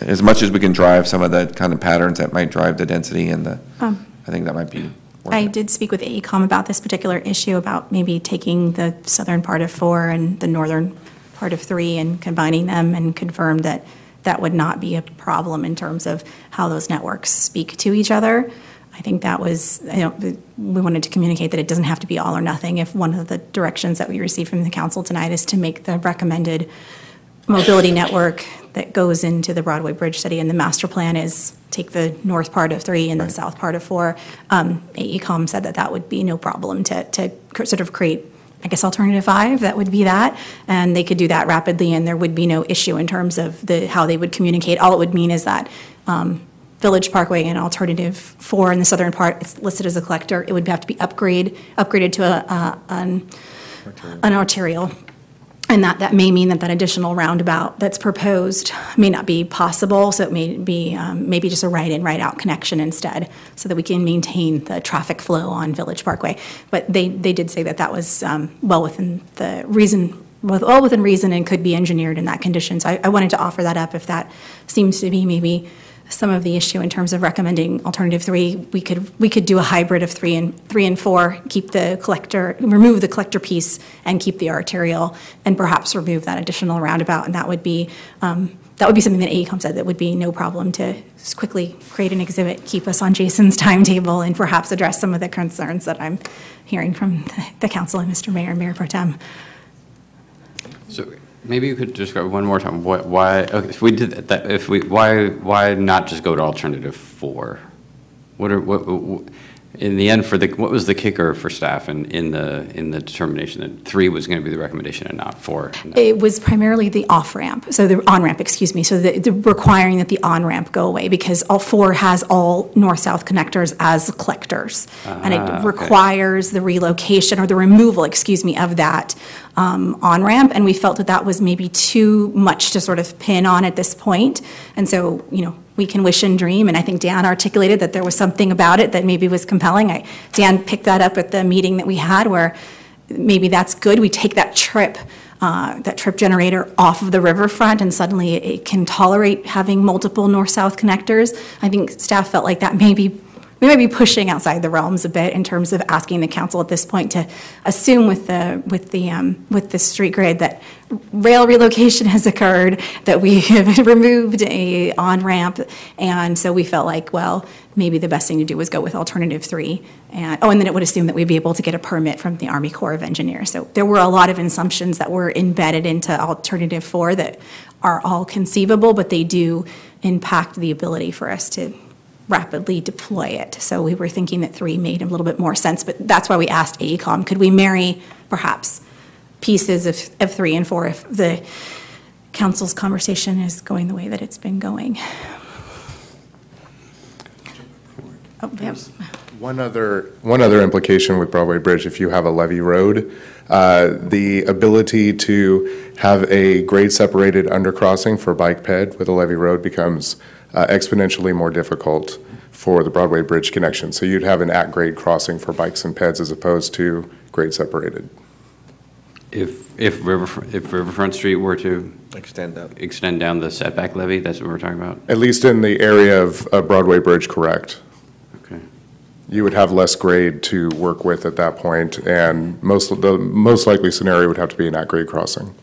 as much as we can drive some of the kind of patterns that might drive the density and I think that might be. I did speak with AECOM about this particular issue, about maybe taking the southern part of 4 and the northern part of 3 and combining them, and confirmed that that would not be a problem in terms of how those networks speak to each other. I think that was, we wanted to communicate that it doesn't have to be all or nothing. If one of the directions that we received from the council tonight is to make the recommended mobility network that goes into the Broadway Bridge study, and the master plan is take the north part of 3 and the south part of 4, AECOM said that would be no problem to sort of create, I guess, alternative 5, that would be that, and they could do that rapidly, and there would be no issue in terms of how they would communicate. All it would mean is that Village Parkway and alternative 4 in the southern part, it's listed as a collector, it would have to be upgraded to an arterial. And that may mean that additional roundabout that's proposed may not be possible, so it may be maybe just a right-in, right-out connection instead, so that we can maintain the traffic flow on Village Parkway. But they did say that was well within reason and could be engineered in that condition. So I wanted to offer that up if that seems to be maybe some of the issue in terms of recommending alternative 3. We could do a hybrid of 3 and 4, keep the collector, remove the collector piece and keep the arterial, and perhaps remove that additional roundabout, and that would be something that AECOM said that would be no problem to just quickly create an exhibit, keep us on Jason's timetable, and perhaps address some of the concerns that I'm hearing from the council and Mr. Mayor and Mayor Pro Tem. So maybe you could just go one more time. Why? Okay, if we did that, why not just go to alternative 4? In the end, what was the kicker for staff in the determination that 3 was going to be the recommendation and not 4? It was primarily the off-ramp, so the on-ramp, excuse me, so the requiring that the on-ramp go away, because all 4 has all north-south connectors as collectors, and it requires the relocation or the removal, of that on-ramp, and we felt that was maybe too much to sort of pin on at this point, and so, we can wish and dream, and I think Dan articulated that there was something about it that maybe was compelling. Dan picked that up at the meeting that we had, where maybe that's good. We take that trip that trip generator off of the riverfront, and suddenly it can tolerate having multiple north-south connectors. I think staff felt like that we might be pushing outside the realms a bit in terms of asking the council at this point to assume with the street grid that rail relocation has occurred, that we have removed a on-ramp, and so we felt like, well, maybe the best thing to do was go with alternative 3. And then it would assume that we'd be able to get a permit from the Army Corps of Engineers. So there were a lot of assumptions that were embedded into alternative 4 that are all conceivable, but they do impact the ability for us to rapidly deploy it. So we were thinking that 3 made a little bit more sense, but that's why we asked AECOM, could we marry perhaps pieces of 3 and 4 if the council's conversation is going the way that it's been going? Oh, yep. One other implication with Broadway Bridge, if you have a levee road, the ability to have a grade-separated undercrossing for bike ped with a levee road becomes exponentially more difficult for the Broadway Bridge connection. So you'd have an at-grade crossing for bikes and peds as opposed to grade-separated. If Riverfront Street were to extend down the setback levee, that's what we're talking about? At least in the area of Broadway Bridge, correct. Okay. You would have less grade to work with at that point, and the most likely scenario would have to be an at-grade crossing.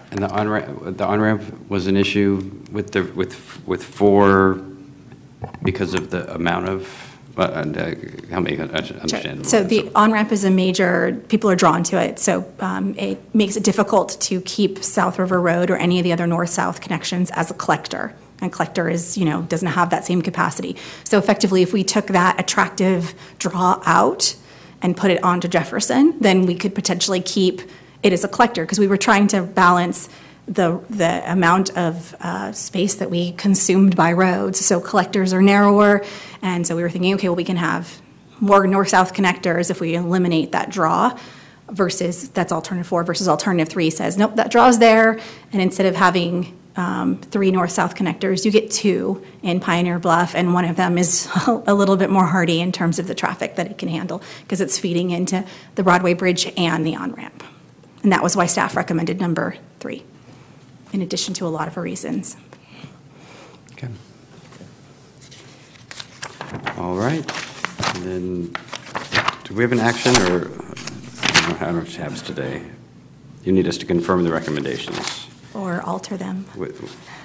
And the on-ramp was an issue with 4 because of the amount of, help me understand. So the on-ramp is a major, people are drawn to it, so it makes it difficult to keep South River Road or any of the other north-south connections as a collector. And collector is, doesn't have that same capacity. So effectively, if we took that attractive draw out and put it onto Jefferson, then we could potentially keep it as a collector, because we were trying to balance the amount of space that we consumed by roads. So collectors are narrower, and so we were thinking, okay, well, we can have more north-south connectors if we eliminate that draw, versus that's alternative 4 versus alternative 3 says, nope, that draw's there, and instead of having 3 north-south connectors, you get 2 in Pioneer Bluff, and one of them is a little bit more hardy in terms of the traffic that it can handle, because it's feeding into the Broadway Bridge and the on-ramp. And that was why staff recommended number 3, in addition to a lot of reasons. Okay. All right. And then, do we have an action, or I don't have tabs today? You need us to confirm the recommendations. Or alter them. With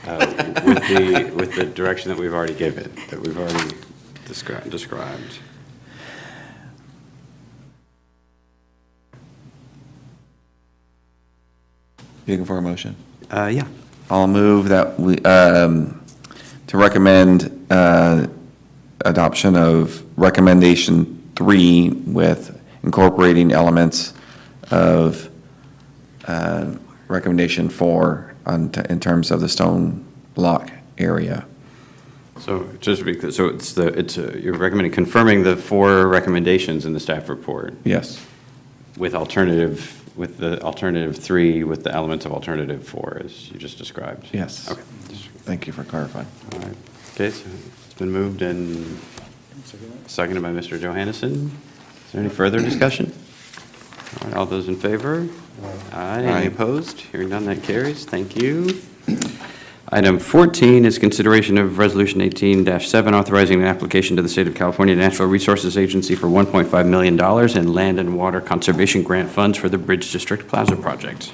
the direction that we've already given, that we've already described. You looking for a motion? Yeah. I'll move that we, to recommend adoption of recommendation 3 with incorporating elements of recommendation 4 in terms of the stone block area. So just to be clear, so you're recommending confirming the 4 recommendations in the staff report? Yes. With the alternative 3 with the elements of alternative 4 as you just described? Yes. Okay. Thank you for clarifying. All right. Okay, so it's been moved and seconded by Mr. Johannesson. Is there any further discussion? All right, all those in favor? Aye. Any opposed? Hearing none, that carries. Thank you. Item 14 is consideration of Resolution 18-7, authorizing an application to the State of California Natural Resources Agency for $1.5 million in land and water conservation grant funds for the Bridge District Plaza project.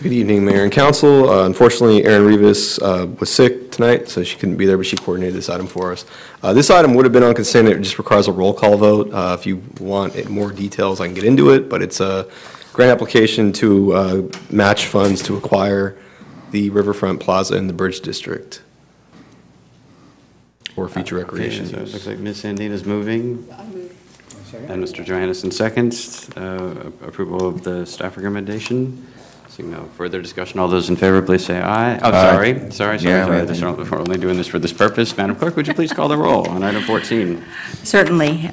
Good evening, Mayor and Council. Unfortunately, Erin Rivas was sick tonight, so she couldn't be there, but she coordinated this item for us. This item would have been on consent. It just requires a roll call vote. If you want more details, I can get into it, but it's a grant application to match funds to acquire the Riverfront Plaza in the Bridge District or future recreation. Okay, so it looks like Ms. Sandine is moving. And Mr. Johannesson seconds. Approval of the staff recommendation. Seeing no further discussion, all those in favor, please say aye. Oh, sorry. We're only doing this for this purpose. Madam Clerk, would you please call the roll on item 14? Certainly.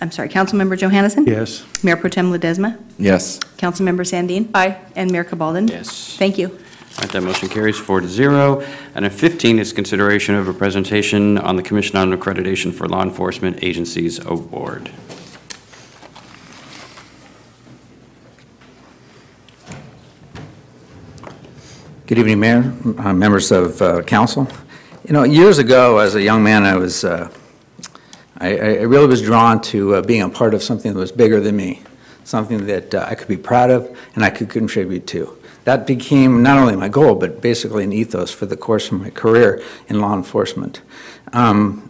I'm sorry, Councilmember Johannesson? Yes. Mayor Pro Tem Ledesma? Yes. Councilmember Sandine? Aye. And Mayor Cabaldon? Yes. Thank you. All right, that motion carries 4-0. Item 15 is consideration of a presentation on the Commission on Accreditation for Law Enforcement Agencies Award. Good evening, Mayor, members of council. You know, years ago, as a young man, I really was drawn to being a part of something that was bigger than me, something that I could be proud of and I could contribute to. That became not only my goal, but basically an ethos for the course of my career in law enforcement.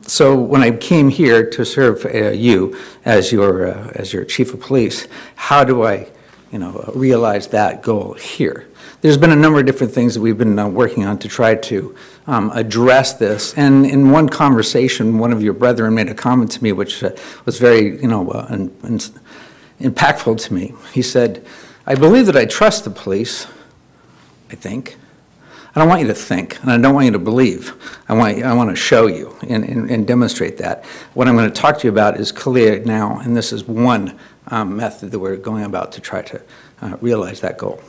So when I came here to serve you as your chief of police, how do I, realize that goal here? There's been a number of different things that we've been working on to try to address this. And in one conversation, one of your brethren made a comment to me which was very, impactful to me. He said, "I believe that I trust the police, I think. I don't want you to think, and I don't want you to believe. I want to show you and demonstrate that. What I'm going to talk to you about is CALEA now, and this is one method that we're going about to try to realize that goal."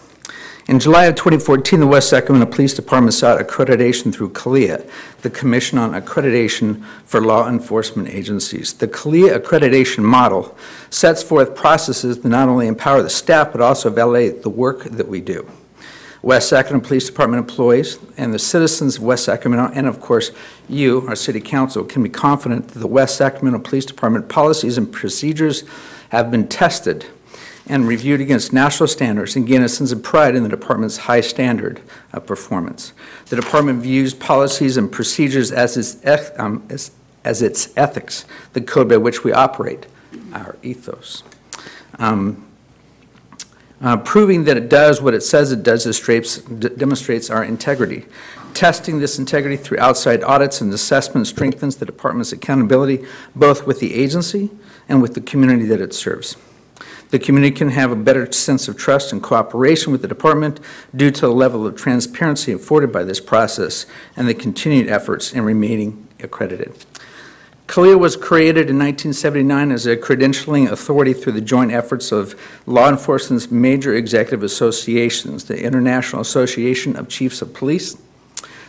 In July of 2014, the West Sacramento Police Department sought accreditation through CALEA, the Commission on Accreditation for Law Enforcement Agencies. The CALEA accreditation model sets forth processes that not only empower the staff, but also validate the work that we do. West Sacramento Police Department employees and the citizens of West Sacramento, and of course you, our City Council, can be confident that the West Sacramento Police Department policies and procedures have been tested and reviewed against national standards and gain a sense of pride in the department's high standard of performance. The department views policies and procedures as its ethics, the code by which we operate, our ethos. Proving that it does what it says it does demonstrates our integrity. Testing this integrity through outside audits and assessment strengthens the department's accountability, both with the agency and with the community that it serves. The community can have a better sense of trust and cooperation with the department due to the level of transparency afforded by this process and the continued efforts in remaining accredited. CALEA was created in 1979 as a credentialing authority through the joint efforts of law enforcement's major executive associations, the International Association of Chiefs of Police,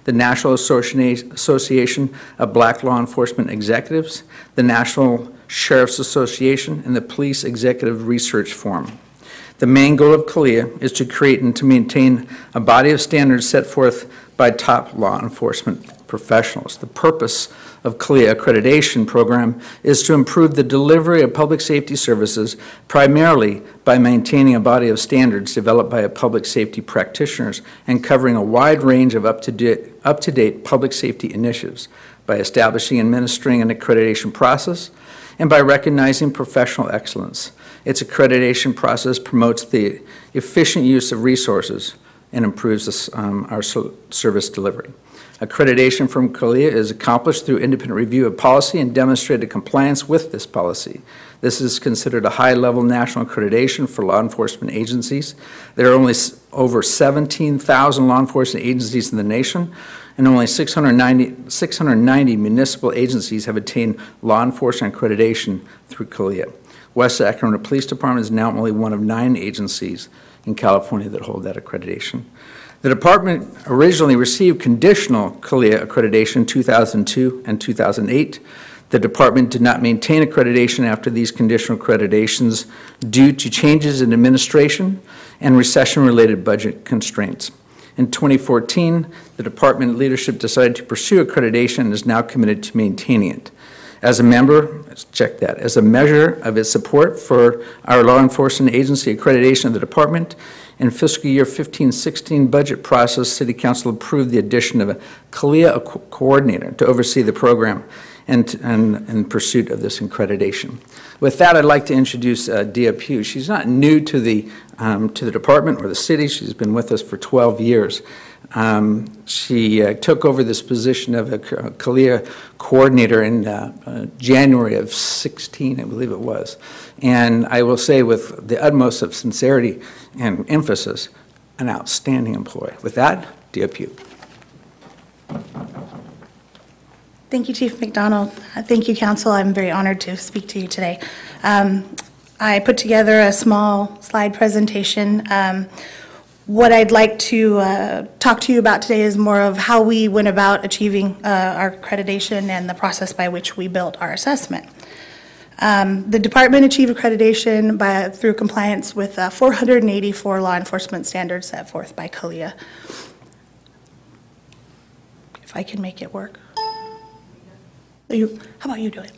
the National Association of Black Law Enforcement Executives, the National Sheriff's Association, and the Police Executive Research Forum. The main goal of CALEA is to create and to maintain a body of standards set forth by top law enforcement professionals. The purpose of CALEA accreditation program is to improve the delivery of public safety services primarily by maintaining a body of standards developed by public safety practitioners and covering a wide range of up-to-date public safety initiatives by establishing and administering an accreditation process and by recognizing professional excellence. Its accreditation process promotes the efficient use of resources and improves our service delivery. Accreditation from CALEA is accomplished through independent review of policy and demonstrated compliance with this policy. This is considered a high-level national accreditation for law enforcement agencies. There are only over 17,000 law enforcement agencies in the nation, and only 690 municipal agencies have attained law enforcement accreditation through CALEA. West Sacramento Police Department is now only one of 9 agencies in California that hold that accreditation. The department originally received conditional CALEA accreditation in 2002 and 2008. The department did not maintain accreditation after these conditional accreditations due to changes in administration and recession-related budget constraints. In 2014, the department leadership decided to pursue accreditation and is now committed to maintaining it. As a member, let's check that, as a measure of its support for our law enforcement agency accreditation of the department, in fiscal year 15-16 budget process, City Council approved the addition of a CALEA coordinator to oversee the program and in pursuit of this accreditation. With that, I'd like to introduce Dia Pugh. She's not new to the department or the city. She's been with us for 12 years. She took over this position of a CALEA coordinator in January of 16, I believe it was. And I will say with the utmost of sincerity and emphasis, an outstanding employee. With that, Dia Pugh. Thank you, Chief McDonald. Thank you, Council. I'm very honored to speak to you today. I put together a small slide presentation. What I'd like to talk to you about today is more of how we went about achieving our accreditation and the process by which we built our assessment. The department achieved accreditation through compliance with 484 law enforcement standards set forth by CALEA. If I can make it work. How about you do it?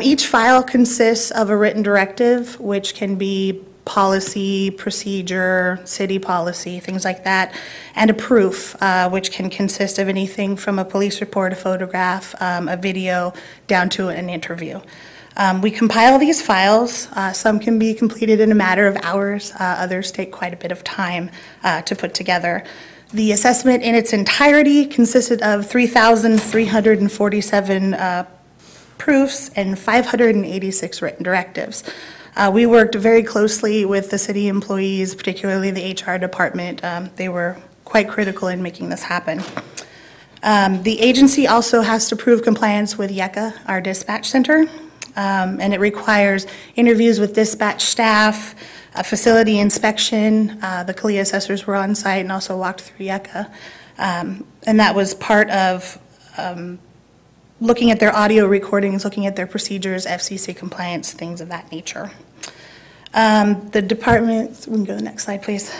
Each file consists of a written directive, which can be policy, procedure, city policy, things like that, and a proof, which can consist of anything from a police report, a photograph, a video, down to an interview. We compile these files. Some can be completed in a matter of hours. Others take quite a bit of time to put together. The assessment in its entirety consisted of 3,347 proofs and 586 written directives. We worked very closely with the city employees, particularly the HR department. They were quite critical in making this happen. The agency also has to prove compliance with YECA, our dispatch center, and it requires interviews with dispatch staff, a facility inspection. The CALEA assessors were on site and also walked through YECA. And that was part of looking at their audio recordings, looking at their procedures, FCC compliance, things of that nature. The department, we can go to the next slide, please.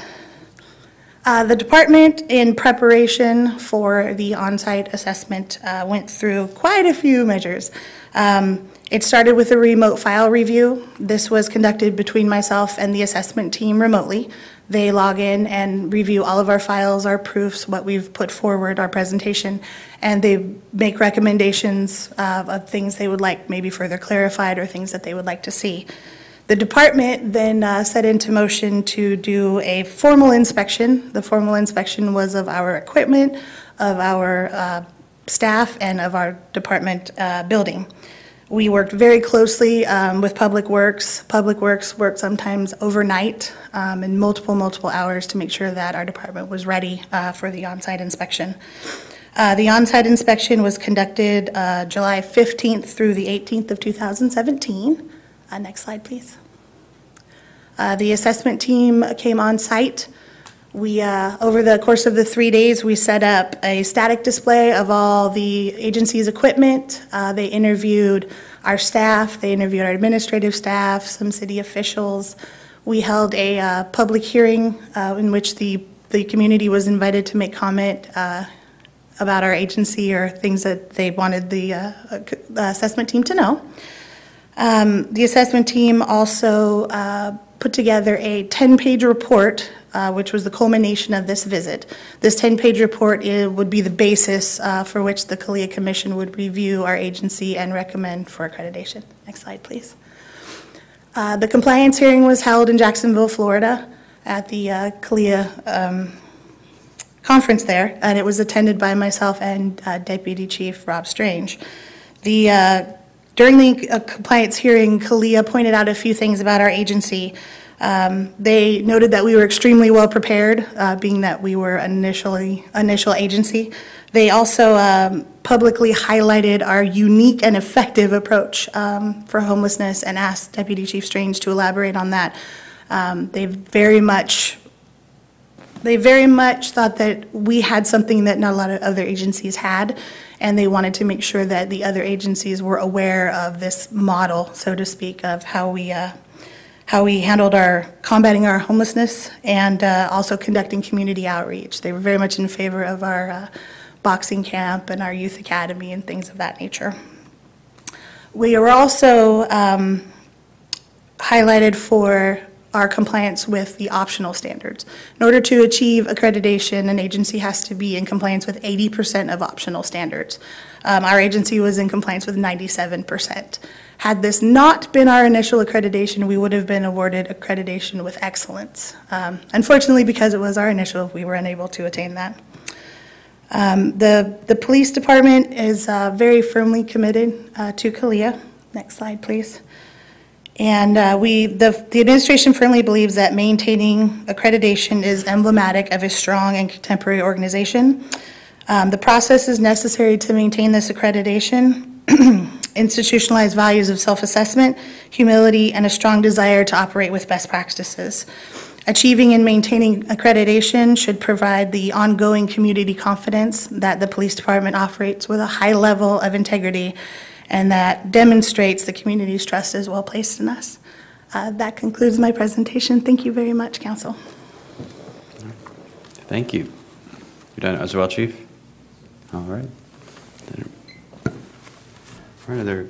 The department, in preparation for the on-site assessment, went through quite a few measures. It started with a remote file review. This was conducted between myself and the assessment team remotely. They log in and review all of our files, our proofs, what we've put forward, our presentation, and they make recommendations of things they would like maybe further clarified or things that they would like to see. The department then set into motion to do a formal inspection. The formal inspection was of our equipment, of our staff, and of our department building. We worked very closely with Public Works. Public Works worked sometimes overnight in multiple hours to make sure that our department was ready for the on-site inspection. The on-site inspection was conducted July 15th through the 18th of 2017. Next slide, please. The assessment team came on site. We, over the course of the 3 days, we set up a static display of all the agency's equipment. They interviewed our staff, they interviewed our administrative staff, some city officials. We held a public hearing in which the community was invited to make comment about our agency or things that they wanted the assessment team to know. The assessment team also put together a 10-page report, which was the culmination of this visit. This 10-page report would be the basis for which the CALEA Commission would review our agency and recommend for accreditation. Next slide, please. The compliance hearing was held in Jacksonville, Florida at the CALEA conference there, and it was attended by myself and Deputy Chief Rob Strange. During the compliance hearing, CALEA pointed out a few things about our agency. They noted that we were extremely well prepared, being that we were initial agency. They also publicly highlighted our unique and effective approach for homelessness and asked Deputy Chief Strange to elaborate on that. They very much thought that we had something that not a lot of other agencies had, and they wanted to make sure that the other agencies were aware of this model, so to speak, of how we handled combating our homelessness and also conducting community outreach. They were very much in favor of our boxing camp and our youth academy and things of that nature. We were also highlighted for our compliance with the optional standards. In order to achieve accreditation, an agency has to be in compliance with 80% of optional standards. Our agency was in compliance with 97%. Had this not been our initial accreditation, we would have been awarded accreditation with excellence. Unfortunately, because it was our initial, we were unable to attain that. The police department is very firmly committed to CALEA. Next slide, please. And the administration firmly believes that maintaining accreditation is emblematic of a strong and contemporary organization. The process is necessary to maintain this accreditation. institutionalized values of self-assessment, humility, and a strong desire to operate with best practices. Achieving and maintaining accreditation should provide the ongoing community confidence that the police department operates with a high level of integrity, and that demonstrates the community's trust is well placed in us. That concludes my presentation. Thank you very much, Council. Thank you. You done as well, Chief? All right. All right, are there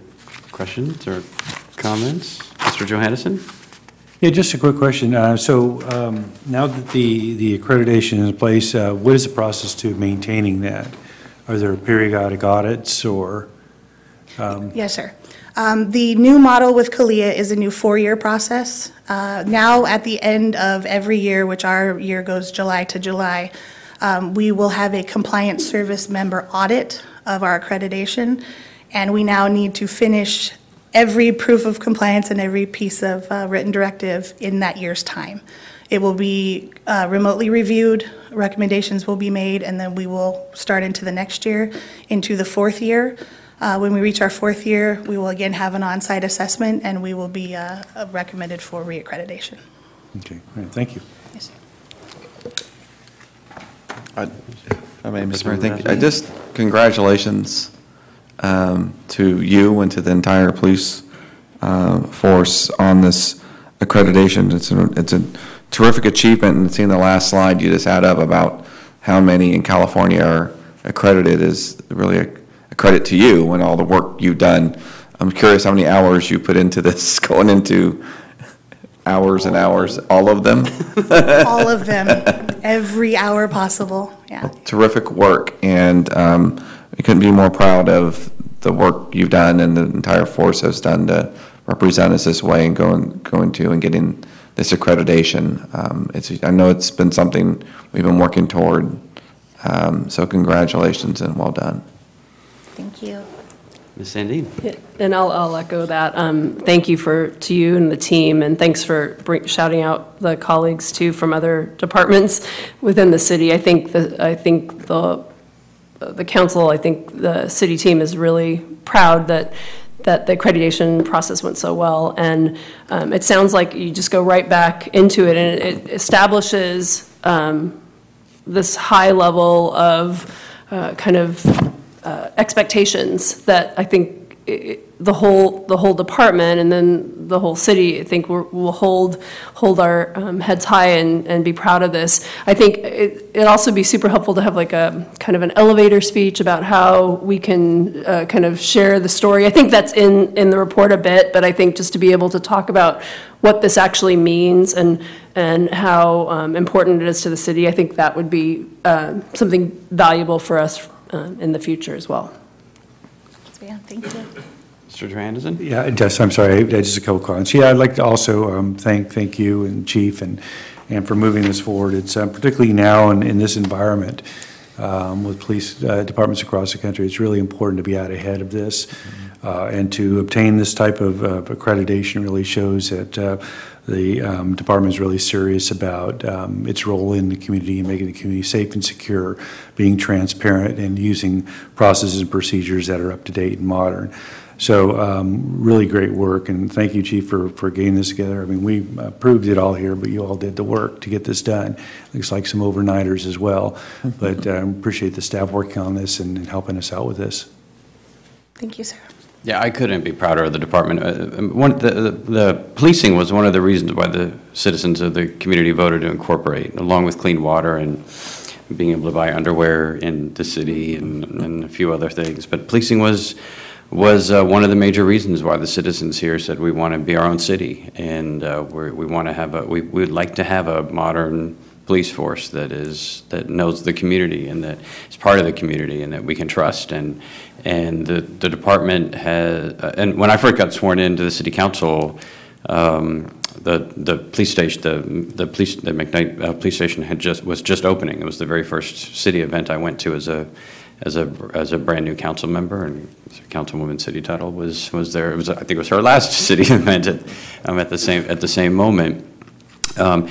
questions or comments? Mr. Johannesson? Yeah, just a quick question. So now that the accreditation is in place, what is the process to maintaining that? Are there periodic audits or? Yes, sir. The new model with CALIA is a new 4-year process. Now, at the end of every year, which our year goes July to July, we will have a compliance service member audit of our accreditation, and we now need to finish every proof of compliance and every piece of written directive in that year's time. It will be remotely reviewed, recommendations will be made, and then we will start into the next year, into the 4th year. When we reach our 4th year, we will again have an on-site assessment, and we will be recommended for reaccreditation. Okay, all right, thank you. Yes, sir. I mean, Mr. Mayor, thank you. Just congratulations to you and to the entire police force on this accreditation. It's a terrific achievement, and seeing the last slide you just had up about how many in California are accredited is really a credit to you and all the work you've done. I'm curious how many hours you put into this, going into hours and hours, all of them? All of them, every hour possible, yeah. Well, terrific work, and we couldn't be more proud of the work you've done and the entire force has done to represent us this way and going to and getting this accreditation. I know it's been something we've been working toward, so congratulations and well done. Thank you. Ms. Sandine? Yeah, and I'll echo that. Thank you to you and the team, and thanks for shouting out the colleagues too from other departments within the city. I think the council, I think the city team is really proud that the accreditation process went so well, and it sounds like you just go right back into it, and it establishes this high level of expectations that I think the whole department and then the whole city, I think will hold our heads high and be proud of this. I think it'd also be super helpful to have like a kind of an elevator speech about how we can kind of share the story. I think that's in the report a bit, but I think just to be able to talk about what this actually means and how important it is to the city, I think that would be something valuable for us in the future as well. Yeah, thank you. Mr. Johannesson? Yeah, just, I'm sorry, just a couple comments. Yeah, I'd like to also thank you and Chief and for moving this forward. It's particularly now in this environment with police departments across the country, it's really important to be out ahead of this. And to obtain this type of accreditation really shows that the department is really serious about its role in the community and making the community safe and secure, being transparent, and using processes and procedures that are up to date and modern. So really great work, and thank you, Chief, for getting this together. I mean, we approved it all here, but you all did the work to get this done. Looks like some overnighters as well, but appreciate the staff working on this and helping us out with this. Thank you, sir. Yeah, I couldn't be prouder of the department. The policing was one of the reasons why the citizens of the community voted to incorporate, along with clean water and being able to buy underwear in the city and a few other things. But policing was one of the major reasons why the citizens here said we want to be our own city, and we want to have we would like to have a modern police force that knows the community and that is part of the community and that we can trust. And the department has, and when I first got sworn into the city council, the police station, the McKnight police station was just opening. It was the very first city event I went to as a brand new council member, and Councilwoman City Tuttle was there. I think it was her last city event at the same moment. That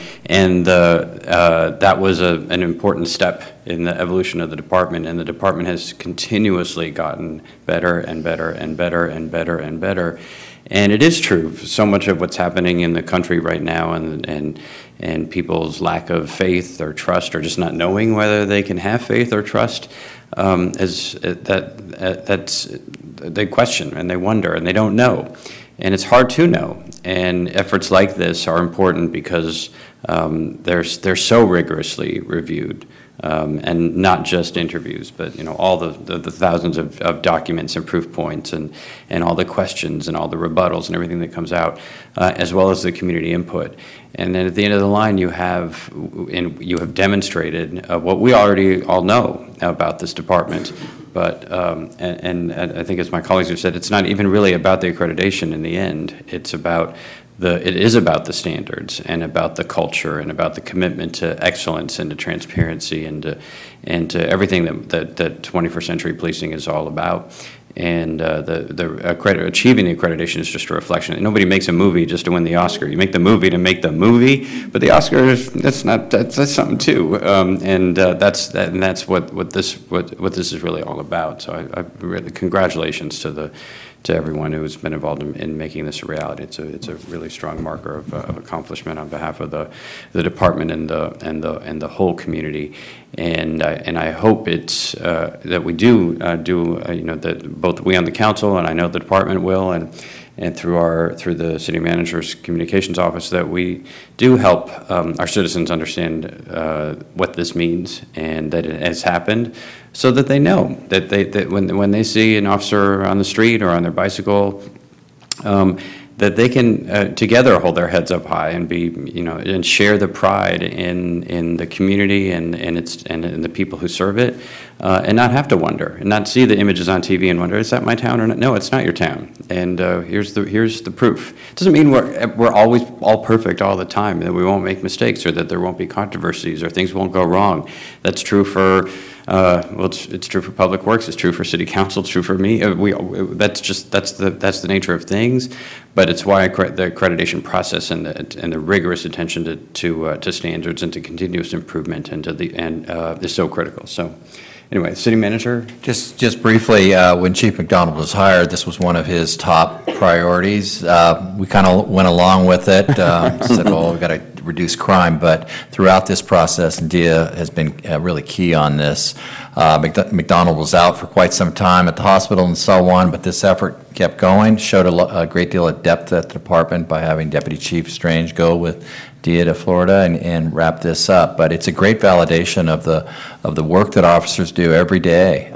was an important step in the evolution of the department, and the department has continuously gotten better and better and better and better and better. And it is true, so much of what's happening in the country right now and people's lack of faith or trust or just not knowing whether they can have faith or trust, they question and they wonder and they don't know. And it's hard to know. And efforts like this are important because they're so rigorously reviewed. And not just interviews, but all the thousands of documents and proof points and all the questions and all the rebuttals and everything that comes out, as well as the community input. And then at the end of the line, you have demonstrated what we already all know about this department. But and I think, as my colleagues have said, it's not even really about the accreditation in the end. It is about the standards and about the culture and about the commitment to excellence and to transparency and to everything that 21st century policing is all about. And achieving the accreditation is just a reflection. Nobody makes a movie just to win the Oscar. You make the movie to make the movie, but the Oscar that's something too. That's what this is really all about. So I really congratulations to everyone who's been involved in making this a reality. It's a really strong marker of accomplishment on behalf of the department and the whole community. And I hope it's that we do that both we on the council and I know the department will and through the city manager's communications office, that we do help our citizens understand what this means and that it has happened, so that they know that when they see an officer on the street or on their bicycle, that they can together hold their heads up high and and share the pride in the community and the people who serve it, and not have to wonder and not see the images on TV and wonder, is that my town or not? No, it's not your town. And here's the proof. It doesn't mean we're always all perfect all the time, that we won't make mistakes or that there won't be controversies or things won't go wrong. That's true for it's true for Public Works. It's true for City Council. It's true for me. That's the nature of things. But it's why the accreditation process and the rigorous attention to standards and to continuous improvement is so critical. So, anyway, City Manager. Just briefly, when Chief McDonald was hired, this was one of his top priorities. We kind of went along with it. Said, well, we've got to reduce crime, but throughout this process, Dia has been really key on this. McDonald was out for quite some time at the hospital and so on, but this effort kept going, showed a great deal of depth at the department by having Deputy Chief Strange go with Dia to Florida and wrap this up. But it's a great validation of the work that officers do every day.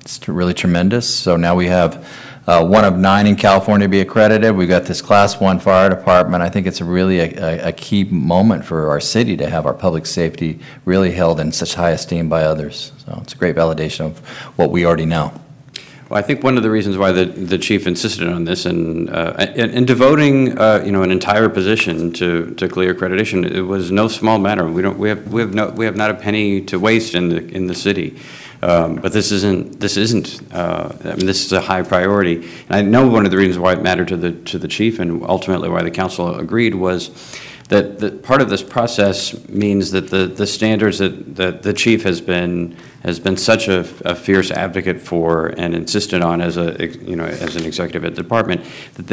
It's really tremendous. So now we have one of 9 in California to be accredited. We've got this Class 1 fire department. I think it's really a key moment for our city to have our public safety really held in such high esteem by others. So it's a great validation of what we already know. Well, I think one of the reasons why the chief insisted on this and devoting an entire position to clear accreditation, it was no small matter. We have not a penny to waste in the city. But this isn't. This is a high priority. And I know one of the reasons why it mattered to the chief, and ultimately why the council agreed, was that part of this process means that the standards that the chief has been such a fierce advocate for and insisted on as an executive at the department, that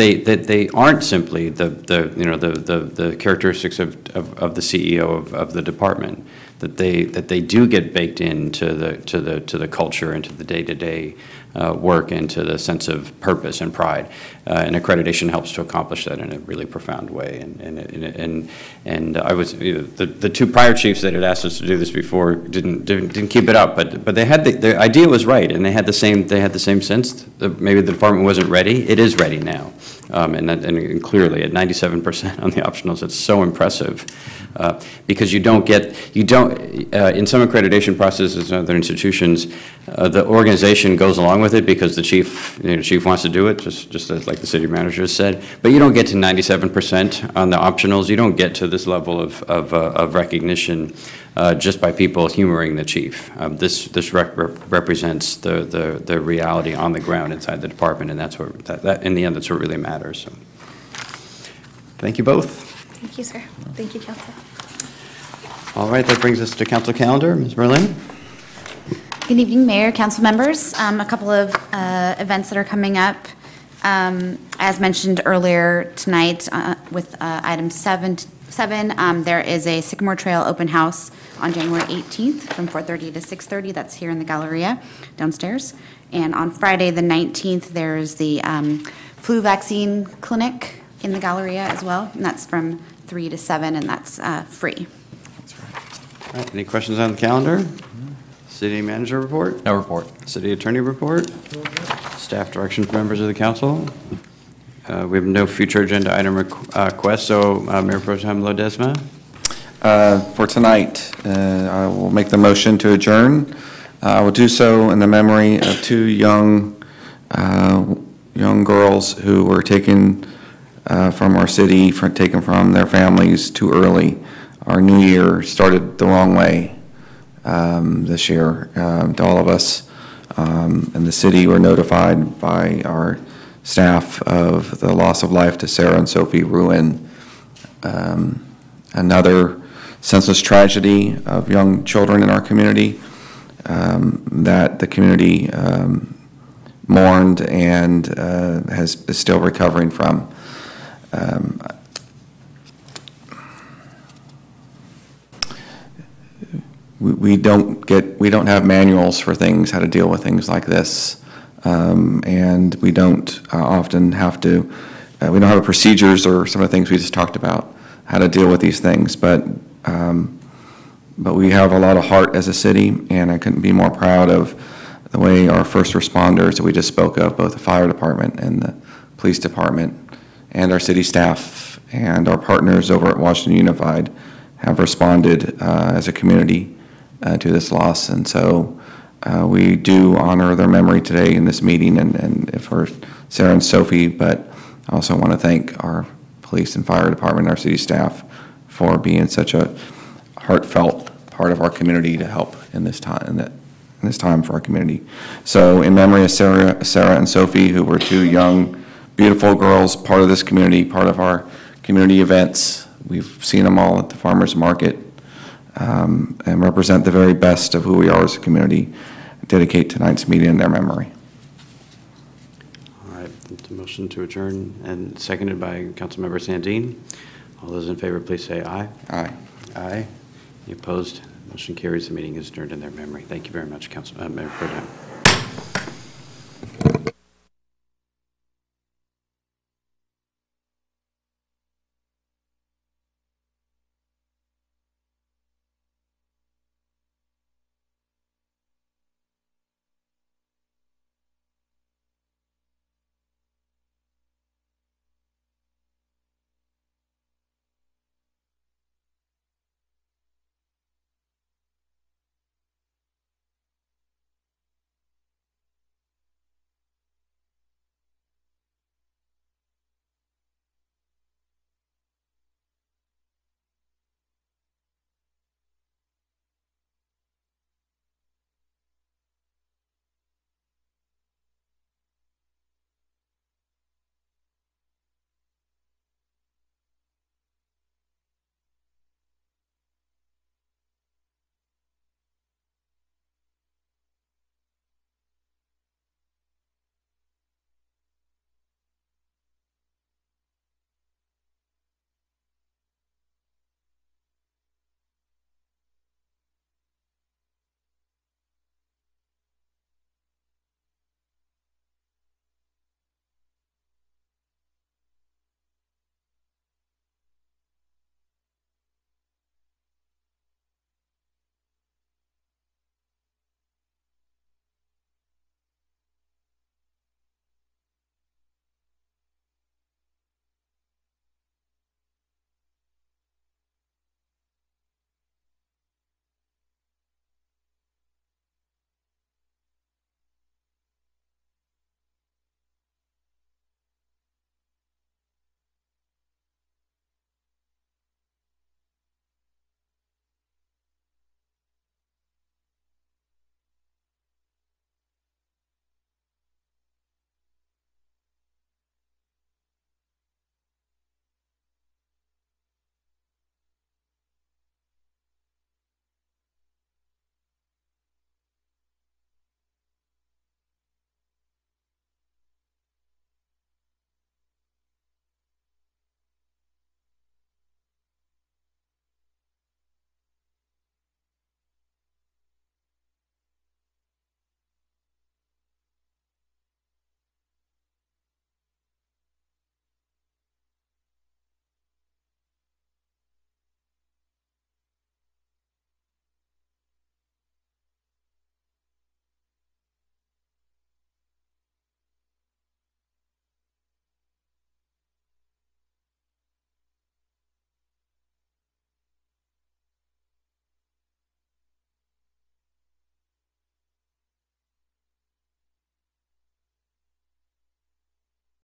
they aren't simply the characteristics of the CEO of the department. That they do get baked into the culture and to the day-to-day work and to the sense of purpose and pride, and accreditation helps to accomplish that in a really profound way. And I was the 2 prior chiefs that had asked us to do this before didn't keep it up, but they had the idea was right, and they had the same sense that maybe the department wasn't ready. It is ready now, and clearly at 97% on the optionals, it's so impressive. Because in some accreditation processes in other institutions, the organization goes along with it because the chief wants to do it, just as like the city manager said. But you don't get to 97% on the optionals. You don't get to this level of recognition just by people humoring the chief. This represents the reality on the ground inside the department, and that's what in the end that's what really matters. So. Thank you both. Thank you, sir. Thank you, council. All right, that brings us to council calendar. Ms. Berlin? Good evening, Mayor, council members. A couple of events that are coming up. As mentioned earlier tonight with item 7, there is a Sycamore Trail open house on January 18th from 4:30 to 6:30. That's here in the Galleria downstairs. And on Friday, the 19th, there's the flu vaccine clinic in the Galleria as well, and that's from 3 to 7, and that's free. All right, any questions on the calendar? City manager report? No report. City attorney report? Staff direction for members of the council? We have no future agenda item requests, so Mayor Pro Tem Lodesma? For tonight, I will make the motion to adjourn. I will do so in the memory of two young girls who were taken from our city, taken from their families too early. Our new year started the wrong way this year to all of us. And the city were notified by our staff of the loss of life to Sarah and Sophie Ruin. Another senseless tragedy of young children in our community that the community mourned and is still recovering from. We don't have manuals for things, how to deal with things like this, and we don't often have to. We don't have procedures or some of the things we just talked about, how to deal with these things. But we have a lot of heart as a city, and I couldn't be more proud of the way our first responders that we just spoke of, both the fire department and the police department, and our city staff and our partners over at Washington Unified have responded as a community to this loss. And so we do honor their memory today in this meeting and for Sarah and Sophie, but I also want to thank our police and fire department and our city staff for being such a heartfelt part of our community to help in this time for our community. So in memory of Sarah and Sophie, who were two young, beautiful girls, part of this community, part of our community events. We've seen them all at the farmers market and represent the very best of who we are as a community. Dedicate tonight's meeting in their memory. All right, the motion to adjourn and seconded by Councilmember Sandine. All those in favor, please say aye. Aye. Aye. Any opposed? Motion carries. The meeting is adjourned in their memory. Thank you very much, Mayor Pro Tem.